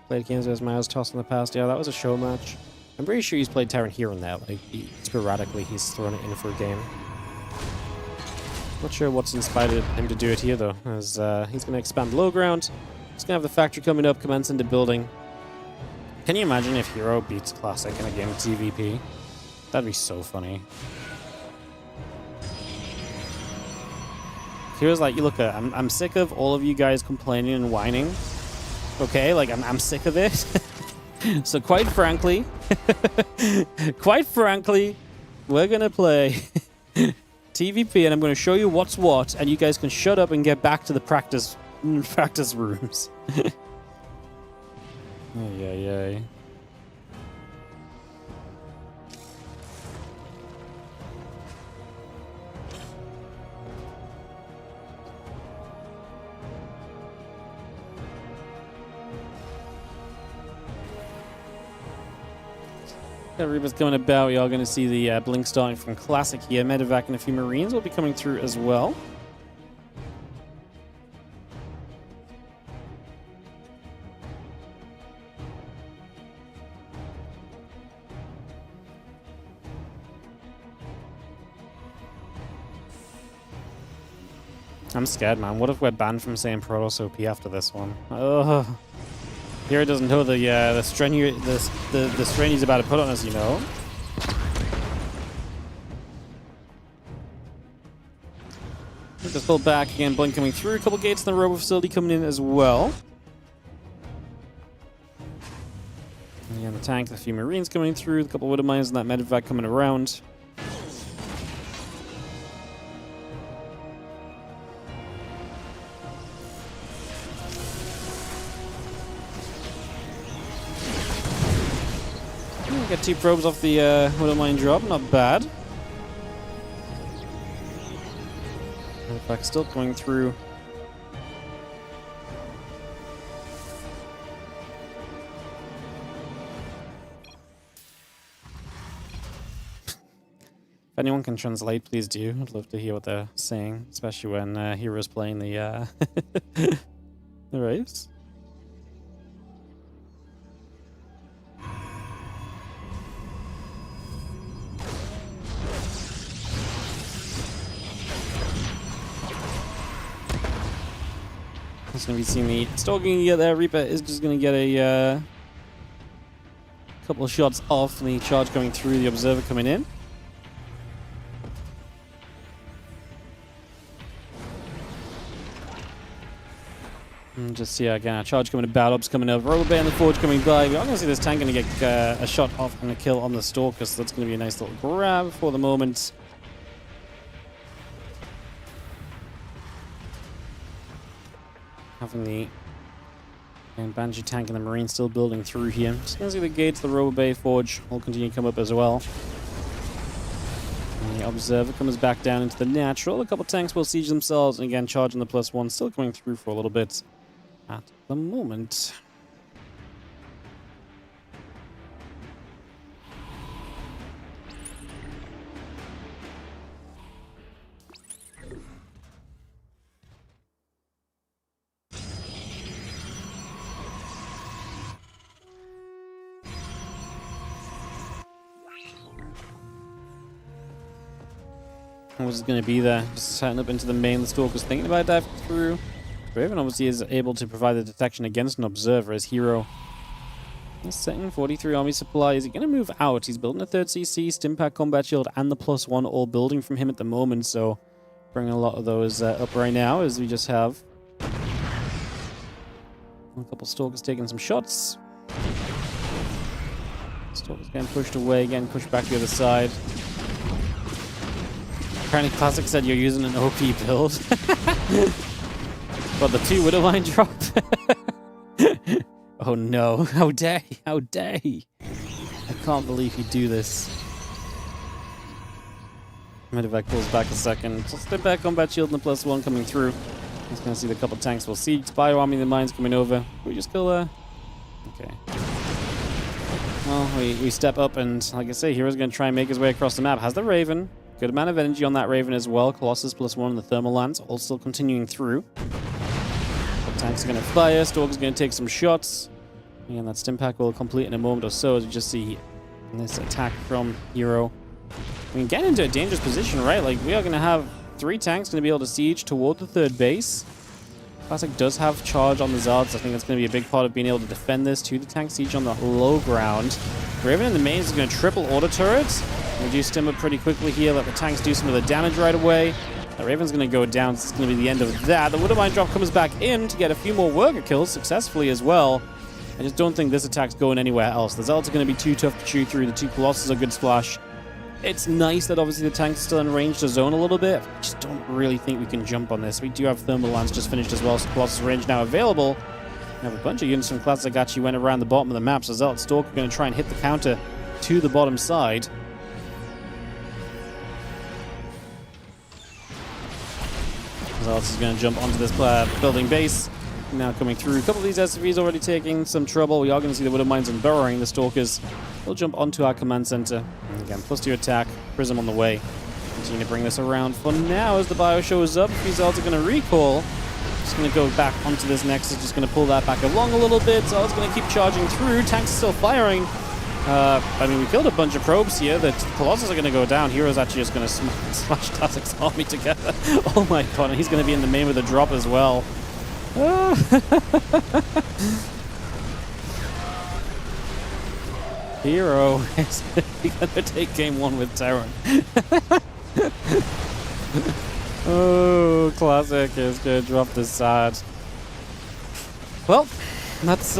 Played games as Miles tossed in the past. Yeah, that was a show match. I'm pretty sure he's played Terran here and there. Like, sporadically, he's thrown it in for a game. Not sure what's inspired him to do it here, though, as he's going to expand low ground. He's going to have the factory coming up, commence into building. Can you imagine if herO beats Classic in a game of TVP? That'd be so funny. Here's like, you look at, I'm sick of all of you guys complaining and whining Okay, like I'm sick of it. So quite frankly, we're gonna play TVP, and I'm gonna show you what's what, and you guys can shut up and get back to the practice rooms. Ay. Reaper's coming about. You're going to see the blink starting from Classic here. Medevac and a few Marines will be coming through as well. I'm scared, man. What if we're banned from saying Protoss OP after this one? Ugh. Here it doesn't know the strain he's about to put on us, you know. Just pull back again, blink coming through. A couple gates in the robo facility coming in as well. And again, the tank, a few Marines coming through, a couple Widow Mines and that Medevac coming around. Get 2 probes off the Widow Mine drop, not bad. Medevac still going through. If anyone can translate, please do. I'd love to hear what they're saying, especially when herO's playing the the race. It's going to be seeing the stalking get there. Reaper is just going to get a couple of shots off the charge going through, the Observer coming in. And just see again, a charge coming to Battle Ops coming over. Robo Bay and the Forge coming by. I'm going to see this tank going to get a shot off and a kill on the Stalker, so that's going to be a nice little grab for the moment. Having the Banshee tank and the Marine still building through here. Just going to see the gates, the Robo Bay, Forge will continue to come up as well. And the Observer comes back down into the natural. A couple tanks will siege themselves, and again, charging the +1, still coming through for a little bit at the moment. What is going to be there? Just setting up into the main. The Stalker's thinking about diving through. Raven obviously is able to provide the detection against an Observer as herO. He's setting 43 army supply. Is he going to move out? He's building a 3rd CC, Stimpack Combat Shield, and the +1 all building from him at the moment. So bringing a lot of those up right now as we just have a couple Stalkers taking some shots. Stalkers getting pushed away, getting pushed back to the other side. Apparently Classic said you're using an OP build. But the 2 Widow Line drop. Oh no, how dare he? How dare he? I can't believe he'd do this. Medevac pulls back a second. So step back, Combat Shield and the +1 coming through. He's going to see the couple tanks will siege. Bio-arming the mines coming over. We just kill okay. Well, we step up and, like I say, herO's going to try and make his way across the map. Has the Raven. Good amount of energy on that Raven as well. Colossus +1 and the Thermal Lance all still continuing through. The tanks are going to fire. Stalker's going to take some shots. Again, that Stimpack will complete in a moment or so as you just see this attack from herO. We can get into a dangerous position, right? Like, we are going to have 3 tanks going to be able to siege toward the 3rd base. Classic does have charge on the Zards. I think that's going to be a big part of being able to defend this. 2 the tank siege on the low ground. Raven in the main is going to triple auto turrets. Reduce Stimmer pretty quickly here. Let the tanks do some of the damage right away. The Raven's going to go down. This is going to be the end of that. The Widowmine drop comes back in to get a few more worker kills successfully as well. I just don't think this attack's going anywhere else. The Zealots are going to be too tough to chew through. The two Colossus are good splash. It's nice that obviously the tank's still in range to zone a little bit. I just don't really think we can jump on this. We do have Thermal Lance just finished as well, so Colossus range now available. We have a bunch of units from Classic actually went around the bottom of the map, so Zealot Stalker going to try and hit the counter to the bottom side. Zealots is going to jump onto this building base. Now coming through. A couple of these SCVs already taking some trouble. We are going to see the Widowmines and burrowing. The Stalkers will jump onto our command center. And again, +2 attack. Prism on the way. Continue to bring this around for now as the bio shows up. These Zealots are going to recall. Just going to go back onto this Nexus. Just going to pull that back along a little bit. Zealots going to keep charging through. Tanks still firing. I mean, we killed a bunch of probes here. The Colossus are going to go down. herO's actually just going to smash Classic's army together. Oh my god, and he's going to be in the main with a drop as well. herO is going to take game 1 with Terran. Oh, Classic is going to drop this side. Well, that's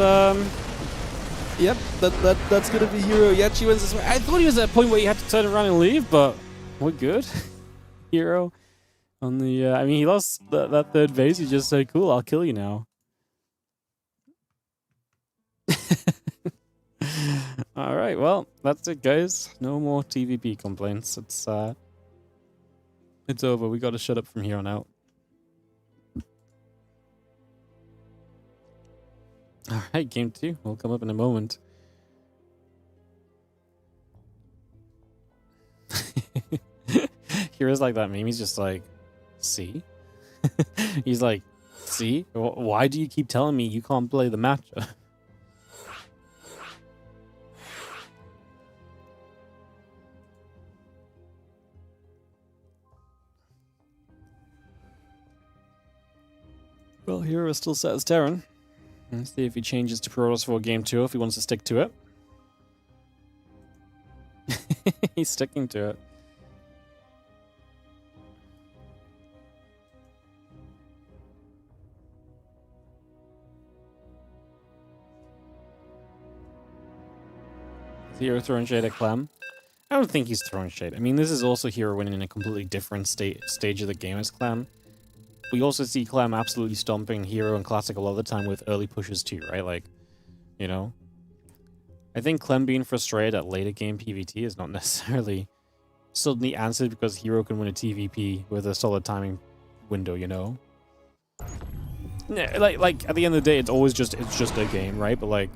yep, that's going to be herO. Yeah, she wins this one. I thought he was at a point where you had to turn around and leave, but we're good. herO on the I mean, he lost that third base. He just said, cool, I'll kill you now. All right, well, that's it, guys. No more TVP complaints. It's over. We got to shut up from here on out. All right, game 2 will come up in a moment. hero's like that meme. He's just like, see? He's like, see? Why do you keep telling me you can't play the matchup? Well, herO is still set as Terran. Let's see if he changes to Protoss for game 2, if he wants to stick to it. He's sticking to it. Is herO throwing shade at Clem? I don't think he's throwing shade. I mean, this is also herO winning in a completely different stage of the game as Clem. We also see Clem absolutely stomping herO and Classic a lot of the time with early pushes too, right? Like, you know? I think Clem being frustrated at later game PvT is not necessarily suddenly answered because herO can win a TVP with a solid timing window, you know? Yeah, like at the end of the day, it's just a game, right? But like,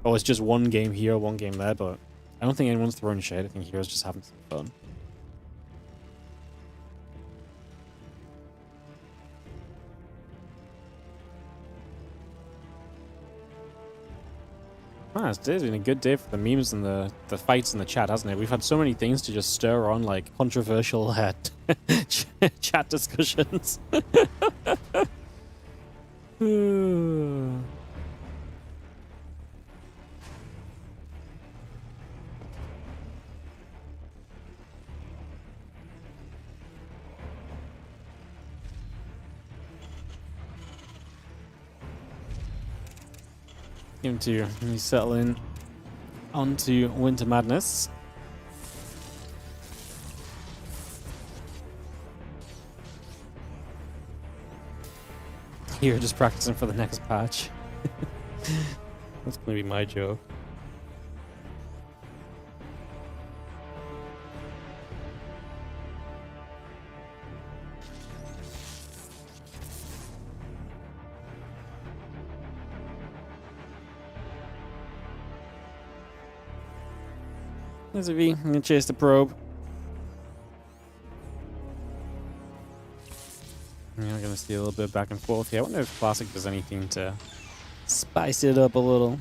oh, it's just one game here, one game there, but I don't think anyone's throwing shade. I think hero's just having some fun. Ah, today's been a good day for the memes and the fights in the chat, hasn't it? We've had so many things to just stir on, like controversial chat discussions. Into settling onto Winter Madness. Here, just practicing for the next patch. That's gonna be my joke. There's a V. I'm gonna chase the probe. I'm gonna see a little bit back and forth here. I wonder if Classic does anything to spice it up a little.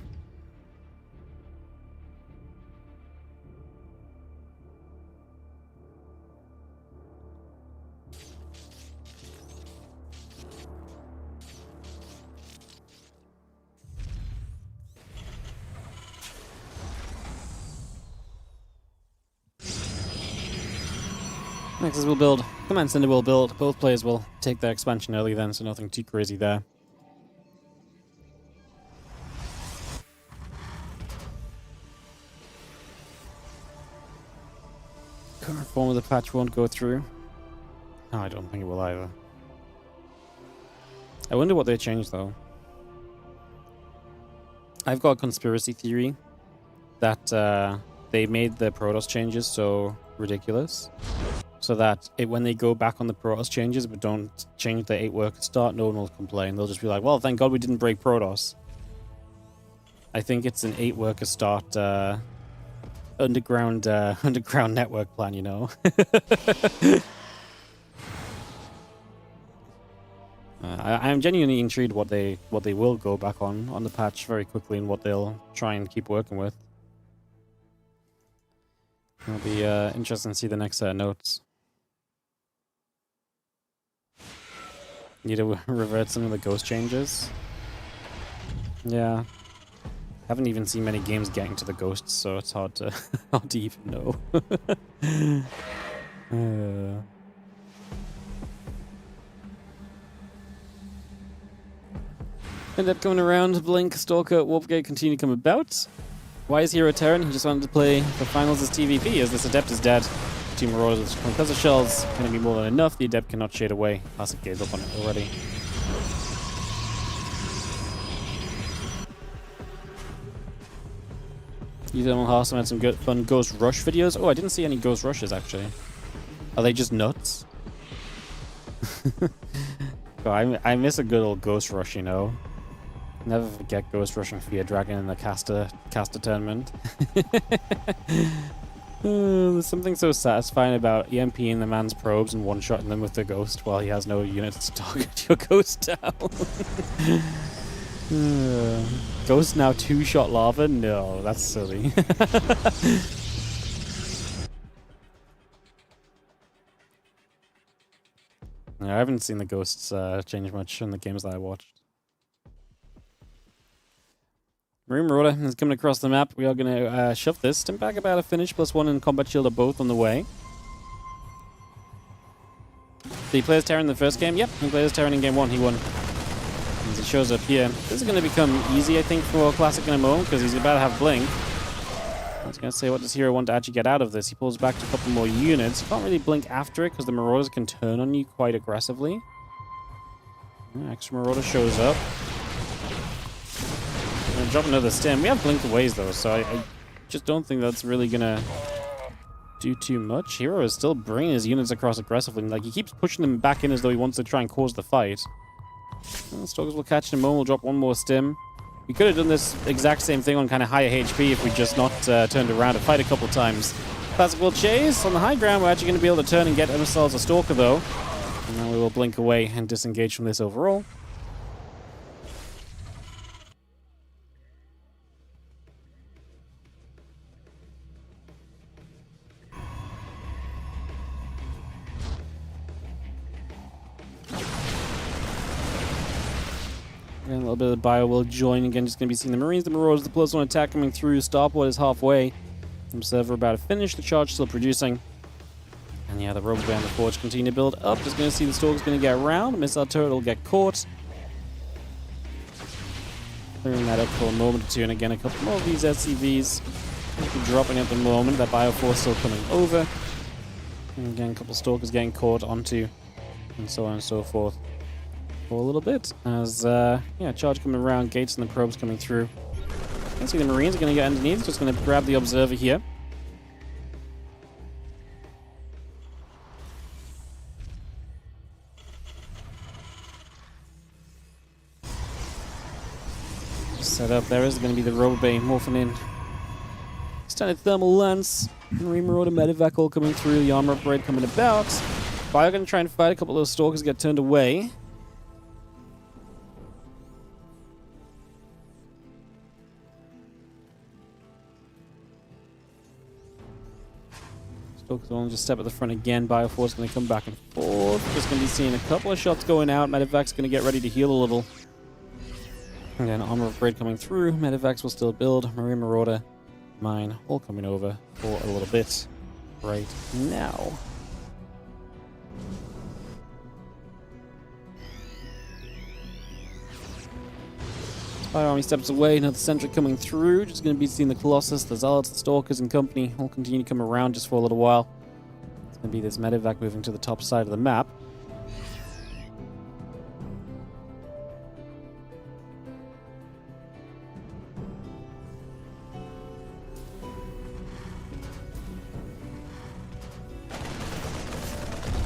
Nexus will build. Command Center will build. Both players will take their expansion early then, so nothing too crazy there. Current form of the patch won't go through. No, I don't think it will either. I wonder what they changed though. I've got a conspiracy theory that they made the Protoss changes so ridiculous, so that when they go back on the Protoss changes but don't change the 8-worker start, no one will complain. They'll just be like, well, thank God we didn't break Protoss. I think it's an 8-worker start underground network plan, you know. I am genuinely intrigued what they will go back on the patch very quickly and what they'll try and keep working with. It'll be interesting to see the next set of notes. Need to revert some of the ghost changes. Yeah. Haven't even seen many games getting to the ghosts, so it's hard to even know. End up coming around. Blink, Stalker, Warpgate continue to come about. Why is herO Terran? He just wanted to play the finals as TVP, as this Adept is dead. Two Marauders with Concussor Shells going to be more than enough. The Adept cannot shade away. Classic gave up on it already. Eternal Hearthstone had some good fun Ghost Rush videos. Oh, I didn't see any Ghost Rushes actually. Are they just nuts? God, I miss a good old Ghost Rush, you know. Never forget Ghost Rushing Fear Dragon in the caster tournament. There's something so satisfying about EMPing the man's probes and one-shotting them with the ghost while he has no units to target your ghost down. Ghost now 2-shot lava? No, that's silly. I haven't seen the ghosts change much in the games that I watched. Marine Marauder is coming across the map. We are going to shove this. Stim back about a finish, +1 and Combat Shield are both on the way. Did he play as Terran in the first game? Yep, he played as Terran in game 1. He won. As it shows up here. This is going to become easy, I think, for Classic in a moment, because he's about to have Blink. I was going to say, what does herO want to actually get out of this? He pulls back to a couple more units. You can't really blink after it, because the Marauders can turn on you quite aggressively. Extra Marauder shows up. I'm gonna drop another stim. We have blinked ways though, so I just don't think that's really gonna do too much. herO is still bringing his units across aggressively. Like, he keeps pushing them back in as though he wants to try and cause the fight. Well, Stalkers will catch in a moment. We'll drop one more stim. We could have done this exact same thing on kind of higher HP if we just not turned around to fight a couple times. Classic will chase. On the high ground, we're actually going to be able to turn and get ourselves a Stalker though. And now we will blink away and disengage from this overall. And a little bit of the bio will join again. Just going to be seeing the Marines, the Marauders, the +1 attack coming through. Starport is halfway. Observer about to finish. The charge still producing. And yeah, the Robo Band, the Forge continue to build up. Just going to see the Stalker's going to get around. The missile turret will get caught. Clearing that up for a moment or two. And again, a couple more of these SCVs. Dropping at the moment. That Bioforce still coming over. And again, a couple Stalkers getting caught onto. And so on and so forth. For a little bit, as yeah, charge coming around, gates and the probes coming through. You can see the Marines are going to get underneath, just going to grab the Observer here. Just set up there is going to be the Robobay morphing in. Standard Thermal Lance, Marine Marauder Medivac all coming through, the Armor Upgrade coming about. Bio going to try and fight, a couple of those Stalkers get turned away. Stalkers will just step at the front again. Bioforce going to come back and forth. Just going to be seeing a couple of shots going out. Medivac's going to get ready to heal a little. And then Armor Upgrade coming through. Medivacs will still build. Marine Marauder, Mine, all coming over for a little bit right now. Fire Army steps away, another sentry coming through. Just going to be seeing the Colossus, the Zealots, the Stalkers and company all continue to come around just for a little while. It's going to be this medevac moving to the top side of the map.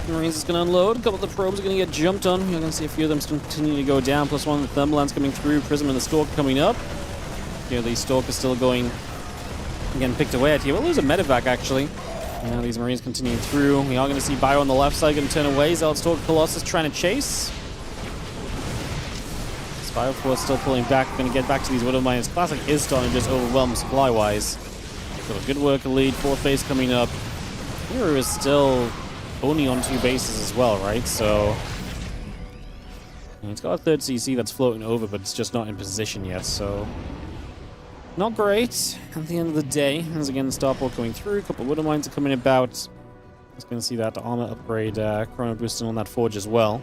Marines is going to unload. A couple of the probes are going to get jumped on. You're going to see a few of them continue to go down. Plus one of the thermal lands coming through. Prism and the Stalker coming up. You know, these Stalkers still going, getting picked away at here. We'll lose a medevac, actually. Now these Marines continuing through. We are going to see ByuN on the left side going to turn away. Zealot Stalker Colossus trying to chase. Spiral Force still pulling back. Going to get back to these Widow Mines. Classic is starting to just overwhelm supply-wise. So a good worker lead. 4th base coming up. herO is still only on 2 bases as well, right? So it's got a 3rd CC that's floating over, but it's just not in position yet, so not great at the end of the day. As again, the Starport going through, a couple of Widow Mines are coming about. Just going to see that armor upgrade, Chrono boosting on that Forge as well.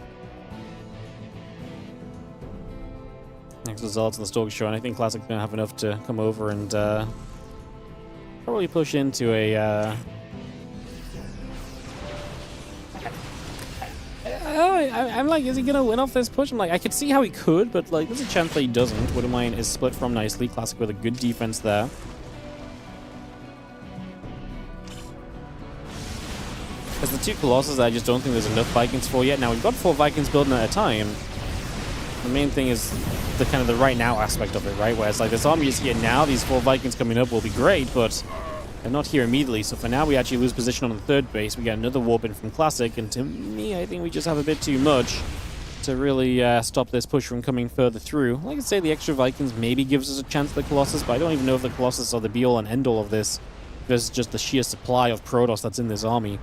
Next results in the Stalker show, and I think Classic's going to have enough to come over and probably push into a I'm like, is he gonna win off this push? I'm like, I could see how he could, but like, there's a chance that he doesn't. Widow Mine is split from nicely. Classic with a good defense there. As the 2 Colossus, I just don't think there's enough Vikings for yet. Now we've got 4 Vikings building at a time. The main thing is the kind of the right now aspect of it, right? Where it's like this army is here now. These 4 Vikings coming up will be great, but they're not here immediately, so for now we actually lose position on the 3rd base. We get another warp in from Classic, and to me, I think we just have a bit too much to really stop this push from coming further through. Like I say, the extra Vikings maybe gives us a chance at the Colossus, but I don't even know if the Colossus are the be-all and end-all of this versus just the sheer supply of Protoss that's in this army.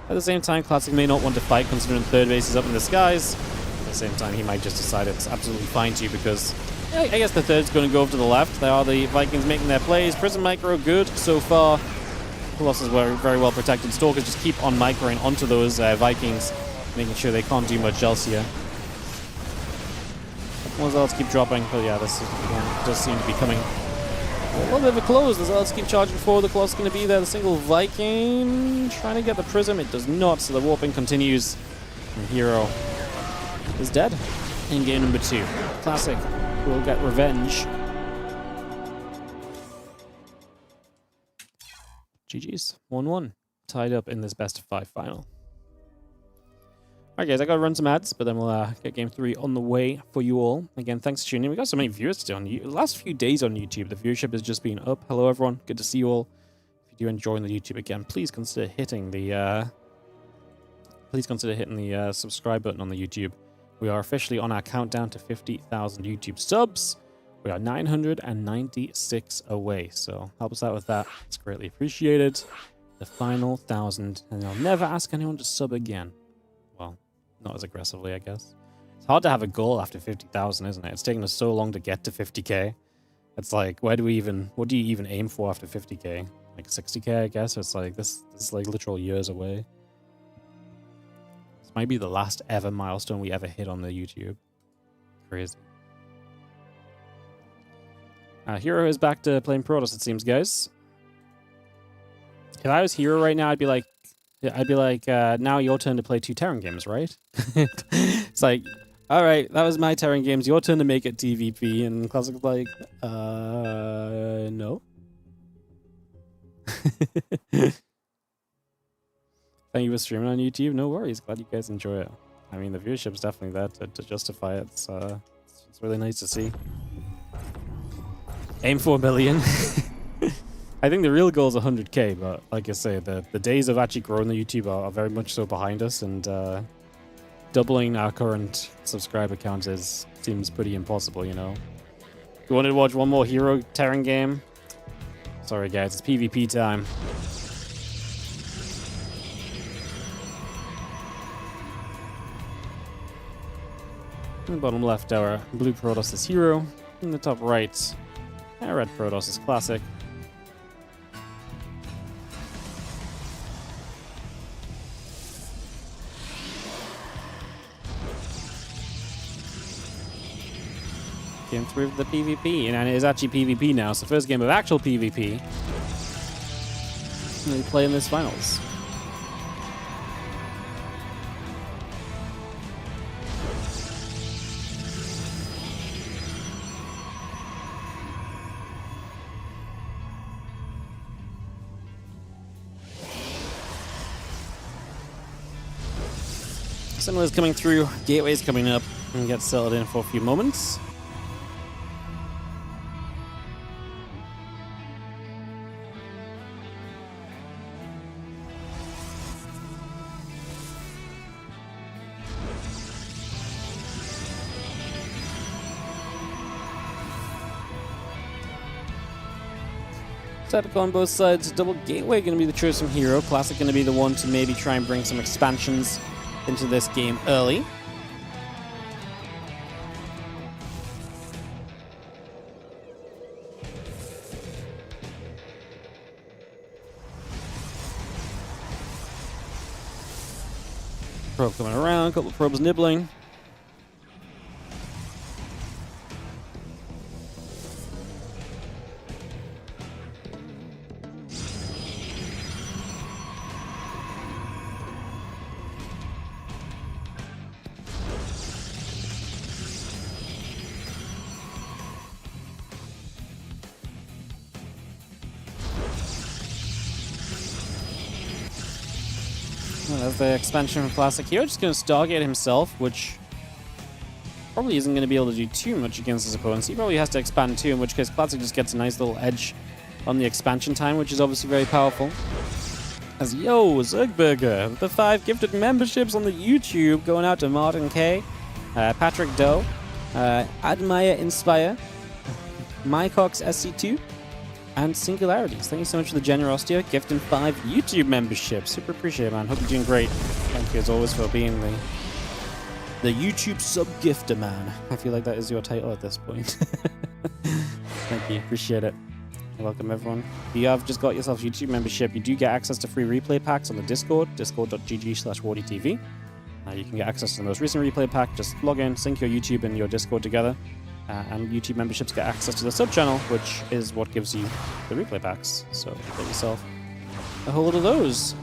At the same time, Classic may not want to fight considering 3rd base is up in the skies. At the same time, he might just decide it's absolutely fine to, because I guess the 3rd's going to go over to the left. There are the Vikings making their plays. Prism Micro, good so far. Colossus were very well protected. Stalkers just keep on microing onto those Vikings, making sure they can't do much else here. More Zealots keep dropping, but yeah, this one does seem to be coming a little bit of a close. The Zealots keep charging forward. The Colossus is going to be there. The single Viking trying to get the Prism. It does not, so the warping continues. And herO is dead in game number 2. Classic will get revenge. GG's. 1-1. Tied up in this best of 5 final. Alright guys, I gotta run some ads, but then we'll get game 3 on the way for you all. Again, thanks for tuning in. We got so many viewers today on the last few days on YouTube. The viewership has just been up. Hello everyone. Good to see you all. If you do enjoy the YouTube again, please consider hitting the subscribe button on the YouTube. We are officially on our countdown to 50,000 YouTube subs. We are 996 away, so help us out with that. It's greatly appreciated. The final 1,000, and I'll never ask anyone to sub again. Well, not as aggressively, I guess. It's hard to have a goal after 50,000, isn't it? It's taken us so long to get to 50k. It's like, what do you even aim for after 50k? Like 60k, I guess? It's like, this is like literal years away. This might be the last ever milestone we ever hit on the YouTube. Crazy. herO is back to playing Protoss, it seems, guys. If I was herO right now, I'd be like, now your turn to play 2 Terran games, right? It's like, all right, that was my Terran games. Your turn to make it TVP. And Classic's like, no. Thank you for streaming on YouTube. No worries. Glad you guys enjoy it. I mean, the viewership's definitely there to justify it. It's really nice to see. Aim for 1 million. I think the real goal is 100k, but like I say, the days of actually growing the YouTube are very much so behind us, and doubling our current subscriber count seems pretty impossible, you know. You wanted to watch one more herO Terran game? Sorry guys, it's PvP time. In the bottom left, our blue Protoss is herO. In the top right, our red Protoss is Classic. Game 3 of the PvP, and it is actually PvP now. So first game of actual PvP. We play in this finals. Simula's coming through, Gateway's coming up, and get settled in for a few moments. Tactical on both sides. Double Gateway going to be the choice from herO. Classic going to be the one to maybe try and bring some expansions into this game early. Probe coming around, a couple of probes nibbling. Well, that's the expansion from Classic here. Just going to Stargate himself, which probably isn't going to be able to do too much against his opponents. He probably has to expand too, in which case Classic just gets a nice little edge on the expansion time, which is obviously very powerful. As Zergberger, the 5 gifted memberships on the YouTube going out to Martin K, Patrick Doe, Admire Inspire, Mycox SC2, and Singularities. Thank you so much for the generosity of gifting 5 YouTube memberships. Super appreciate it, man. Hope you're doing great. Thank you as always for being the YouTube sub-gifter, man. I feel like that is your title at this point. Thank you. Appreciate it. Welcome, everyone. If you have just got yourself a YouTube membership, you do get access to free replay packs on the Discord, discord.gg/WardiTV. You can get access to the most recent replay pack. Just log in, sync your YouTube and your Discord together. And YouTube memberships get access to the sub-channel, which is what gives you the replay packs. So get yourself a whole lot of those.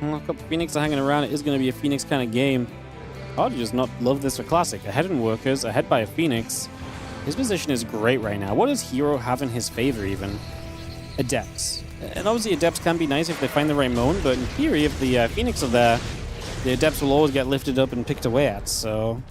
Well, a couple of Phoenix are hanging around. It is going to be a Phoenix kind of game. Hard to just not love this for Classic. Ahead in Workers, ahead by a Phoenix. His position is great right now. What does herO have in his favor, even? Adepts. And obviously Adepts can be nice if they find the right moment, but in theory, if the Phoenix are there, the Adepts will always get lifted up and picked away at, so...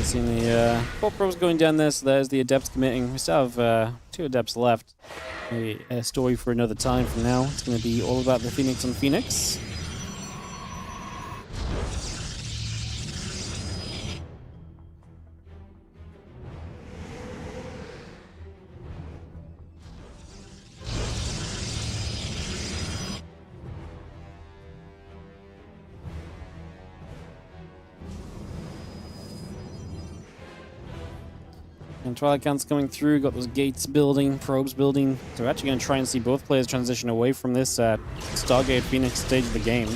Seeing the 4 probes going down there, so there's the Adepts committing. We still have 2 Adepts left. Maybe a story for another time from now. It's going to be all about the Phoenix on Phoenix. And Twilight Count's coming through, got those gates building, probes building. So we're actually going to try and see both players transition away from this Stargate Phoenix stage of the game.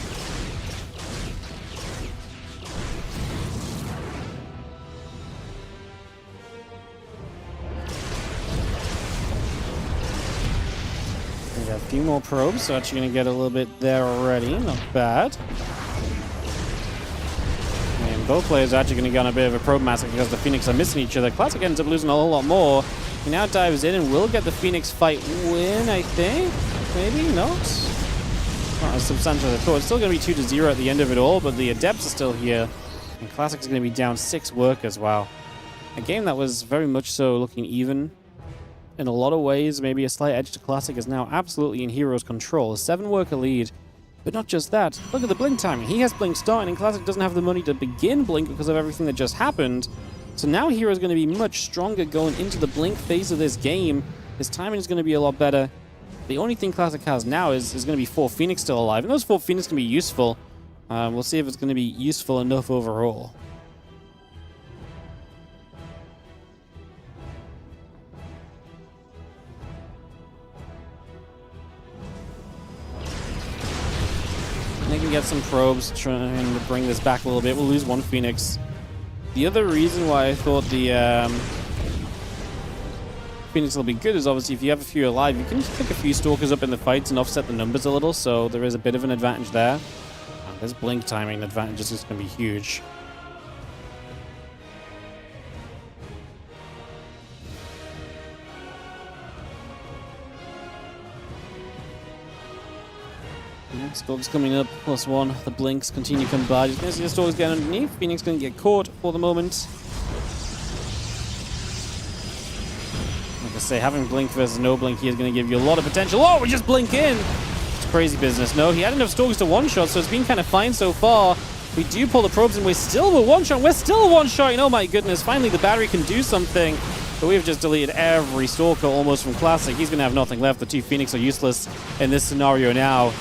We got a few more probes, so actually going to get a little bit there already. Not bad. Both players are actually going to go on a bit of a probe massacre because the Phoenix are missing each other. Classic ends up losing a whole lot more. He now dives in and will get the Phoenix fight win, I think. Maybe not. Not as substantial as I thought. It's still going to be 2-0 at the end of it all, but the Adepts are still here. And Classic's going to be down 6 workers. Wow. A game that was very much so looking even. In a lot of ways, maybe a slight edge to Classic is now absolutely in herO's control. A 7-worker lead. But not just that, look at the blink timing. He has blink starting, and Classic doesn't have the money to begin blink because of everything that just happened. So now herO's going to be much stronger going into the blink phase of this game. His timing is going to be a lot better. The only thing Classic has now is going to be 4 Phoenix still alive. And those 4 Phoenix can be useful. We'll see if it's going to be useful enough overall. They can get some probes trying to bring this back a little bit. We'll lose 1 Phoenix. The other reason why I thought the Phoenix will be good is obviously if you have a few alive, you can just pick a few Stalkers up in the fights and offset the numbers a little, so there is a bit of an advantage there. This blink timing advantage is just going to be huge. Stalkers coming up, +1. The blinks continue to come by. Just going to see the Stalkers get underneath. Phoenix going to get caught for the moment. Like I say, having blink versus no blink here is going to give you a lot of potential. Oh, we just blink in! It's crazy business. No, he had enough Stalkers to one-shot, so it's been kind of fine so far. We do pull the probes and we're still a one-shot. We're still a one-shot. Oh my goodness, finally the battery can do something. But we've just deleted every Stalker almost from Classic. He's going to have nothing left. The 2 Phoenix are useless in this scenario now.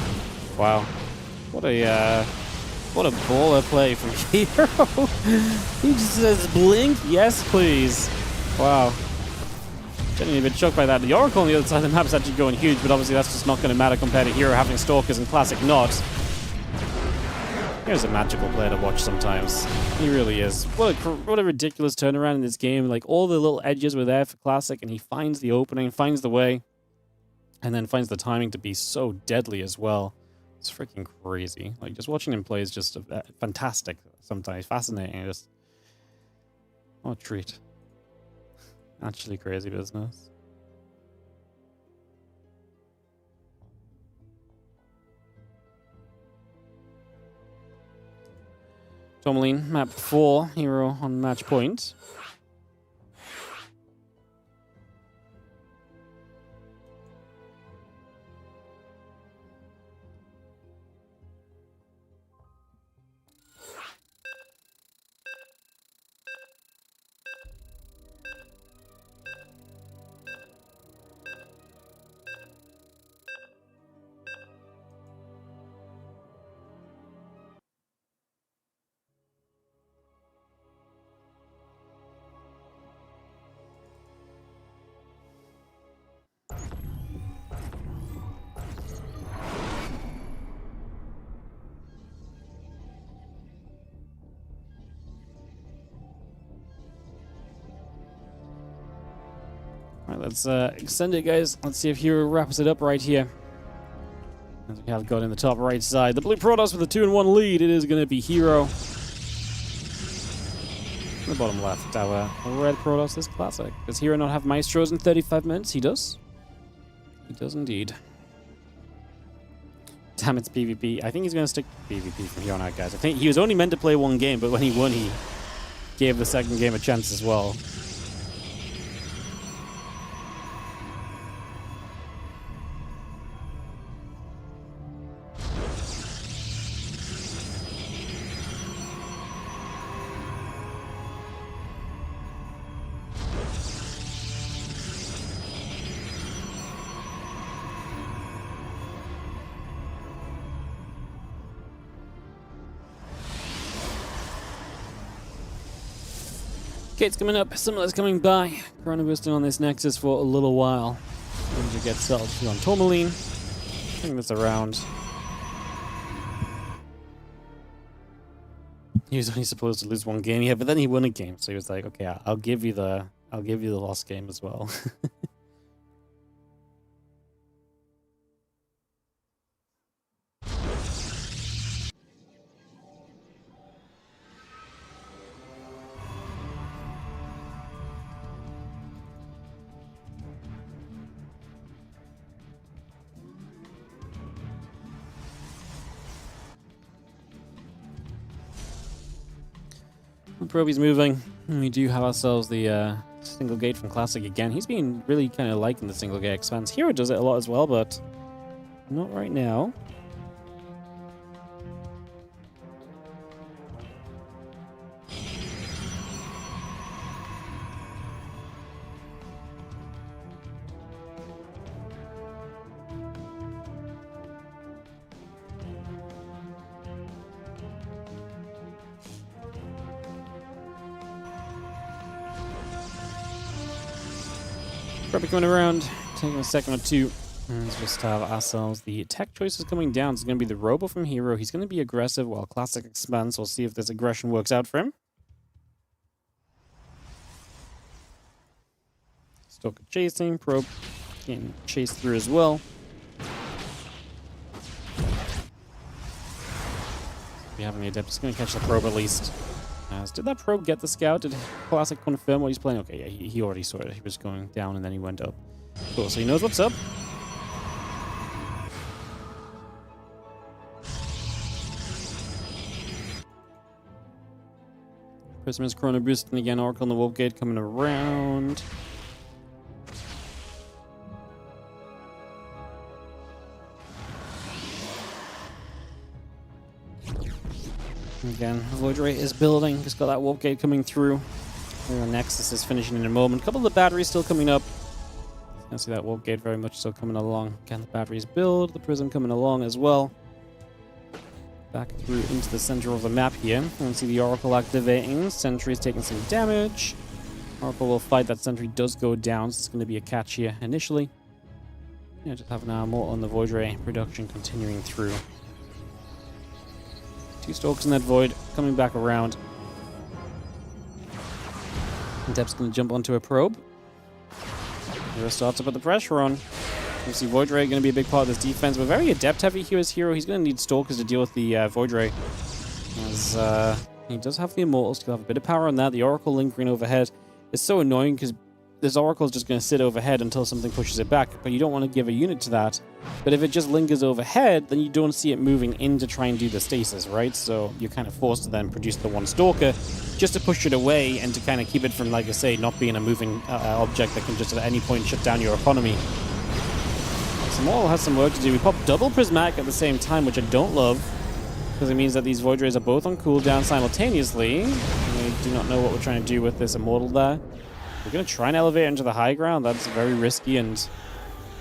Wow. What a baller play from herO. He just says, blink, yes please. Wow. Genuinely a bit shocked by that. The Oracle on the other side of the map is actually going huge, but obviously that's just not going to matter compared to herO having Stalkers and Classic not. Here's a magical player to watch sometimes. He really is. What a ridiculous turnaround in this game. Like, all the little edges were there for Classic, and he finds the opening, finds the way, and then finds the timing to be so deadly as well. It's freaking crazy. Like, just watching him play is just fantastic sometimes. Fascinating. Just, what a treat. Actually crazy business. Tourmaline, map 4, herO on match point. Alright, let's extend it, guys. Let's see if herO wraps it up right here. As we have got in the top right side. The blue Protoss with a 2-1 lead. It is going to be herO. In the bottom left, our red Protoss is Classic. Does herO not have Maestros in 35 minutes? He does. He does indeed. Damn, it's PvP. I think he's going to stick to PvP from here on out, guys. I think he was only meant to play 1 game, but when he won, he gave the second game a chance as well. Gates coming up, Similar's coming by. Corona boosting on this Nexus for a little while. Danger gets settled on Tourmaline. Bring this around. He was only supposed to lose 1 game, yeah, but then he won a game, so he was like, okay, I'll give you the lost game as well. Proby's moving. And we do have ourselves the single gate from Classic again. He's been really kind of liking the single gate expanse. herO does it a lot as well, but not right now. Probably coming around, taking a second or two. And let's just have ourselves the tech choices coming down. It's going to be the Robo from herO. He's going to be aggressive while Classic expands. We'll see if this aggression works out for him. Stalker chasing, probe getting chased through as well. We have any adept. Just going to catch the probe at least. Did that probe get the scout? Did Classic confirm what he's playing? Okay, yeah, he already saw it. He was going down and then he went up. Cool, so he knows what's up. Prism Chrono boosting again. Oracle and the Wolf Gate coming around. Again, Void Ray is building. Just got that Warp Gate coming through. And the Nexus is finishing in a moment. A couple of the batteries still coming up. You can see that Warp Gate very much still coming along. Again, the batteries build. The Prism coming along as well. Back through into the center of the map here. You can see the Oracle activating. Sentry is taking some damage. Oracle will fight. That Sentry does go down, so it's going to be a catch here initially. Yeah, just having our Mortal and the Void Ray production continuing through. Two Stalkers in that Void, coming back around. Dep's going to jump onto a probe. herO starts to put the pressure on. You see Void Ray going to be a big part of this defense, but very adept heavy here as herO. He's going to need Stalkers to deal with the Void Ray. As he does have the Immortals, he'll have a bit of power on that. The Oracle lingering overhead is so annoying because this Oracle is just going to sit overhead until something pushes it back, but you don't want to give a unit to that. But if it just lingers overhead, then you don't see it moving in to try and do the stasis, right? So you're kind of forced to then produce the one Stalker just to push it away and to kind of keep it from, like I say, not being a moving object that can just at any point shut down your economy. So Mortal has some work to do. We pop double Prismatic at the same time, which I don't love, because it means that these Void Rays are both on cooldown simultaneously. We do not know what we're trying to do with this Immortal there. We're going to try and elevate into the high ground. That's very risky, and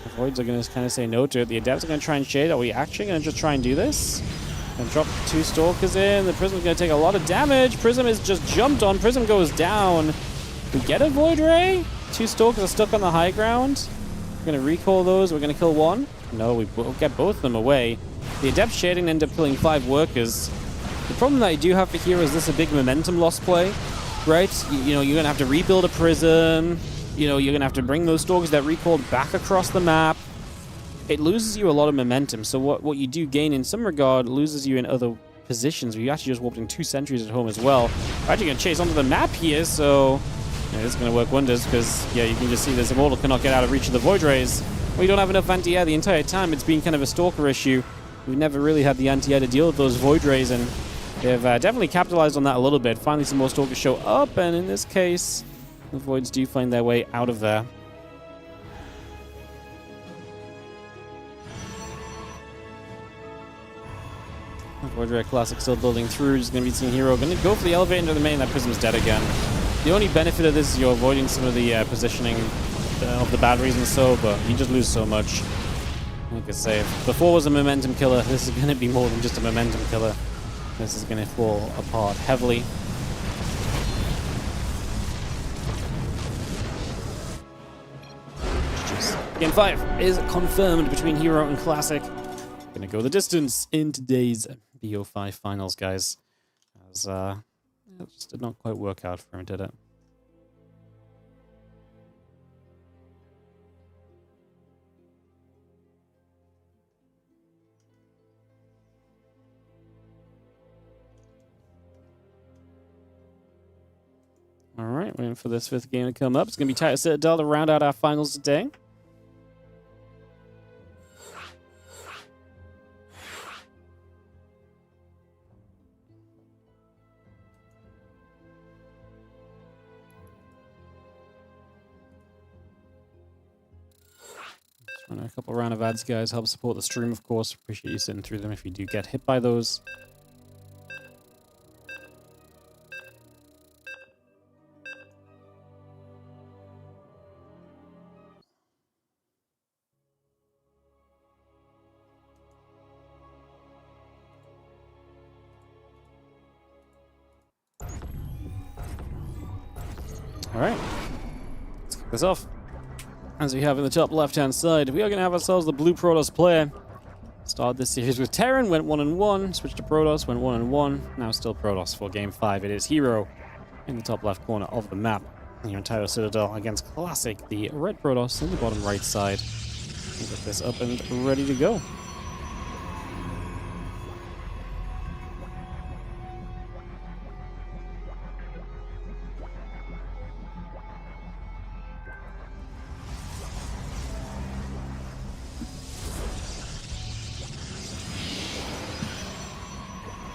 the Voids are going to kind of say no to it. The Adepts are going to try and shade. Are we actually going to just try and do this? And drop two Stalkers in. The Prism is going to take a lot of damage. Prism is just jumped on. Prism goes down. We get a Void Ray. Two Stalkers are stuck on the high ground. We're going to recall those. We're going to kill one. No, we will get both of them away. The Adept shading end up killing 5 workers. The problem that I do have for here is this a big momentum loss play. Right? You know, you're going to have to rebuild a Prism. You know, you're going to have to bring those Stalkers that recalled back across the map. It loses you a lot of momentum. So what you do gain in some regard loses you in other positions. You actually just warped in 2 sentries at home as well. We're actually going to chase onto the map here, so yeah, this is going to work wonders because, yeah, you can just see this Immortal cannot get out of reach of the Void Rays. We don't have enough anti-air the entire time. It's been kind of a Stalker issue. We've never really had the anti-air to deal with those Void Rays, and they've definitely capitalized on that a little bit. Finally, some more Stalkers show up, and in this case, the Voids do find their way out of there. Void Ray Classic still building through. Just going to be seeing herO. Going to go for the elevator into the main. That Prism's dead again. The only benefit of this is you're avoiding some of the positioning of the batteries and so, but you just lose so much. Like I say, if before was a momentum killer, this is going to be more than just a momentum killer. This is going to fall apart heavily. Game 5 is confirmed between herO and Classic. Going to go the distance in today's BO5 finals, guys. As it just did not quite work out for him, did it? All right, waiting for this 5th game to come up. It's going to be tight at Citadel to round out our finals today. Just run a couple round of ads, guys. Help support the stream, of course. Appreciate you sitting through them if you do get hit by those. All right, let's kick this off. as we have in the top left-hand side, we are going to have ourselves the blue Protoss player. Started this series with Terran, went 1-1, switched to Protoss, went 1-1. Now still Protoss for Game 5. It is herO in the top left corner of the map. Your entire Citadel against Classic, the red Protoss in the bottom right side. We'll get this up and ready to go.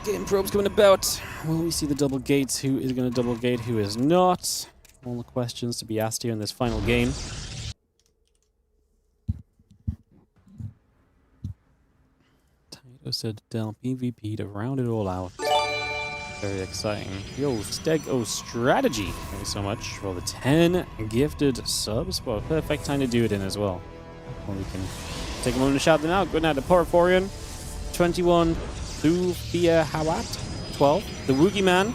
Game probes coming about. Will we see the double gates? Who is going to double gate? Who is not? All the questions to be asked here in this final game. Taito Citadel PvP to round it all out. Very exciting. Yo, Stego Strategy. Thank you so much for the 10 gifted subs. Well, perfect time to do it in as well. Well, we can take a moment to shout them out. Good night to Porforian. 21. Thufia Hawat, 12. The Woogie Man,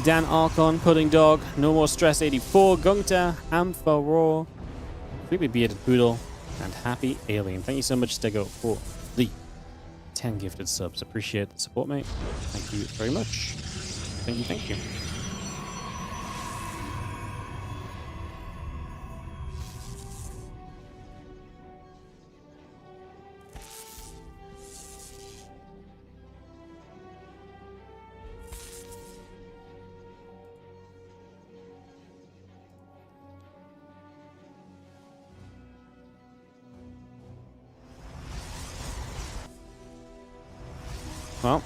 Dan Archon, Pudding Dog, No More Stress 84, Gungta, Ampharaw, Creepy Bearded Poodle, and Happy Alien. Thank you so much, Stego, for the 10 gifted subs. Appreciate the support, mate. Thank you very much. Thank you, thank you. Well,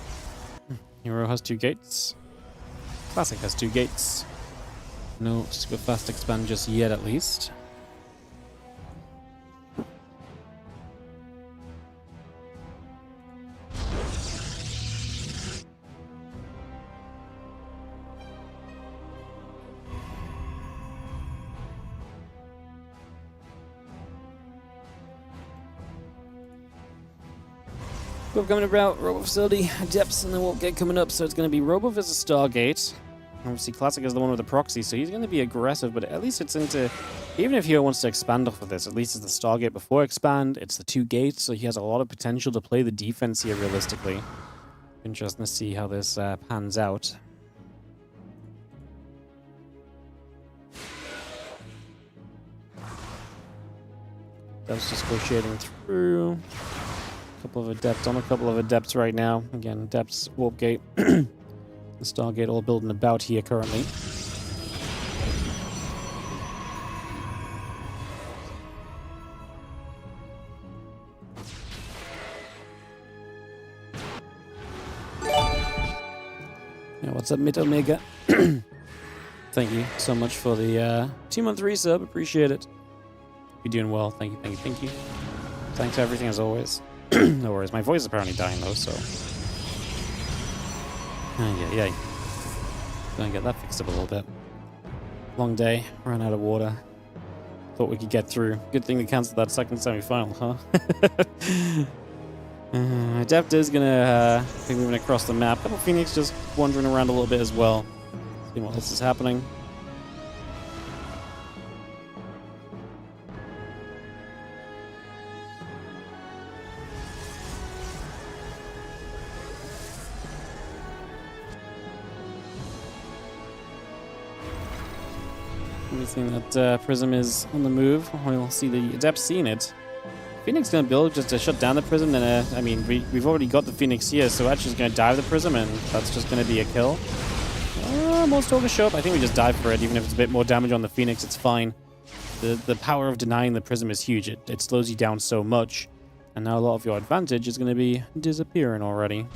herO has 2 gates. Classic has 2 gates. No super fast expand just yet, at least. We're coming about Robo Facility, Depths, and then we'll get coming up. So it's going to be Robo versus Stargate. Obviously, Classic is the one with the proxy, so he's going to be aggressive, but at least it's into... Even if herO wants to expand off of this, at least it's the Stargate before expand. It's the 2 gates, so he has a lot of potential to play the defense here realistically. Interesting to see how this pans out. That's just negotiating through. Couple of adepts on a couple of adepts right now. Again, adepts, warp gate, the Stargate all building about here currently. Yeah, what's up, Mid Omega? Thank you so much for the 2-month resub. Appreciate it. You're doing well. Thank you, thank you, thank you. Thanks for everything as always. No worries. My voice is apparently dying though, so... Yeah. Gonna get that fixed up a little bit. Long day. Ran out of water. Thought we could get through. Good thing they cancelled that second semi-final, huh? Adept is gonna be moving across the map. Couple Phoenix just wandering around a little bit as well. Seeing what else is happening. Anything that Prism is on the move, we'll see the Adept seeing it. Phoenix gonna build just to shut down the Prism, then I mean, we've already got the Phoenix here, so Etch is gonna dive the Prism, and that's just gonna be a kill. More Stalkers show up. I think we just dive for it, even if it's a bit more damage on the Phoenix, it's fine. The power of denying the Prism is huge. It slows you down so much, and now a lot of your advantage is gonna be disappearing already.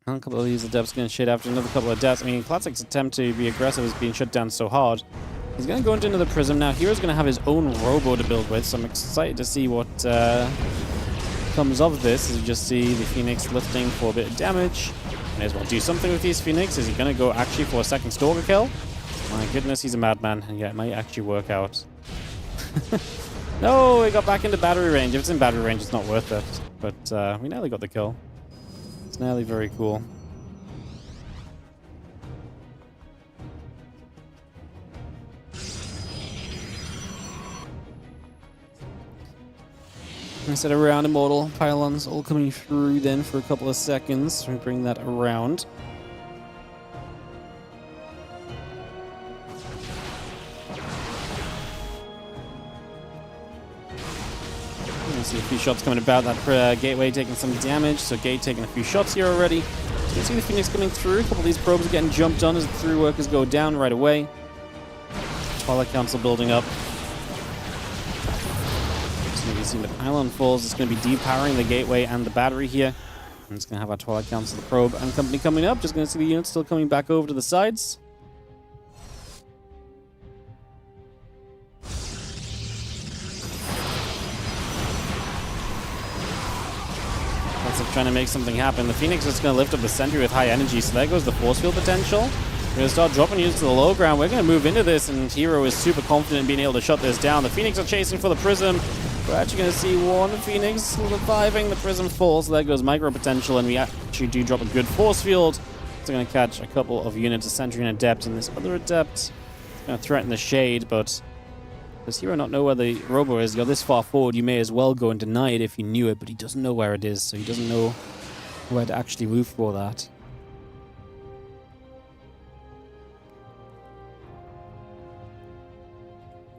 A couple of these adepts going to shade after another couple of deaths. I mean, Classic's attempt to be aggressive is being shut down so hard. He's going to go into another Prism. Now, herO's going to have his own Robo to build with, so I'm excited to see what comes of this. As you just see the Phoenix lifting for a bit of damage. May as well do something with these Phoenix. Is he going to go actually for a second Stalker kill? My goodness, he's a madman. And yeah, it might actually work out. No, he got back into battery range. If it's in battery range, it's not worth it. but we nearly got the kill. It's nearly very cool. Instead of around Immortal, pylons all coming through then for a couple of seconds. We bring that around. See a few shots coming about. That gateway taking some damage, so Gate taking a few shots here already. So you can see the Phoenix coming through. A couple of these probes are getting jumped on as the through workers go down right away. Twilight Council building up. So you can see the pylon falls. It's going to be depowering the gateway and the battery here. And it's going to have our Twilight Council, the probe, and company coming up. Just going to see the units still coming back over to the sides. Trying to make something happen. The Phoenix is going to lift up the sentry with high energy, so there goes the force field potential. We're going to start dropping units to the low ground. We're going to move into this, and herO is super confident in being able to shut this down. The Phoenix are chasing for the Prism. We're actually going to see one Phoenix surviving. The Prism falls, so there goes micro potential, and we actually do drop a good force field. It's going to catch a couple of units, a sentry and adept, and this other adept is going to threaten the shade, but does herO not know where the robo is? You're this far forward, you may as well go and deny it if you knew it, but he doesn't know where it is, so he doesn't know where to actually move for that.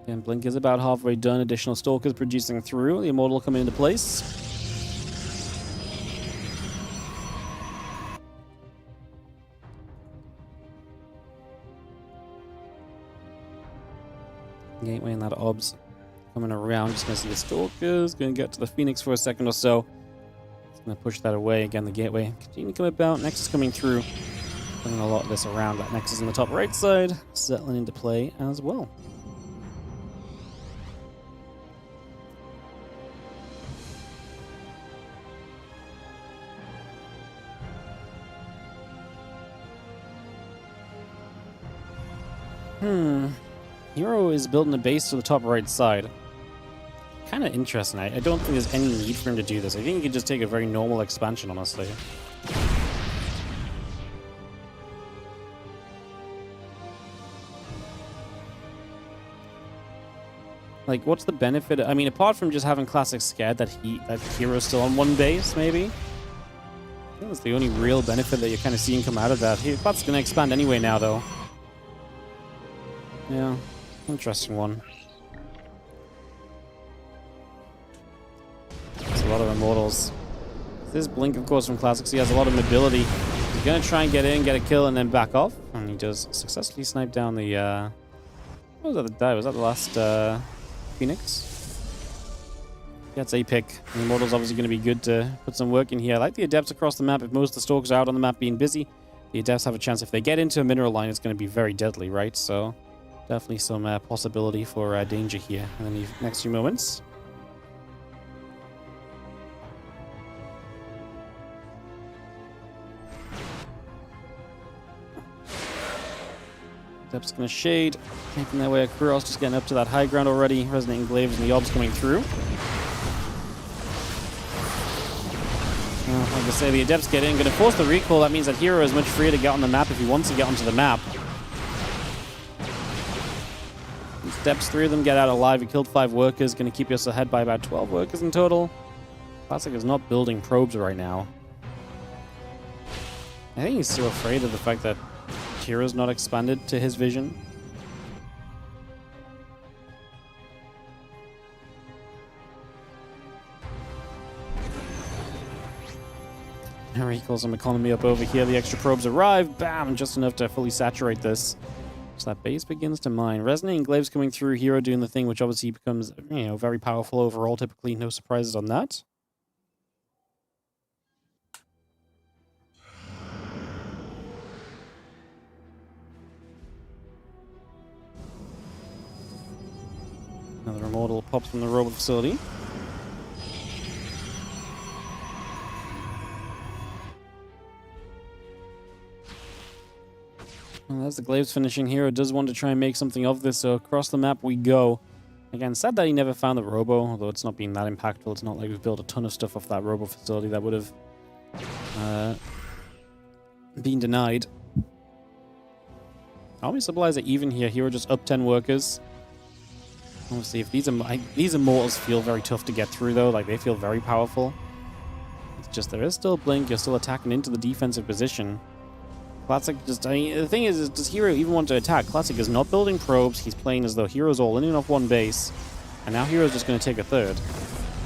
And Blink is about halfway done. Additional Stalkers producing through. The Immortal coming into place. Gateway and that obs coming around. Just going to see the Stalkers. Going to get to the Phoenix for a second or so. It's going to push that away. Again, the Gateway continue to come about. Nexus coming through. Putting a lot of this around. That Nexus on the top right side. Settling into play as well. herO is building a base to the top right side. Kind of interesting. I don't think there's any need for him to do this. I think he could just take a very normal expansion, honestly. Like, what's the benefit? I mean, apart from just having Classic scared that hero's still on one base, maybe? I think that's the only real benefit that you're kind of seeing come out of that. That's going to expand anyway now, though. Yeah, interesting one. There's a lot of Immortals. This Blink, of course, from Classics, he has a lot of mobility. He's going to try and get in, get a kill, and then back off. And he does successfully snipe down the... What was that the die? Was that the last Phoenix? That's a pick. The Immortal's obviously going to be good to put some work in here. I like the Adepts across the map. If most of the Stalkers are out on the map being busy, the Adepts have a chance. If they get into a mineral line, it's going to be very deadly, right? So... definitely some possibility for danger here in the next few moments. Depth's going to shade, making their way across, just getting up to that high ground already. Resonating Glaives and the Obs coming through. Like I say, the Adepts get in, going to force the recall. That means that herO is much freer to get on the map if he wants to get onto the map. Steps, 3 of them get out alive. He killed 5 workers, going to keep us ahead by about 12 workers in total. Classic is not building probes right now. I think he's still afraid of the fact that hero's not expanded to his vision. Now he calls some economy up over here. The extra probes arrive. Bam! Just enough to fully saturate this. So that base begins to mine. Resonating Glaives coming through, herO doing the thing, which obviously becomes, you know, very powerful overall. Typically, no surprises on that. Another Immortal pops from the robot facility. Well, that's the Glaives finishing here. It does want to try and make something of this, so across the map we go. Again, sad that he never found the robo, although it's not been that impactful. It's not like we've built a ton of stuff off that robo facility that would have been denied. Army supplies are even here. Here are just up 10 workers. Obviously, if these immortals feel very tough to get through, though. Like, they feel very powerful. It's just there is still Blink. You're still attacking into the defensive position. Classic just... I mean, the thing is does herO even want to attack? Classic is not building probes. He's playing as though herO's all in and off one base. And now herO's just going to take a third.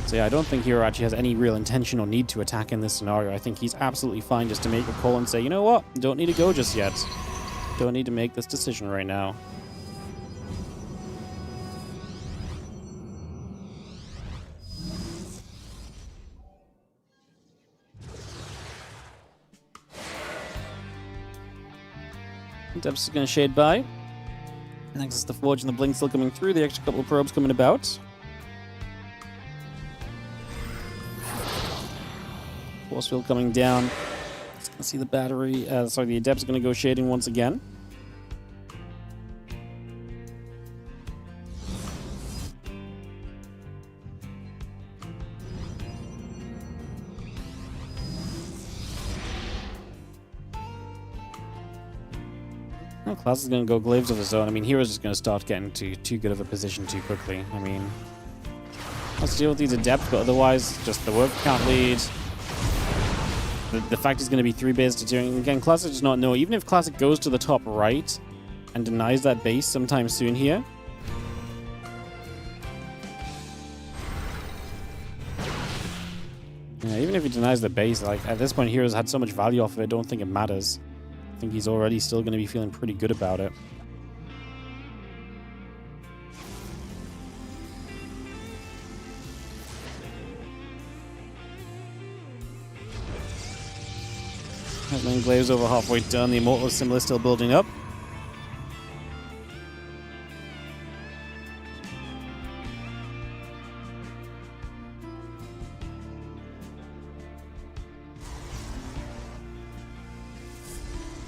So yeah, I don't think herO actually has any real intention or need to attack in this scenario. I think he's absolutely fine just to make a call and say, you know what? Don't need to go just yet. Don't need to make this decision right now. Depths is going to shade by. Next is the Forge and the Blink still coming through. The extra couple of probes coming about. Force field coming down. Let's see the battery. Sorry, the Adept's going to go shading once again. Class is going to go Glaives of his own. I mean, hero's just going to start getting to too good of a position too quickly. I mean, let's deal with these Adepts, but otherwise, just the work count lead. The fact is going to be 3 bases to doing. Again, Classic does not know. Even if Classic goes to the top right and denies that base sometime soon here. Yeah, even if he denies the base, like at this point, hero's had so much value off of it, I don't think it matters. I think he's already still going to be feeling pretty good about it. Hasman Glaives over halfway done. The Immortal symbol is still building up.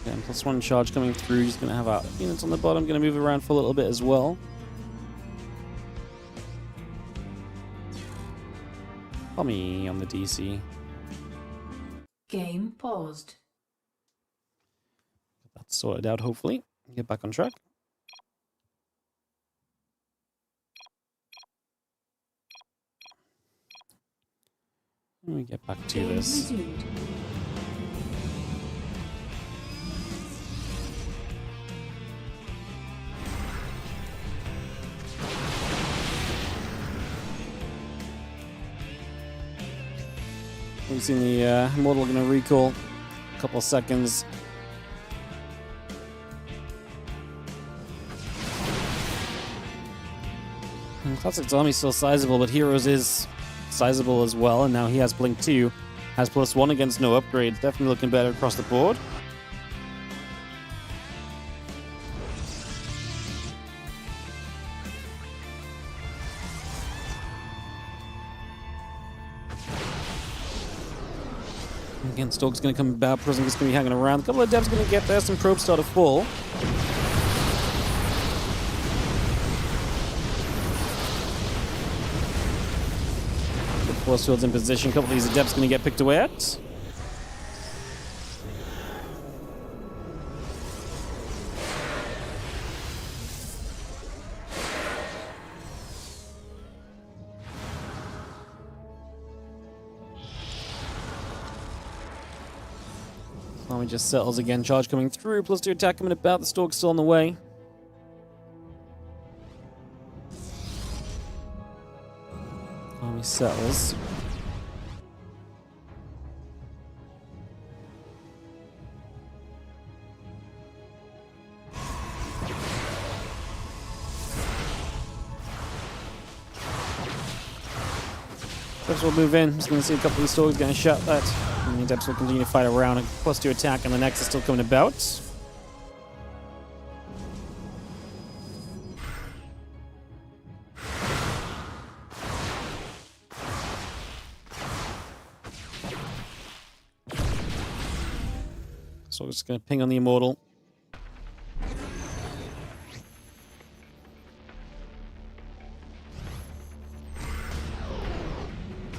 And +1 charge coming through. He's going to have our units on the bottom. Going to move around for a little bit as well. Tommy on the DC. Game paused. That's sorted out, hopefully. Get back on track. Let me get back to Game this. resumed. We've seen the Immortal going to recall a couple of seconds. And Classic's army is still sizable, but hero's is sizable as well, and now he has Blink 2. Has +1 against no upgrades. Definitely looking better across the board. Again, Stork's going to come about. Prism is going to be hanging around. A couple of devs going to get there. Some probes start to fall. The force field's in position. A couple of these adepts going to get picked away at. Army just settles again. Charge coming through. +2 attack coming about. The Stork's still on the way. Army settles. Depths will move in. Just going to see a couple of these Storks getting shot at. And the Depths will continue to fight around. A +2 attack, and the next is still coming about. So we're just going to ping on the Immortal.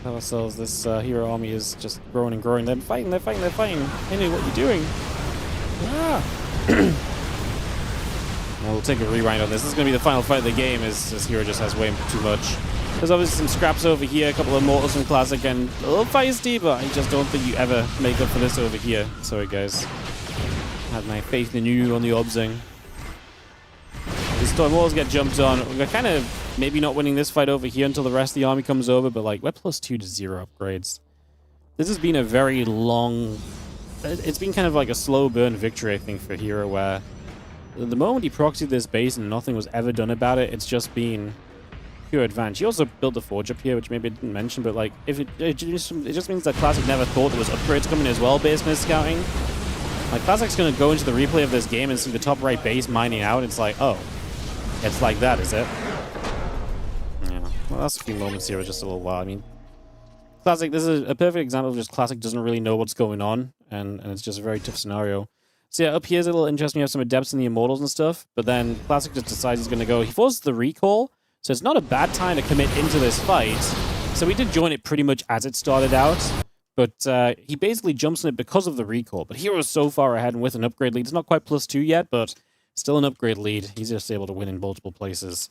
Tell ourselves this hero army is just growing and growing. They're fighting, they're fighting, they're fighting. Henry, what are you doing? Ah! We'll take a rewind on this. This is going to be the final fight of the game, as this hero just has way too much. There's obviously some scraps over here, a couple of mortals from Classic, and a little feisty, but I just don't think you ever make up for this over here. Sorry, guys. I had my faith in you on the Obzing. These Storm Walls get jumped on. We're kind of maybe not winning this fight over here until the rest of the army comes over, but like, we're +2 to 0 upgrades. This has been a very long... It's been kind of like a slow burn victory, I think, for hero, where the moment he proxied this base and nothing was ever done about it, it's just been pure advantage. He also built the forge up here, which maybe I didn't mention, but like, if it just means that Classic never thought there was upgrades coming as well based on his scouting. Like, Classic's going to go into the replay of this game and see the top right base mining out. It's like, oh, it's like that, is it? Yeah, well, that's a few moments here, just a little while. I mean, Classic, this is a perfect example of just Classic doesn't really know what's going on, and it's just a very tough scenario. So yeah, up here's a little interesting. You have some adepts in the Immortals and stuff, but then Classic just decides he's going to go. He forces the recall, so it's not a bad time to commit into this fight. So we did join it pretty much as it started out, but he basically jumps in it because of the recall. But Hero's so far ahead and with an upgrade lead. It's not quite +2 yet, but still an upgrade lead. He's just able to win in multiple places.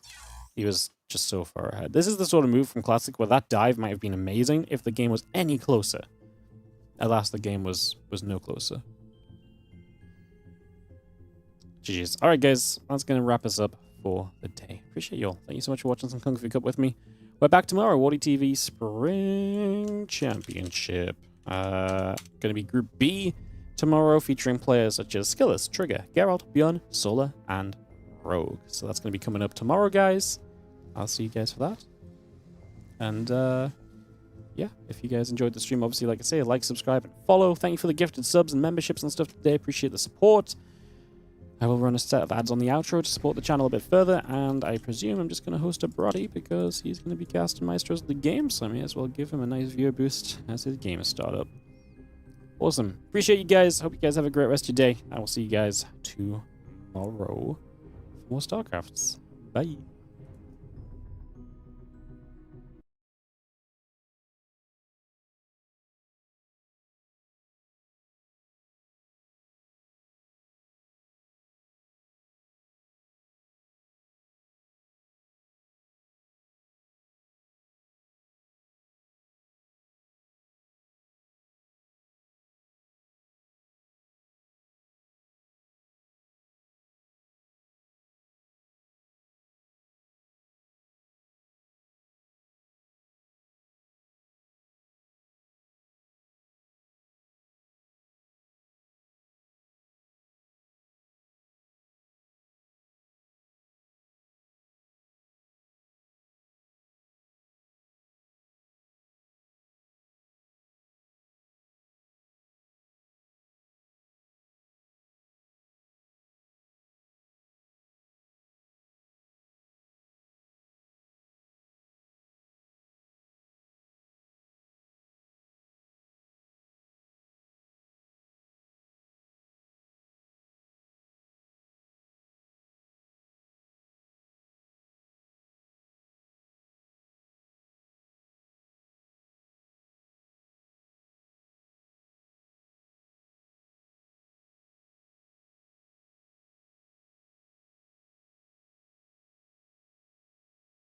He was just so far ahead. This is the sort of move from Classic where that dive might have been amazing if the game was any closer. Alas, the game was no closer. GG's. Alright guys, that's going to wrap us up for the day. Appreciate you all. Thank you so much for watching some Kung Fu Cup with me. We're back tomorrow, WardiTV Spring Championship. Going to be Group B tomorrow, featuring players such as Skillers, Trigger, Geralt, ByuN, Solar, and Rogue. So that's going to be coming up tomorrow, guys. I'll see you guys for that. And, yeah, if you guys enjoyed the stream, obviously, like I say, like, subscribe, and follow. Thank you for the gifted subs and memberships and stuff today. Appreciate the support. I will run a set of ads on the outro to support the channel a bit further, and I presume I'm just going to host a Brody because he's going to be casting Maestros of the game, so I may as well give him a nice viewer boost as his game is start up. Awesome. Appreciate you guys. Hope you guys have a great rest of your day. I will see you guys tomorrow for more StarCrafts. Bye.